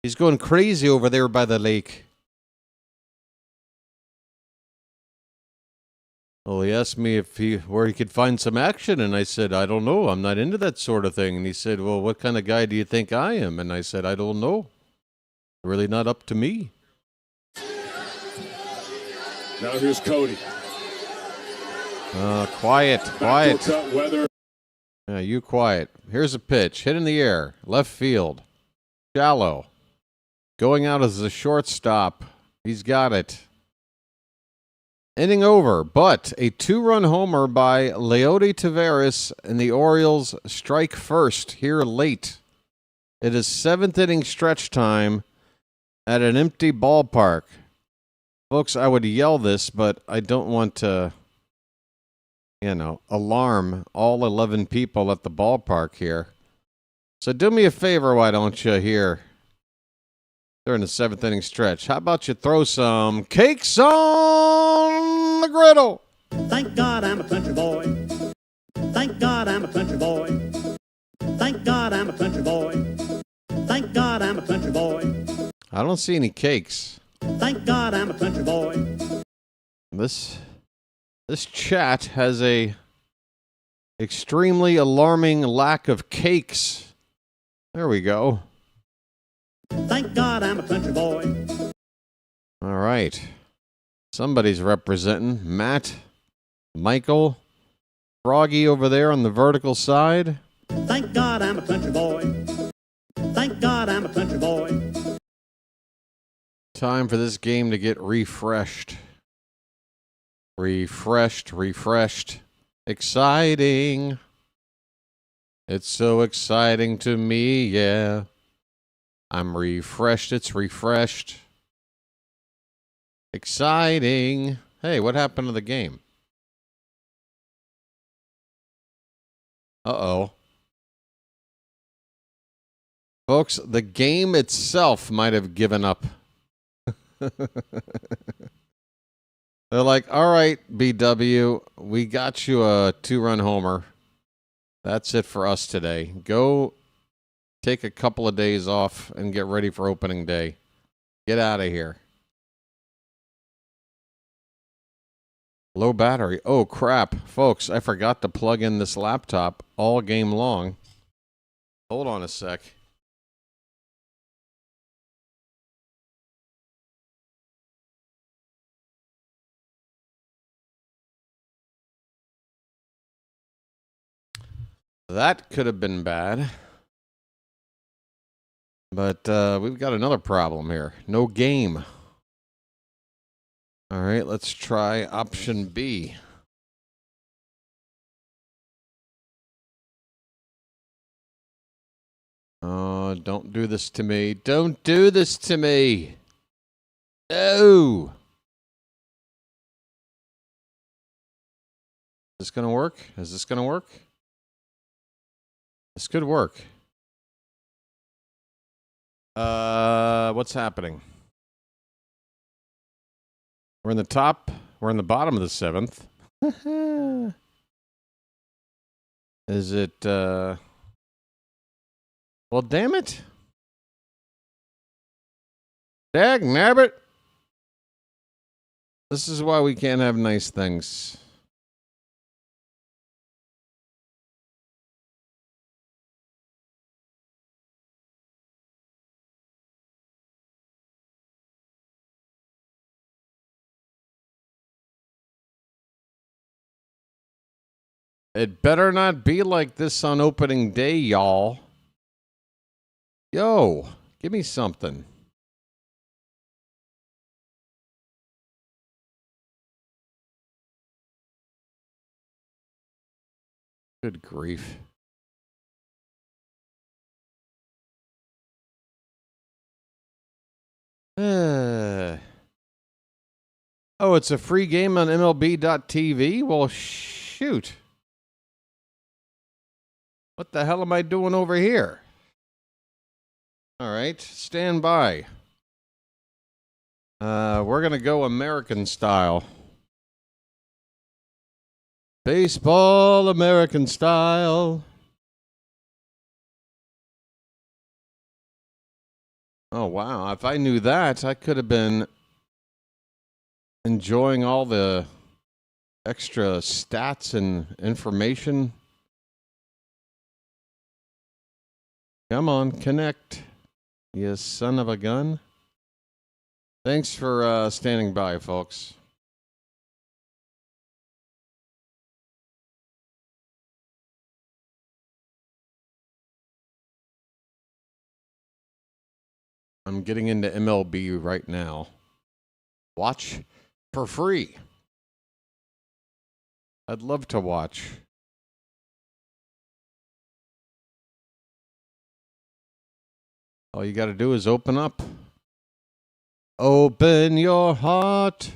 He's going crazy over there by the lake. Well, he asked me where he could find some action, and I said, I don't know. I'm not into that sort of thing. And he said, well, what kind of guy do you think I am? And I said, I don't know. Really not up to me. Now here's Cody. Quiet. Yeah, you quiet. Here's a pitch. Hit in the air. Left field. Shallow. Going out as a shortstop. He's got it. Inning over, but a 2-run homer by Leody Taveras, and the Orioles strike first here late. It is 7th inning stretch time at an empty ballpark. Folks, I would yell this, but I don't want to, alarm all 11 people at the ballpark here. So do me a favor, why don't you, here during the 7th inning stretch? How about you throw some cakes on the griddle? Thank God I'm a country boy. Thank God I'm a country boy. Thank God I'm a country boy. Thank God I'm a country boy. I don't see any cakes. Thank God I'm a country boy. This chat has a extremely alarming lack of cakes. There we go. Thank God I'm a country boy. All right. Somebody's representing. Matt, Michael, Froggy over there on the vertical side. Thank God I'm a country boy. Thank God I'm a country boy. Time for this game to get refreshed. Refreshed. Exciting. It's so exciting to me, yeah. I'm refreshed, it's refreshed. Exciting. Hey, what happened to the game? Uh-oh. Folks, the game itself might have given up. They're like, all right, BW, we got you a 2-run homer. That's it for us today. Go take a couple of days off and get ready for opening day. Get out of here. Low battery. Oh, crap. Folks, I forgot to plug in this laptop all game long. Hold on a sec. That could have been bad. But we've got another problem here. No game. All right, let's try option B. Oh, don't do this to me. Don't do this to me. No. Is this going to work? Is this going to work? This could work. What's happening? We're in the top. We're in the bottom of the 7th. Is it, well, damn it. Dag nabbit. This is why we can't have nice things. It better not be like this on opening day, y'all. Yo, give me something. Good grief. Oh, it's a free game on MLB.TV? Well, shoot. What the hell am I doing over here? All right, stand by. We're going to go American style. Baseball American style. Oh, wow. If I knew that, I could have been enjoying all the extra stats and information. Come on, connect, you son of a gun. Thanks for standing by, folks. I'm getting into MLB right now. Watch for free. I'd love to watch. All you got to do is open up. Open your heart.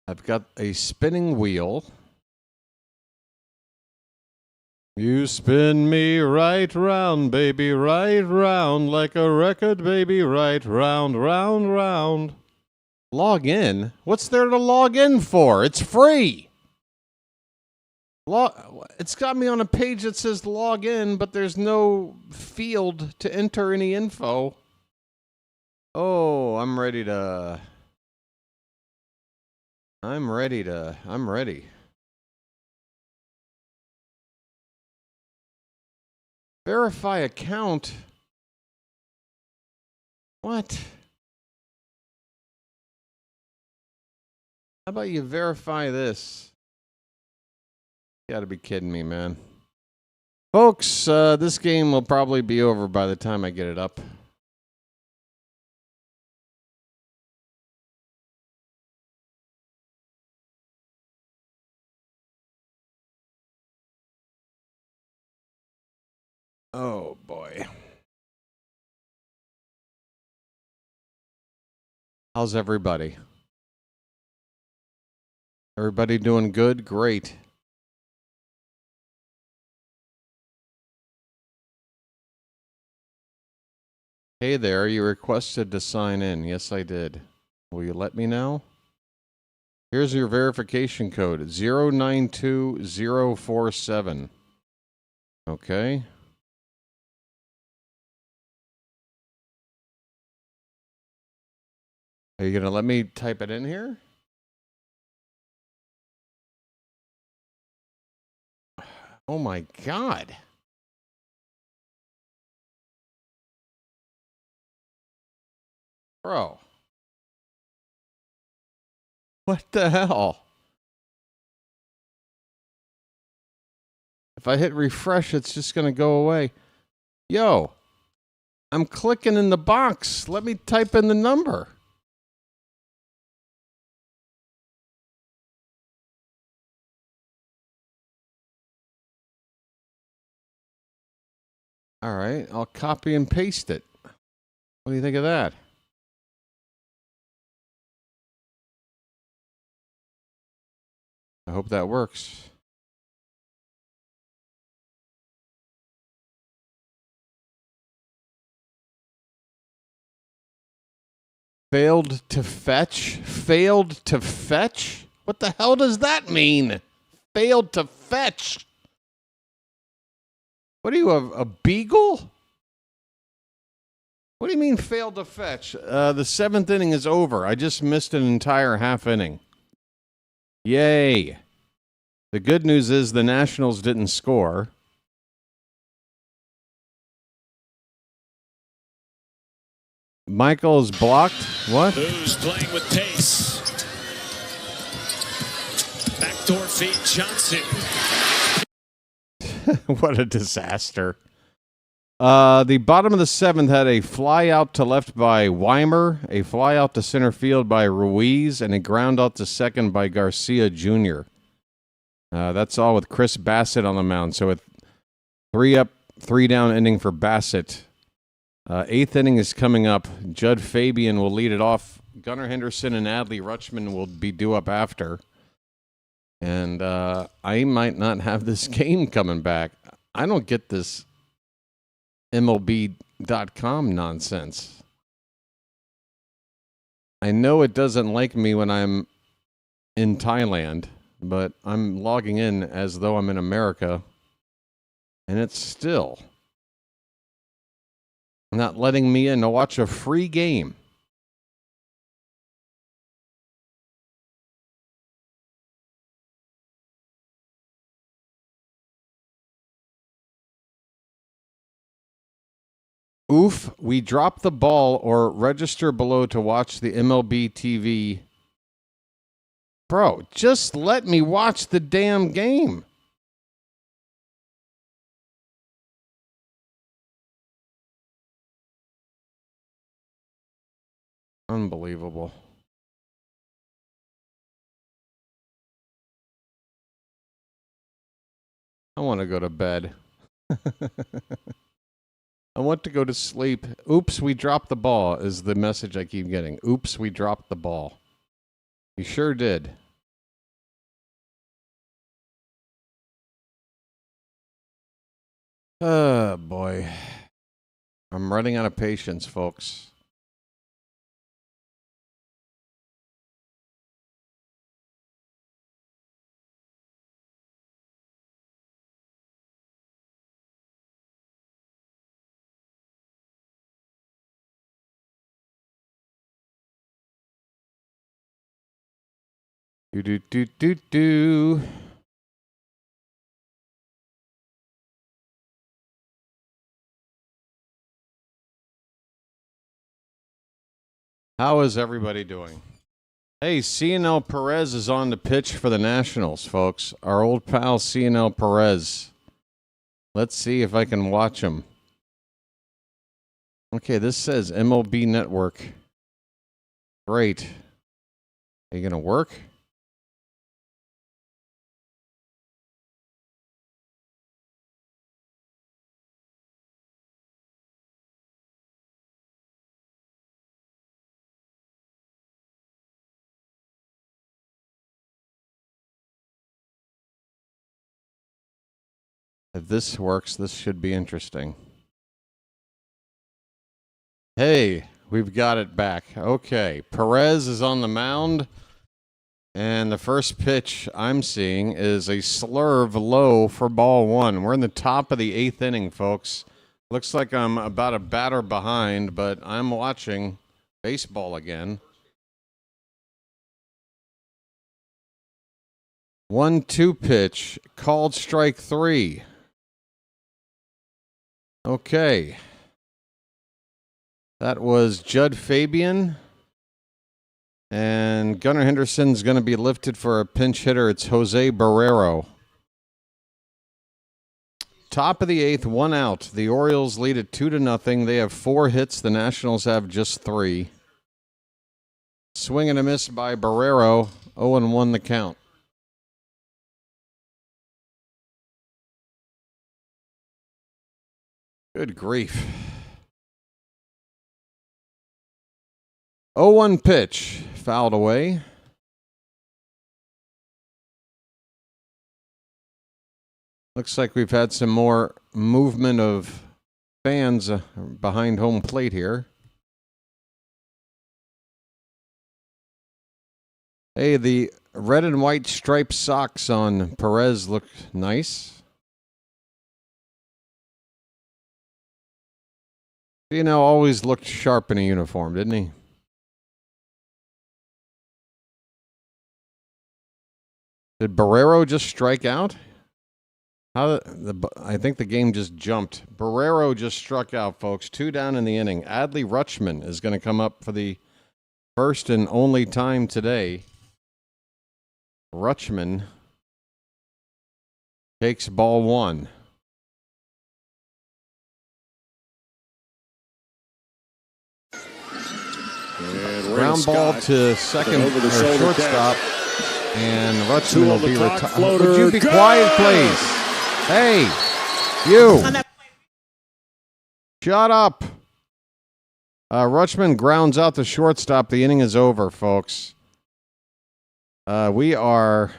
I've got a spinning wheel. You spin me right round, baby, right round, like a record, baby, right round, round, round. Log in? What's there to log in for? It's free. It's got me on a page that says log in, but there's no field to enter any info. Oh, I'm ready. Verify account? What? How about you verify this? You gotta be kidding me, man. Folks, this game will probably be over by the time I get it up. Oh, boy. How's everybody? Everybody doing good? Great. Hey there, you requested to sign in. Yes, I did. Will you let me now? Here's your verification code, 092047. Okay. Are you going to let me type it in here? Oh my God. Bro. What the hell? If I hit refresh, it's just going to go away. Yo, I'm clicking in the box. Let me type in the number. All right, I'll copy and paste it. What do you think of that? I hope that works. Failed to fetch? Failed to fetch? What the hell does that mean? Failed to fetch? What are you, a beagle? What do you mean failed to fetch? The seventh inning is over. I just missed an entire half inning. Yay. The good news is the Nationals didn't score. Michael is blocked. What? Who's playing with pace? Backdoor feed Johnson. What a disaster. The bottom of the seventh had a fly out to left by Weimer, a fly out to center field by Ruiz, and a ground out to second by Garcia Jr. That's all with Chris Bassett on the mound. So with 3 up, 3 down inning for Bassett. Eighth inning is coming up. Judd Fabian will lead it off. Gunnar Henderson and Adley Rutschman will be due up after. And I might not have this game coming back. I don't get this MLB.com nonsense. I know it doesn't like me when I'm in Thailand, but I'm logging in as though I'm in America, and it's still not letting me in to watch a free game. Oof, we dropped the ball, or register below to watch the MLB TV. Bro, just let me watch the damn game. Unbelievable. I want to go to bed. I want to go to sleep. Oops, we dropped the ball is the message I keep getting. Oops, we dropped the ball. You sure did. Oh, boy. I'm running out of patience, folks. Do. How is everybody doing? Hey, CNL Perez is on the pitch for the Nationals, folks. Our old pal CNL Perez. Let's see if I can watch him. Okay, this says MLB Network. Great. Are you going to work? If this works, this should be interesting. Hey, we've got it back. Okay, Perez is on the mound, and the first pitch I'm seeing is a slurve low for ball one. We're in the top of the 8th inning, folks. Looks like I'm about a batter behind, but I'm watching baseball again. 1-2 pitch, called strike 3. Okay. That was Judd Fabian. And Gunnar Henderson's going to be lifted for a pinch hitter. It's Jose Barrero. Top of the 8th, 1 out. The Orioles lead it 2-0. They have 4 hits. The Nationals have just 3. Swing and a miss by Barrero. 0-1 the count. Good grief. 0-1 pitch. Fouled away. Looks like we've had some more movement of fans behind home plate here. Hey, the red and white striped socks on Perez look nice. You know, always looked sharp in a uniform, didn't he? Did Barrero just strike out? I think the game just jumped. Barrero just struck out, folks. 2 down in the inning. Adley Rutschman is going to come up for the first and only time today. Rutschman takes ball 1. Ground ball to second or shortstop, and Rutschman will be retired. Would you be quiet, please? Hey, you! Shut up! Rutschman grounds out the shortstop. The inning is over, folks. We are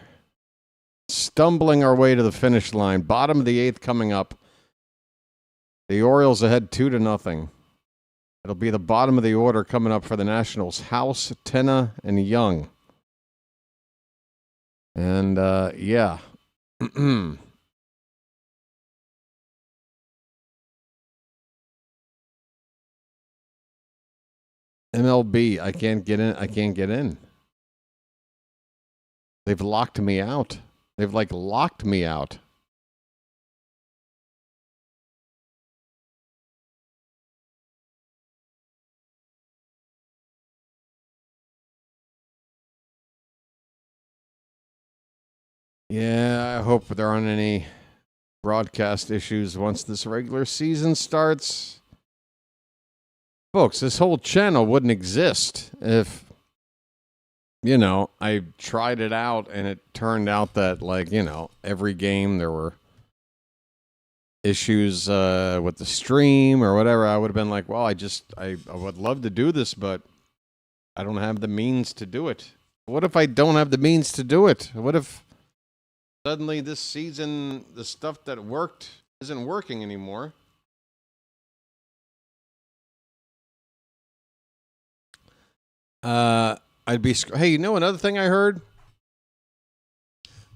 stumbling our way to the finish line. Bottom of the 8th coming up. The Orioles ahead 2-0. It'll be the bottom of the order coming up for the Nationals. House, Tenna, and Young. And, yeah. MLB, I can't get in. They've locked me out. They've, locked me out. Yeah, I hope there aren't any broadcast issues once this regular season starts. Folks, this whole channel wouldn't exist if, I tried it out and it turned out that, every game there were issues with the stream or whatever. I would have been like, well, I would love to do this, but I don't have the means to do it. What if I don't have the means to do it? What if suddenly this season, the stuff that worked isn't working anymore? I'd be... Hey, another thing I heard?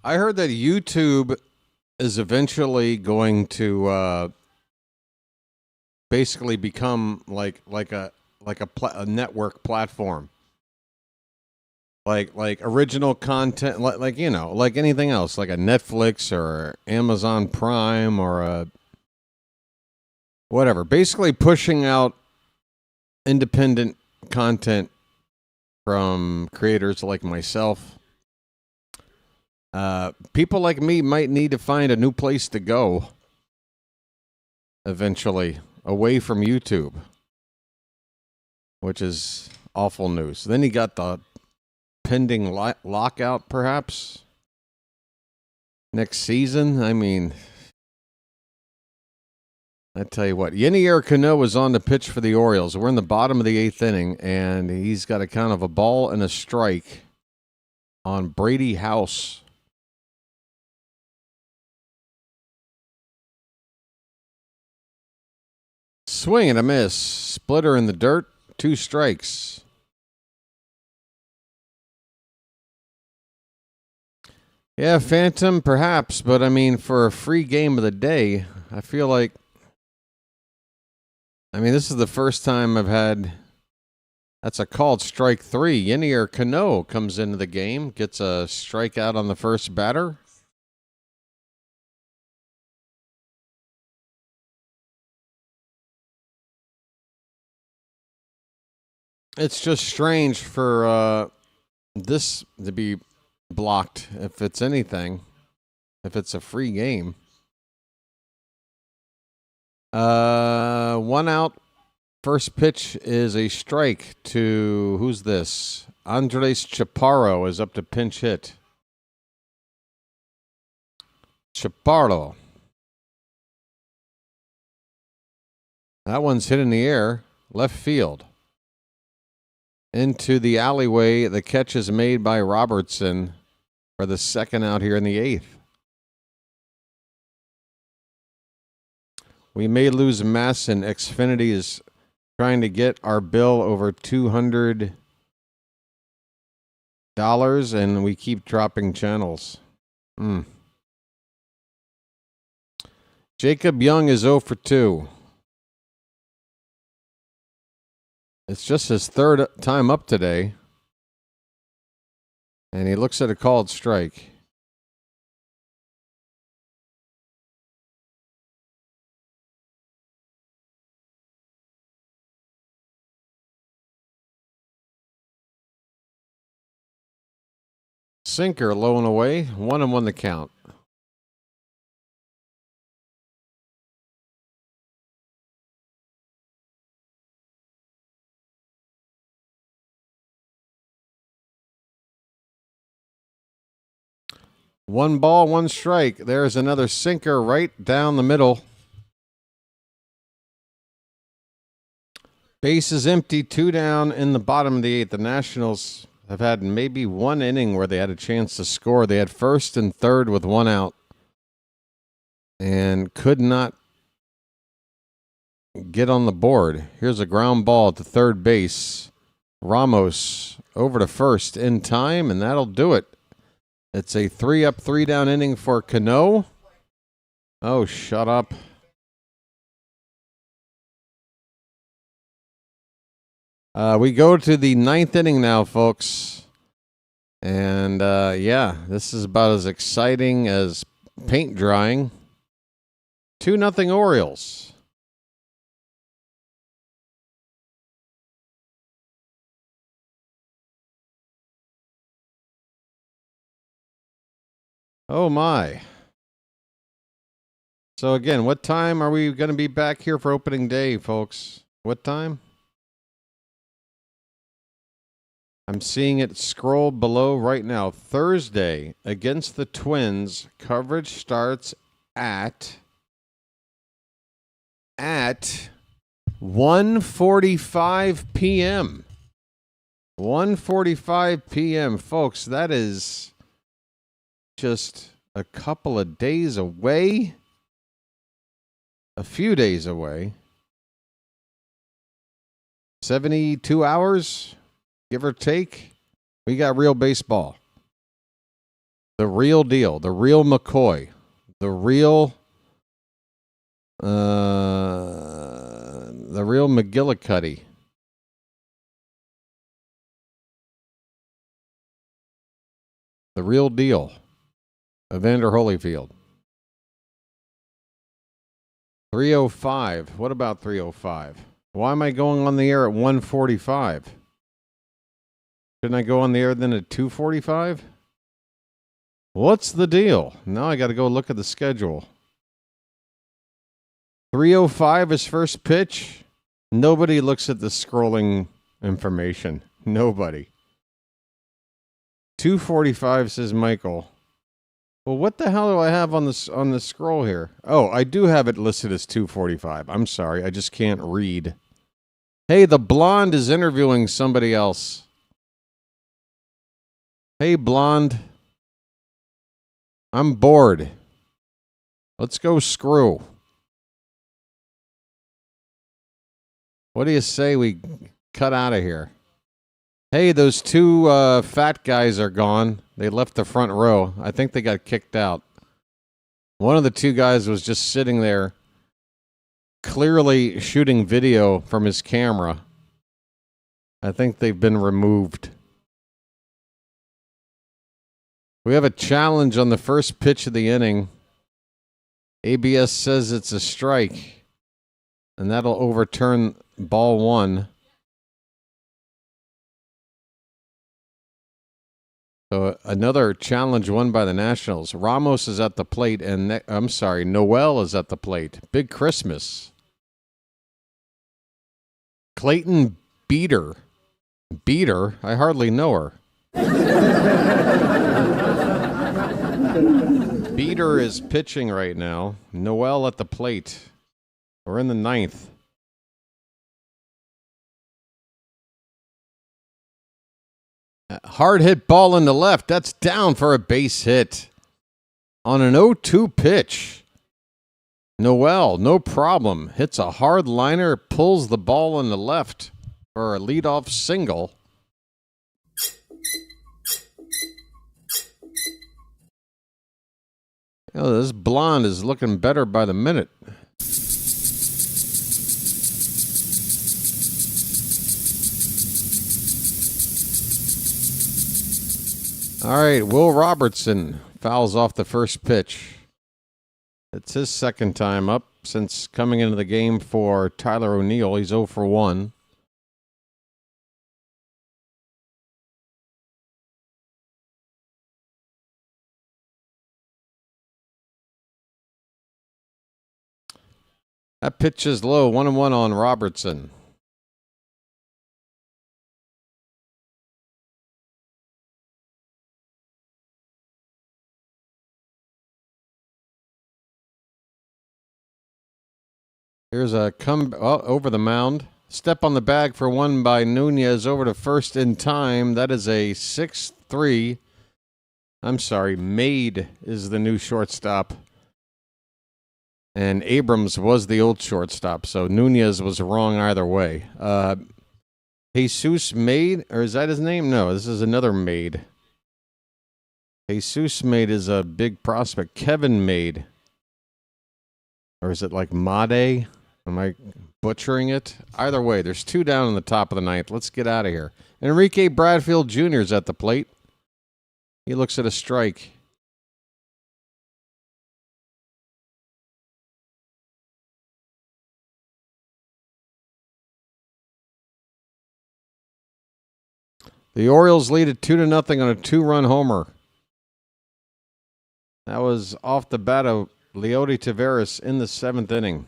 I heard that YouTube is eventually going to basically become like a network platform. like original content, like you know, like anything else, like a Netflix or Amazon Prime or a whatever. Basically, pushing out independent content from creators like myself. People like me might need to find a new place to go eventually, away from YouTube, which is awful news. Then you got the pending lockout, perhaps next season. I mean, I tell you what, Yenier Cano is on the pitch for the Orioles. We're in the bottom of the 8th inning, and he's got a count of a ball and a strike on Brady House. Swing and a miss. Splitter in the dirt. 2 strikes. Yeah, Phantom, perhaps, but I mean, for a free game of the day, I feel like, I mean, this is the first time I've had, that's a called strike 3. Yenier Cano comes into the game, gets a strikeout on the first batter. It's just strange for this to be blocked, if it's anything, if it's a free game. 1 out. First pitch is a strike to, who's this? Andres Chaparro is up to pinch hit. Chaparro. That one's hit in the air, left field. Into the alleyway. The catch is made by Robertson for the second out here in the 8th. We may lose Masson. Xfinity is trying to get our bill over $200, and we keep dropping channels. Jacob Young is 0 for 2. It's just his 3rd time up today. And he looks at a called strike. Sinker low and away. 1-1 the count. One ball, one strike. There's another sinker right down the middle. Base is empty, 2 down in the bottom of the 8th. The Nationals have had maybe 1 inning where they had a chance to score. They had 1st and 3rd with 1 out and could not get on the board. Here's a ground ball to third base. Ramos over to first in time, and that'll do it. It's a 3-up, 3-down inning for Cano. Oh, shut up. We go to the 9th inning now, folks. And, yeah, this is about as exciting as paint drying. 2-0 Orioles. Oh, my. So, again, what time are we going to be back here for opening day, folks? What time? I'm seeing it scroll below right now. Thursday against the Twins. Coverage starts at 1:45 p.m. 1:45 p.m. Folks, that is just a couple of days away. A few days away. 72 hours, give or take. We got real baseball. The real deal. The real McCoy. The real McGillicuddy. The real deal. Evander Holyfield. 305. What about 305? Why am I going on the air at 145? Shouldn't I go on the air then at 245? What's the deal? Now I got to go look at the schedule. 305 is first pitch. Nobody looks at the scrolling information. Nobody. 245 says Michael. Well, what the hell do I have on the scroll here? Oh, I do have it listed as 245. I'm sorry, I just can't read. Hey, the blonde is interviewing somebody else. Hey, blonde. I'm bored. Let's go screw. What do you say we cut out of here? Hey, those two fat guys are gone. They left the front row. I think they got kicked out. One of the two guys was just sitting there, clearly shooting video from his camera. I think they've been removed. We have a challenge on the first pitch of the inning. ABS says it's a strike, and that'll overturn ball one. So another challenge won by the Nationals. Ramos is at the plate, and Noel is at the plate. Big Christmas. Clayton Beater. Beater? I hardly know her. Beater is pitching right now. Noel at the plate. We're in the ninth. Hard hit ball in the left. That's down for a base hit. On an 0-2 pitch. Noel, no problem. Hits a hard liner, pulls the ball in the left for a leadoff single. Oh, this blonde is looking better by the minute. All right, Will Robertson fouls off the first pitch. It's his second time up since coming into the game for Tyler O'Neill. He's 0 for 1. That pitch is low, 1-1 on Robertson. Here's a over the mound. Step on the bag for one by Nunez over to first in time. That is a 6-3. I'm sorry, Made is the new shortstop. And Abrams was the old shortstop, so Nunez was wrong either way. Jesus Made, or is that his name? No, this is another Made. Jesus Made is a big prospect. Kevin Made. Or is it like Made? Am I butchering it? Either way, there's two down in the top of the ninth. Let's get out of here. Enrique Bradfield Jr. is at the plate. He looks at a strike. The Orioles lead at 2-0 on a 2-run homer. That was off the bat of Leody Taveras in the 7th inning.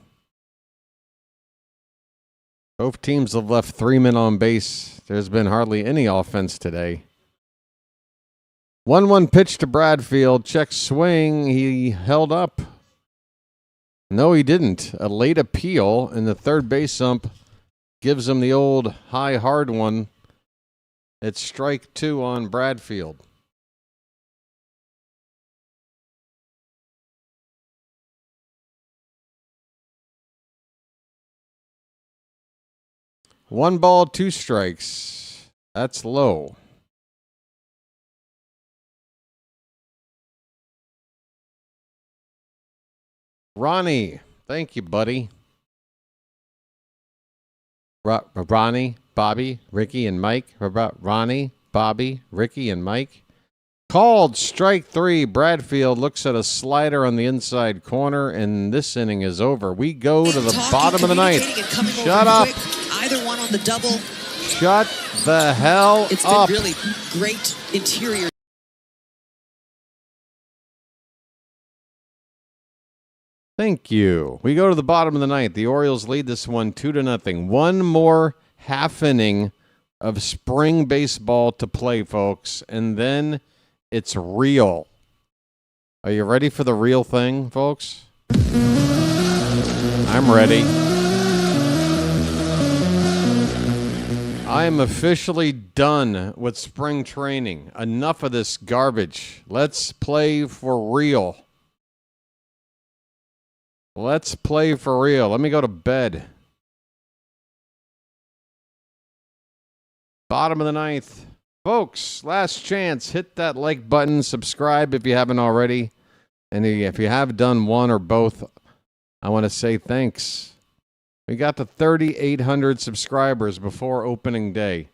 Both teams have left 3 men on base. There's been hardly any offense today. 1-1 pitch to Bradfield. Check swing. He held up. No, he didn't. A late appeal, and the third base ump gives him the old high hard one. It's strike 2 on Bradfield. One ball, 2 strikes. That's low. Ronnie, thank you, buddy. Ronnie, Bobby, Ricky, and Mike. Ronnie, Bobby, Ricky, and Mike. Called strike 3. Bradfield looks at a slider on the inside corner, and this inning is over. We go to the bottom of the ninth. Shut up. Either one on the double. Shut the hell up. It's been really great interior. Thank you. We go to the bottom of the ninth. The Orioles lead this one 2-0. One more half inning of spring baseball to play, folks, and then it's real. Are you ready for the real thing, folks? I'm ready. I am officially done with spring training. Enough of this garbage. Let's play for real. Let's play for real. Let me go to bed. Bottom of the ninth. Folks, last chance. Hit that like button. Subscribe if you haven't already. And if you have done one or both, I want to say thanks. We got to 3,800 subscribers before opening day.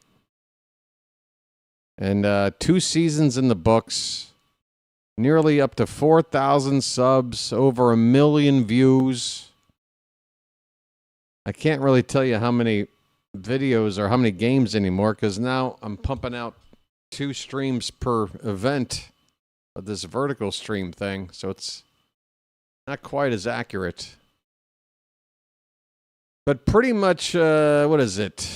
And 2 seasons in the books. Nearly up to 4,000 subs, over 1 million views. I can't really tell you how many videos or how many games anymore, because now I'm pumping out 2 streams per event of this vertical stream thing, so it's not quite as accurate. But pretty much, what is it?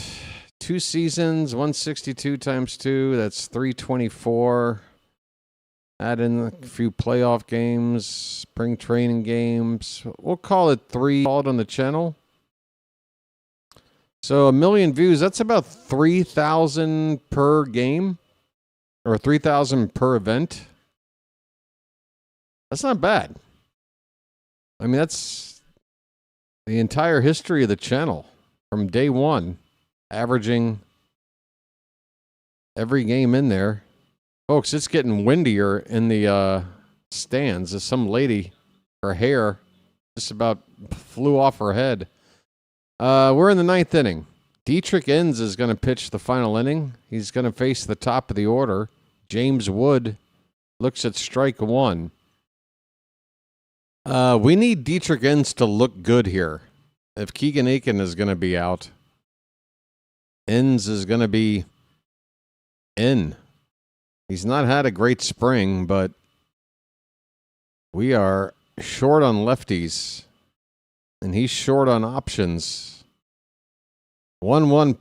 2 seasons, 162 times 2, that's 324. Add in a few playoff games, spring training games. We'll call it 3 called on the channel. So 1 million views, that's about 3,000 per game or 3,000 per event. That's not bad. I mean, that's the entire history of the channel from day one, averaging every game in there. Folks, it's getting windier in the stands. As some lady, her hair just about flew off her head. We're in the 9th inning. Dietrich Enns is going to pitch the final inning. He's going to face the top of the order. James Wood looks at strike 1. We need Dietrich Enns to look good here. If Keegan Aiken is going to be out, Enns is going to be in. He's not had a great spring, but we are short on lefties, and he's short on options. 1-1.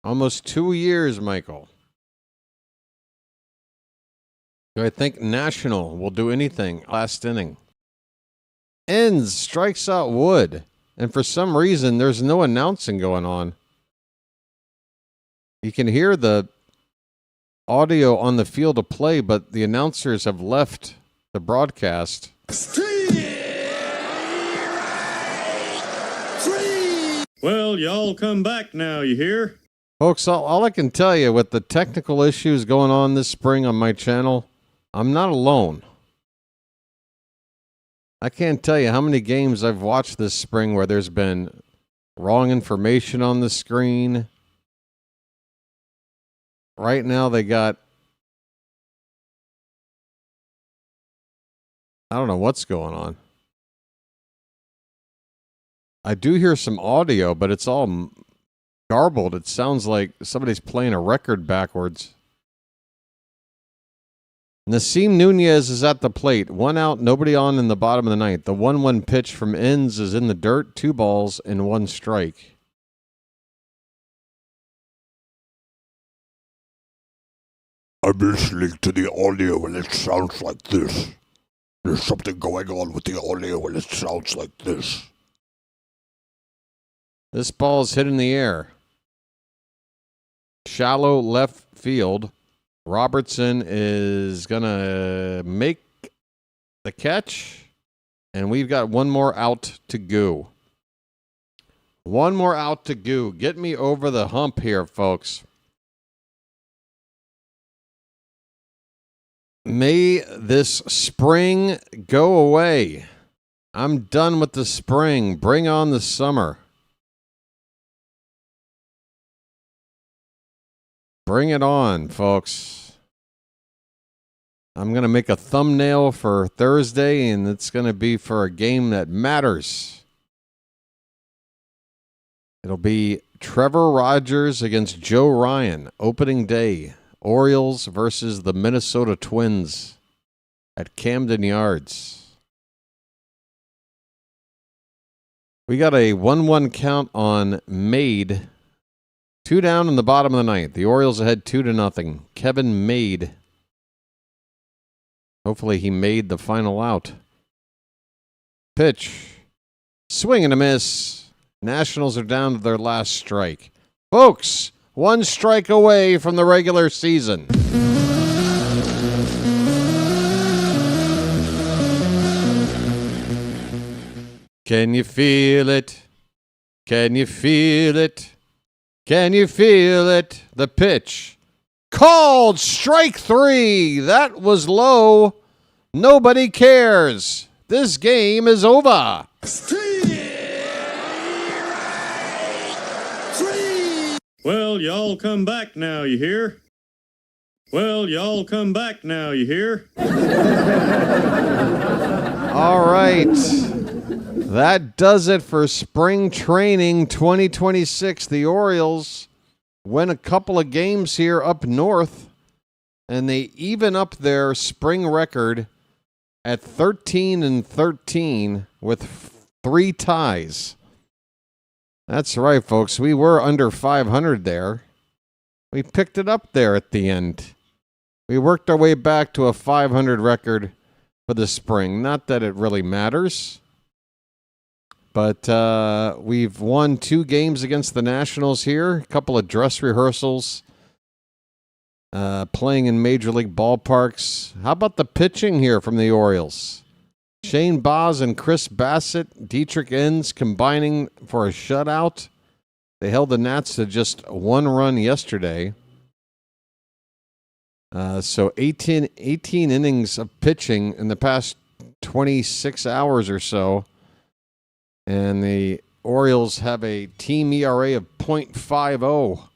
Almost 2 years, Michael. Do I think National will do anything last inning? Enns strikes out Wood, and for some reason, there's no announcing going on. You can hear the audio on the field of play, but the announcers have left the broadcast. Well, y'all come back now, you hear? Folks, all I can tell you with the technical issues going on this spring on my channel, I'm not alone. I can't tell you how many games I've watched this spring where there's been wrong information on the screen. Right now they got, I don't know what's going on. I do hear some audio, but it's all garbled. It sounds like somebody's playing a record backwards. Nasim Nunez is at the plate. 1 out, nobody on in the bottom of the ninth. The 1-1 pitch from Enns is in the dirt. 2 balls and 1 strike. I'm listening to the audio and it sounds like this. There's something going on with the audio and it sounds like this. This ball is hit in the air. Shallow left field. Robertson is going to make the catch. And we've got 1 more out to go. 1 more out to go. Get me over the hump here, folks. May this spring go away. I'm done with the spring. Bring on the summer. Bring it on, folks. I'm going to make a thumbnail for Thursday, and it's going to be for a game that matters. It'll be Trevor Rogers against Joe Ryan, opening day. Orioles versus the Minnesota Twins at Camden Yards. We got a 1-1 count on Made. 2 down in the bottom of the ninth. The Orioles ahead 2-0. Kevin Made. Hopefully he made the final out. Pitch. Swing and a miss. Nationals are down to their last strike. Folks, 1 strike away from the regular season. Can you feel it? Can you feel it? Can you feel it? The pitch. Called strike 3. That was low. Nobody cares. This game is over. Well, y'all come back now, you hear? Well, y'all come back now, you hear? All right. That does it for spring training 2026. The Orioles win a couple of games here up north, and they even up their spring record at 13-13 with 3 ties. That's right, folks. We were under 500 there. We picked it up there at the end. We worked our way back to a 500 record for the spring. Not that it really matters. But we've won 2 games against the Nationals here. A couple of dress rehearsals. Playing in Major League ballparks. How about the pitching here from the Orioles? Shane Baz and Chris Bassett, Dietrich Enns combining for a shutout. They held the Nats to just 1 run yesterday. So 18 innings of pitching in the past 26 hours or so. And the Orioles have a team ERA of .50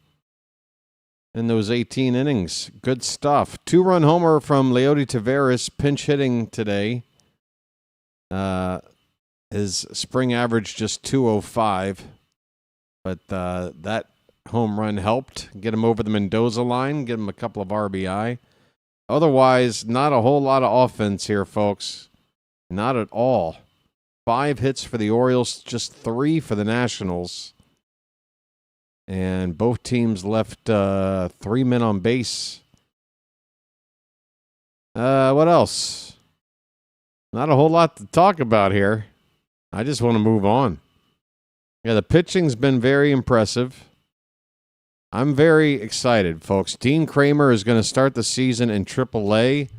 in those 18 innings. Good stuff. 2-run homer from Leody Taveras, pinch hitting today. His spring average just .205. But that home run helped get him over the Mendoza line, get him a couple of RBI. Otherwise, not a whole lot of offense here, folks. Not at all. 5 hits for the Orioles, just 3 for the Nationals. And both teams left 3 men on base. What else? Not a whole lot to talk about here. I just want to move on. Yeah, the pitching's been very impressive. I'm very excited, folks. Dean Kramer is going to start the season in AAA.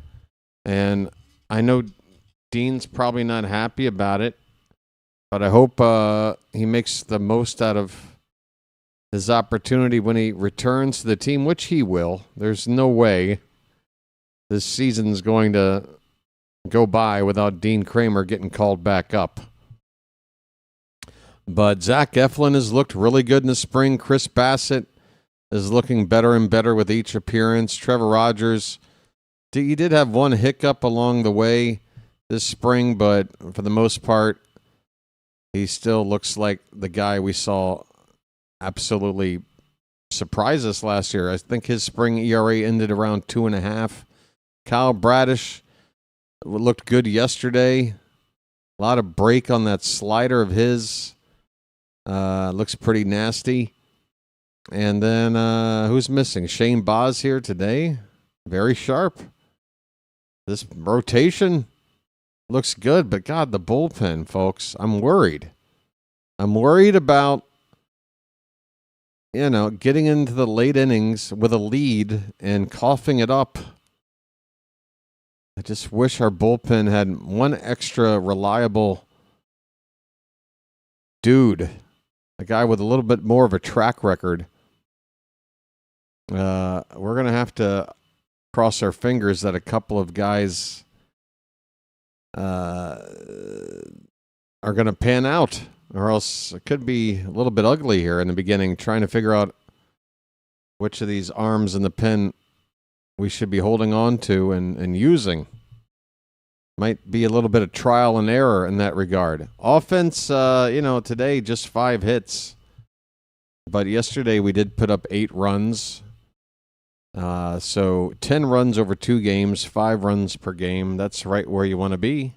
And I know Dean's probably not happy about it. But I hope he makes the most out of his opportunity when he returns to the team, which he will. There's no way this season's going to go by without Dean Kramer getting called back up. But Zach Eflin has looked really good in the spring. Chris Bassett is looking better and better with each appearance. Trevor Rogers, he did have one hiccup along the way this spring, but for the most part, he still looks like the guy we saw absolutely surprise us last year. I think his spring ERA ended around 2.5. Kyle Bradish looked good yesterday. A lot of break on that slider of his. Looks pretty nasty. And then who's missing? Shane Baz here today. Very sharp. This rotation looks good, but God, the bullpen, folks, I'm worried. I'm worried about, getting into the late innings with a lead and coughing it up. I just wish our bullpen had one extra reliable dude, a guy with a little bit more of a track record. We're going to have to cross our fingers that a couple of guys are going to pan out, or else it could be a little bit ugly here in the beginning, trying to figure out which of these arms in the pen we should be holding on to and using. Might be a little bit of trial and error in that regard. Offense, today just 5 hits. But yesterday we did put up 8 runs. So 10 runs over 2 games, 5 runs per game. That's right where you want to be.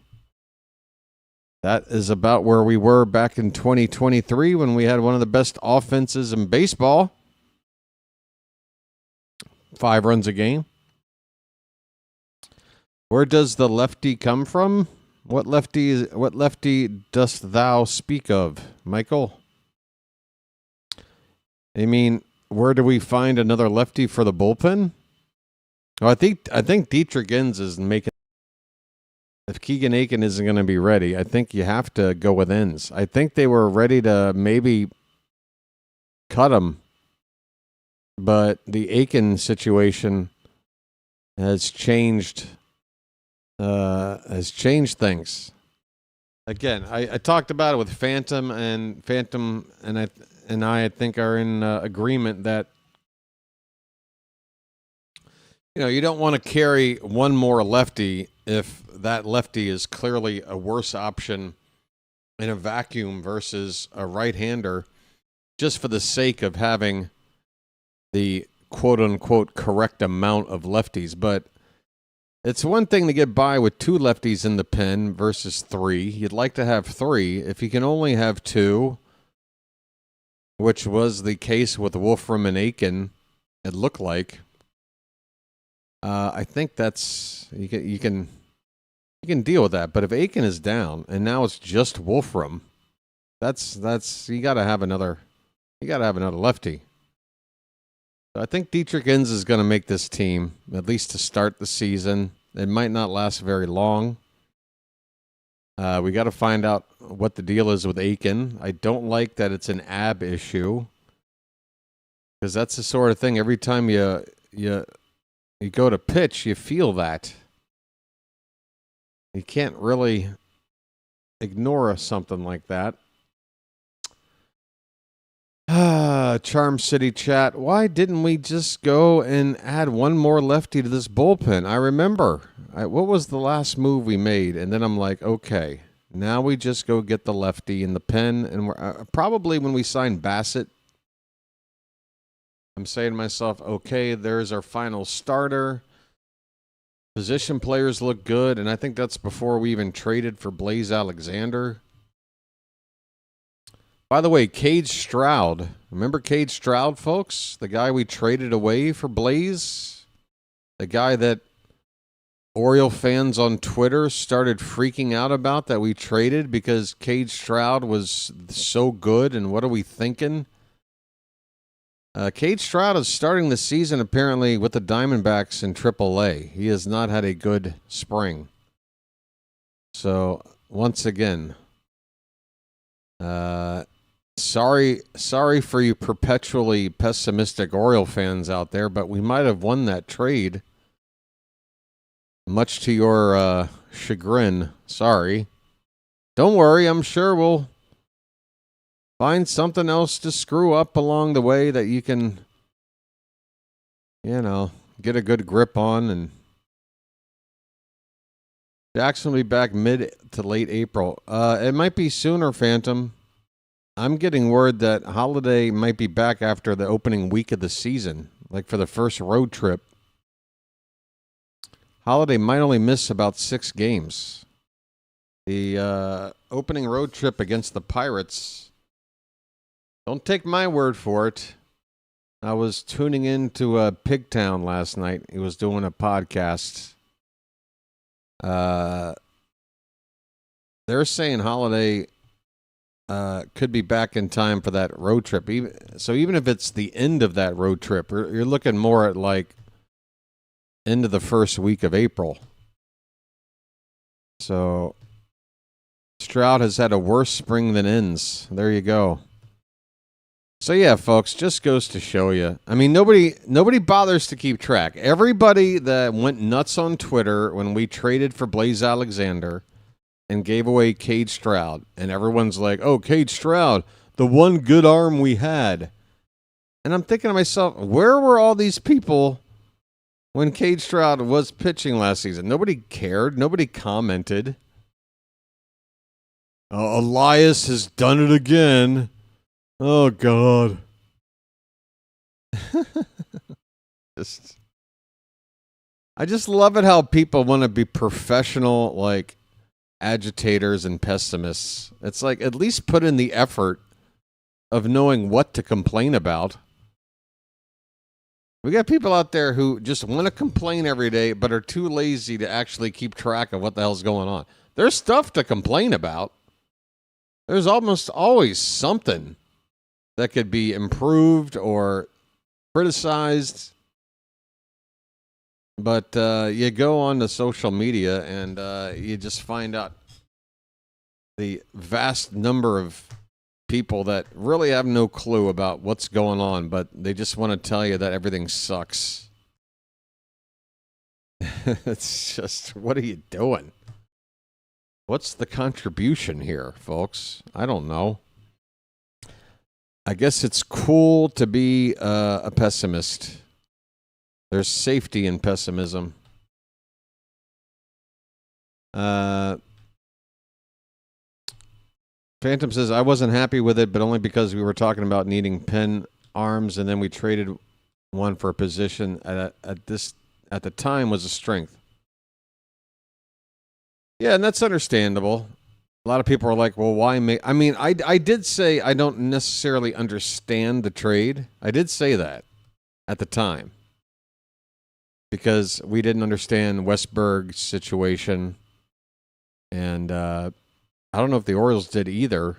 That is about where we were back in 2023 when we had one of the best offenses in baseball. 5 runs a game. Where does the lefty come from? What lefty dost thou speak of, Michael? I mean, where do we find another lefty for the bullpen? Oh, I think Dietrich Enns is making. If Keegan Aiken isn't going to be ready, I think you have to go with Enns. I think they were ready to maybe cut him, but the Aiken situation has changed. Has changed things. Again, I talked about it with Phantom and I think are in agreement that you don't want to carry one more lefty if that lefty is clearly a worse option in a vacuum versus a right-hander, just for the sake of having the quote-unquote correct amount of lefties. But it's one thing to get by with 2 lefties in the pen versus 3. You'd like to have 3. If you can only have 2, which was the case with Wolfram and Aiken, it looked like. I think that's you can deal with that. But if Aiken is down and now it's just Wolfram, that's you got to have another lefty. So I think Dietrich Enns is going to make this team, at least to start the season. It might not last very long. We got to find out what the deal is with Aiken. I don't like that it's an ab issue, because that's the sort of thing every time you go to pitch, you feel that. You can't really ignore something like that. Charm City chat. Why didn't we just go and add one more lefty to this bullpen? I remember. What was the last move we made? And then I'm like, okay, now we just go get the lefty in the pen. And we're probably when we sign Bassett, I'm saying to myself, okay, there's our final starter. Position players look good, and I think that's before we even traded for Blaze Alexander. By the way, Cade Stroud. Remember Cade Stroud, folks? The guy we traded away for Blaze? The guy that Oriole fans on Twitter started freaking out about that we traded because Cade Stroud was so good, and what are we thinking? Cade Stroud is starting the season apparently with the Diamondbacks in AAA. He has not had a good spring. So, once again, sorry for you perpetually pessimistic Oriole fans out there, but we might have won that trade. Much to your chagrin. Sorry. Don't worry, I'm sure we'll find something else to screw up along the way that you can, get a good grip on. And Jackson will be back mid to late April. It might be sooner, Phantom. I'm getting word that Holiday might be back after the opening week of the season, like for the first road trip. Holiday might only miss about 6 games. The opening road trip against the Pirates, don't take my word for it. I was tuning into Pigtown last night. He was doing a podcast. They're saying Holiday could be back in time for that road trip. Even if it's the end of that road trip, you're looking more at like end of the first week of April. So Stroud has had a worse spring than Enns. There you go. So yeah, folks, just goes to show you. I mean, nobody bothers to keep track. Everybody that went nuts on Twitter when we traded for Blaze Alexander and gave away Cade Stroud, and everyone's like, "Oh, Cade Stroud, the one good arm we had." And I'm thinking to myself, where were all these people when Cade Stroud was pitching last season? Nobody cared. Nobody commented. Elias has done it again. Oh, God. I just love it how people want to be professional, like, agitators and pessimists. It's like, at least put in the effort of knowing what to complain about. We got people out there who just want to complain every day, but are too lazy to actually keep track of what the hell's going on. There's stuff to complain about. There's almost always something that could be improved or criticized. But you go on to social media and you just find out the vast number of people that really have no clue about what's going on, but they just want to tell you that everything sucks. It's just, what are you doing? What's the contribution here, folks? I don't know. I guess it's cool to be a pessimist. There's safety in pessimism. Phantom says, I wasn't happy with it, but only because we were talking about needing pen arms, and then we traded one for a position at the time was a strength. Yeah, and that's understandable. A lot of people are like, well, why make... I mean, I did say I don't necessarily understand the trade. I did say that at the time. Because we didn't understand Westberg's situation. And I don't know if the Orioles did either.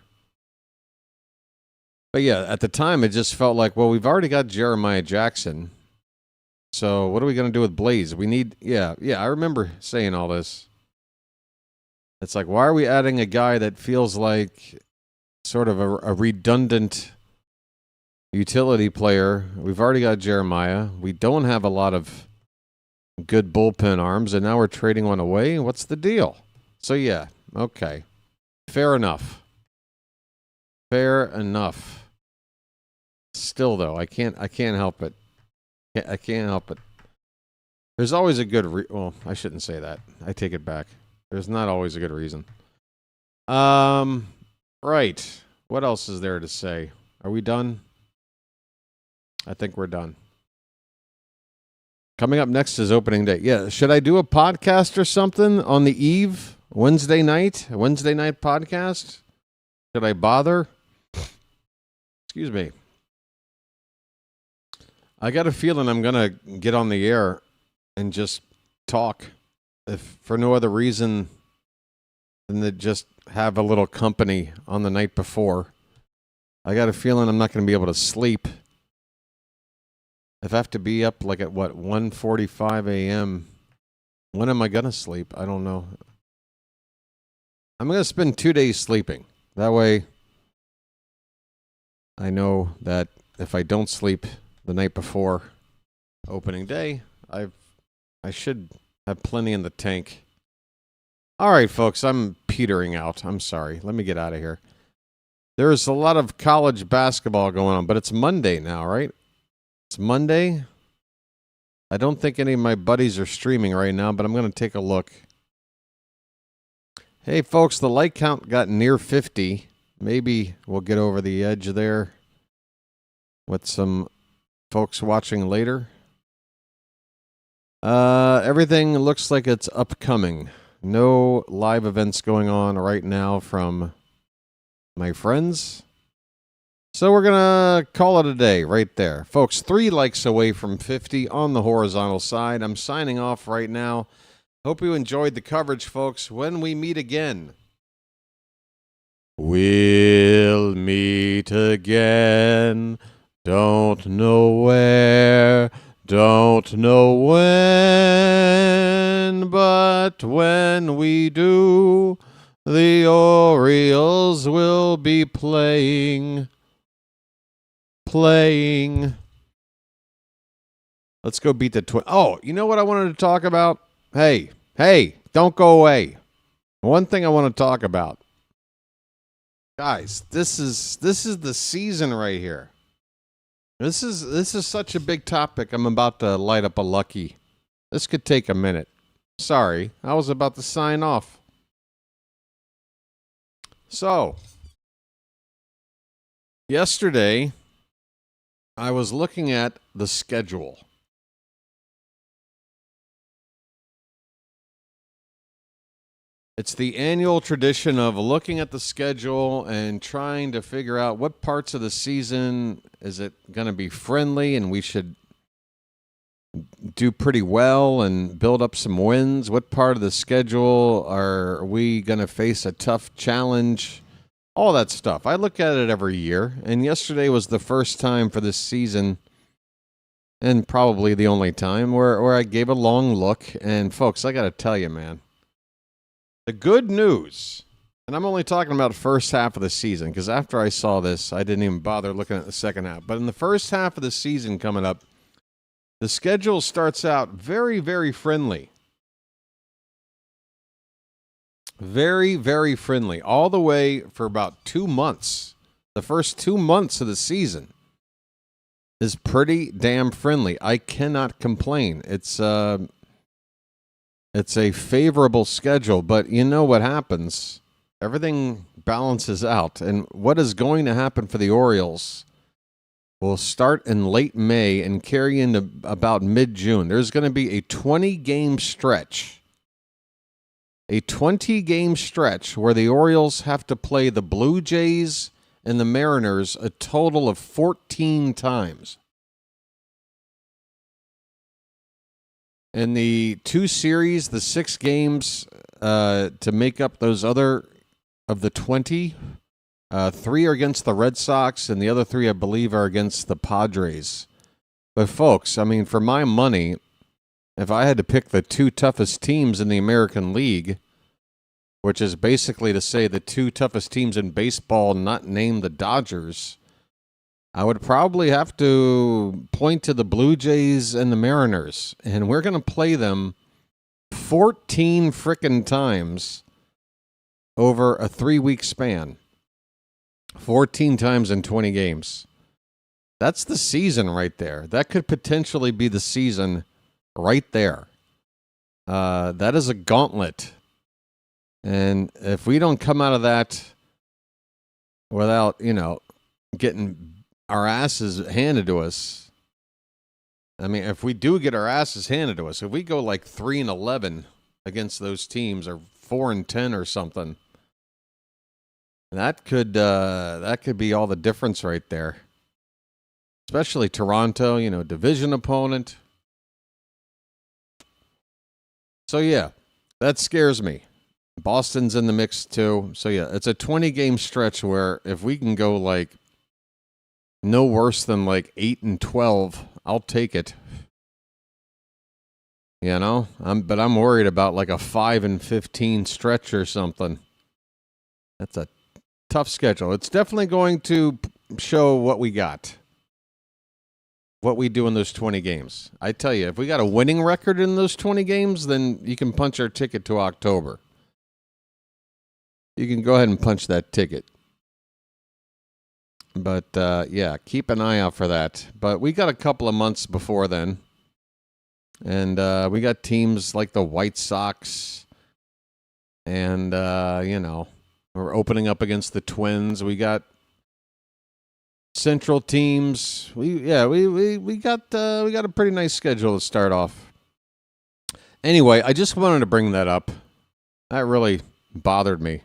But yeah, at the time, it just felt like, well, we've already got Jeremiah Jackson. So what are we going to do with Blaze? We need... Yeah, I remember saying all this. It's like, why are we adding a guy that feels like sort of a redundant utility player? We've already got Jeremiah. We don't have a lot of good bullpen arms, and now we're trading one away. What's the deal? So, yeah, okay. Fair enough. Fair enough. Still, though, I can't help it. I can't help it. There's always a good well, I shouldn't say that. I take it back. There's not always a good reason. Right. What else is there to say? Are we done? I think we're done. Coming up next is opening day. Yeah, should I do a podcast or something on the eve? Wednesday night podcast? Should I bother? Excuse me. I got a feeling I'm going to get on the air and just talk. If for no other reason than to just have a little company on the night before. I got a feeling I'm not going to be able to sleep. If I have to be up like at 1:45 a.m., when am I going to sleep? I don't know. I'm going to spend 2 days sleeping. That way I know that if I don't sleep the night before opening day, I should have plenty in the tank. All right, folks, I'm petering out. I'm sorry. Let me get out of here. There's a lot of college basketball going on, but it's Monday now, right? It's Monday. I don't think any of my buddies are streaming right now, but I'm going to take a look. Hey, folks, the like count got near 50. Maybe we'll get over the edge there with some folks watching later. Everything looks like it's upcoming. No live events going on right now from my friends. So we're going to call it a day right there. Folks, 3 likes away from 50 on the horizontal side. I'm signing off right now. Hope you enjoyed the coverage, folks. When we meet again, we'll meet again. Don't know where. Don't know when, but when we do, the Orioles will be playing. Let's go beat the Twins. Oh, you know what I wanted to talk about? Hey, don't go away. One thing I want to talk about. Guys, this is the season right here. This is such a big topic. I'm about to light up a Lucky. This could take a minute. Sorry, I was about to sign off. So, yesterday, I was looking at the schedule. It's the annual tradition of looking at the schedule and trying to figure out what parts of the season is it going to be friendly and we should do pretty well and build up some wins. What part of the schedule are we going to face a tough challenge? All that stuff. I look at it every year, and yesterday was the first time for this season, and probably the only time, where I gave a long look. And folks, I got to tell you, man, the good news, and I'm only talking about the first half of the season, because after I saw this, I didn't even bother looking at the second half. But in the first half of the season coming up, the schedule starts out very, very friendly. Very, very friendly. All the way for about 2 months. The first 2 months of the season is pretty damn friendly. I cannot complain. It's a favorable schedule, but you know what happens? Everything balances out. And what is going to happen for the Orioles will start in late May and carry into about mid-June. There's going to be a 20-game stretch. A 20-game stretch where the Orioles have to play the Blue Jays and the Mariners a total of 14 times. In the 2 series, the 6 games to make up those other of the 20, 3 are against the Red Sox, and the other 3, I believe, are against the Padres. But folks, I mean, for my money, if I had to pick the 2 toughest teams in the American League, which is basically to say the 2 toughest teams in baseball, not named the Dodgers, I would probably have to point to the Blue Jays and the Mariners. And we're going to play them 14 frickin' times over a 3-week span. 14 times in 20 games. That's the season right there. That could potentially be the season right there. That is a gauntlet. And if we don't come out of that without, getting our asses handed to us, I mean, if we do get our asses handed to us, if we go like 3-11 against those teams or 4-10 or something, that could be all the difference right there. Especially Toronto, division opponent. So, yeah, that scares me. Boston's in the mix, too. So, yeah, it's a 20-game stretch where if we can go, no worse than, 8-12, I'll take it. But I'm worried about, a 5-15 stretch or something. That's a tough schedule. It's definitely going to show what we got. What we do in those 20 games. I tell you, if we got a winning record in those 20 games, then you can punch our ticket to October. You can go ahead and punch that ticket. But, yeah, keep an eye out for that. But we got a couple of months before then. And we got teams like the White Sox. And, we're opening up against the Twins. We got Central teams. We got a pretty nice schedule to start off. Anyway, I just wanted to bring that up. That really bothered me.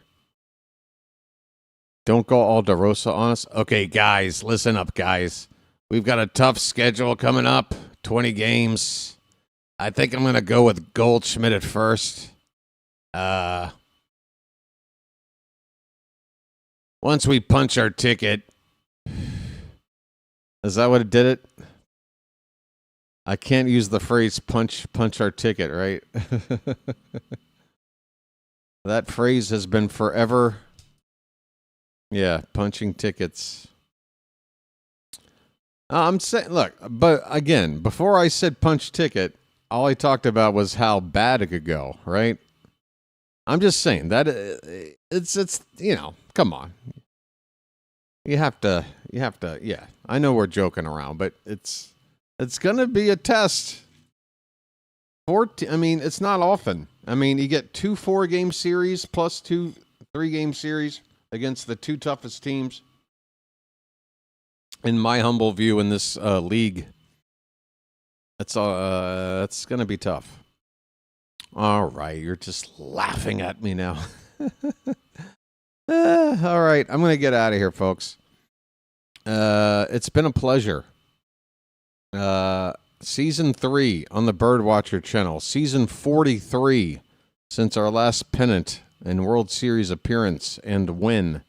Don't go all DeRosa on us. Okay, guys, listen up, guys. We've got a tough schedule coming up. 20 games. I think I'm going to go with Goldschmidt at first. Once we punch our ticket. Is that what it did it? I can't use the phrase punch our ticket, right? That phrase has been forever. Yeah, punching tickets. I'm saying, look, but again, before I said punch ticket, all I talked about was how bad it could go, right? I'm just saying that it's come on. You have to You have to, yeah. I know we're joking around, but it's going to be a test. I mean, it's not often. I mean, you get 2 4-game series plus 2 3-game series against the 2 toughest teams. In my humble view, in this league, it's going to be tough. All right, you're just laughing at me now. All right, I'm going to get out of here, folks. It's been a pleasure. Season 3 on the BirdWatcher Channel. Season 43 since our last pennant and World Series appearance and win.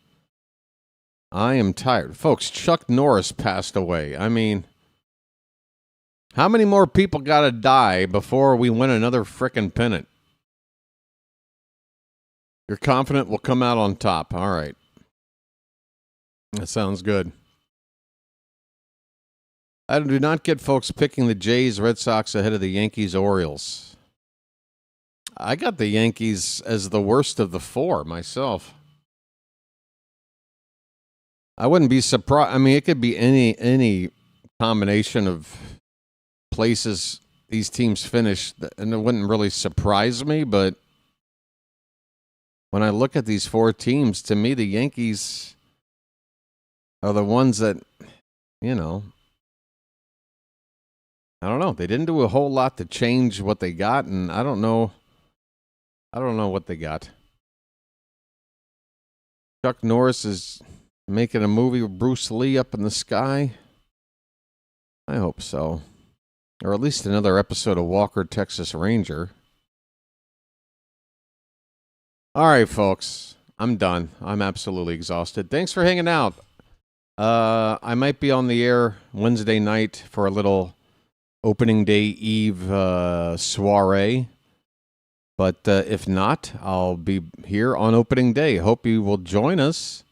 I am tired. Folks, Chuck Norris passed away. I mean, how many more people got to die before we win another frickin' pennant? You're confident we'll come out on top. All right. That sounds good. I do not get folks picking the Jays, Red Sox ahead of the Yankees, Orioles. I got the Yankees as the worst of the 4 myself. I wouldn't be surprised. I mean, it could be any combination of places these teams finish, and it wouldn't really surprise me, but when I look at these 4 teams, to me, the Yankees are the ones that, you know, I don't know. They didn't do a whole lot to change what they got, and I don't know what they got. Chuck Norris is making a movie with Bruce Lee up in the sky. I hope so. Or at least another episode of Walker, Texas Ranger. All right, folks. I'm done. I'm absolutely exhausted. Thanks for hanging out. I might be on the air Wednesday night for a little opening day eve soiree. But if not, I'll be here on opening day. Hope you will join us.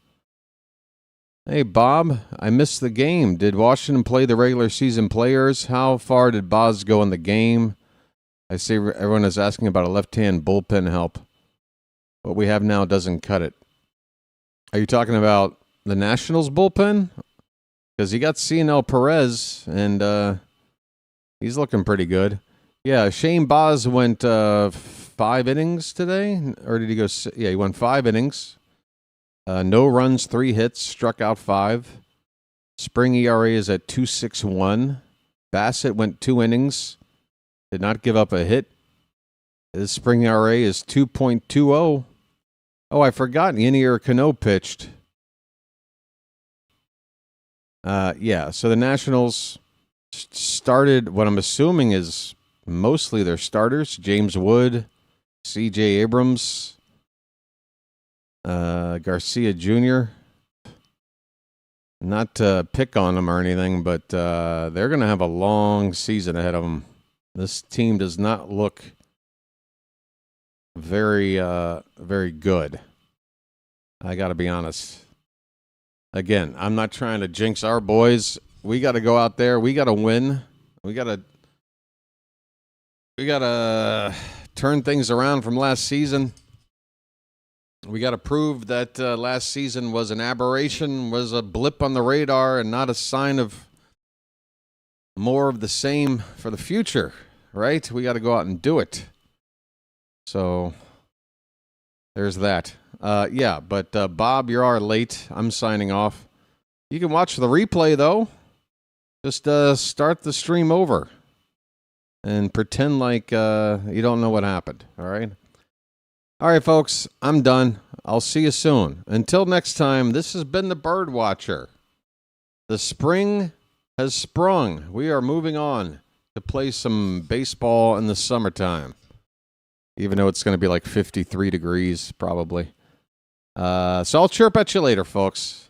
Hey, Bob, I missed the game. Did Washington play the regular season players? How far did Boz go in the game? I see everyone is asking about a left-hand bullpen help. What we have now doesn't cut it. Are you talking about the Nationals bullpen? Because you got CNL Perez, and he's looking pretty good. Yeah, Shane Boz went 5 innings today. Or did he go? Yeah, he went 5 innings. No runs, 3 hits, struck out 5. Spring ERA is at 2.61. Bassett went 2 innings, did not give up a hit. His spring ERA is 2.20. Oh, I forgot. Yenier Cano pitched. Yeah, so the Nationals started what I'm assuming is mostly their starters. James Wood, C.J. Abrams, Garcia Jr. Not to pick on them or anything, but they're going to have a long season ahead of them. This team does not look very good. I got to be honest. Again, I'm not trying to jinx our boys. We got to go out there. We got to win. We got to turn things around from last season. We got to prove that last season was an aberration, was a blip on the radar, and not a sign of more of the same for the future, right? We got to go out and do it. So there's that. Yeah, but Bob, you are late. I'm signing off. You can watch the replay, though. Just start the stream over and pretend like you don't know what happened, all right? All right, folks, I'm done. I'll see you soon. Until next time, this has been the BirdWatcher. The spring has sprung. We are moving on to play some baseball in the summertime, even though it's going to be like 53 degrees probably. So I'll chirp at you later, folks.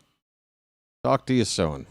Talk to you soon.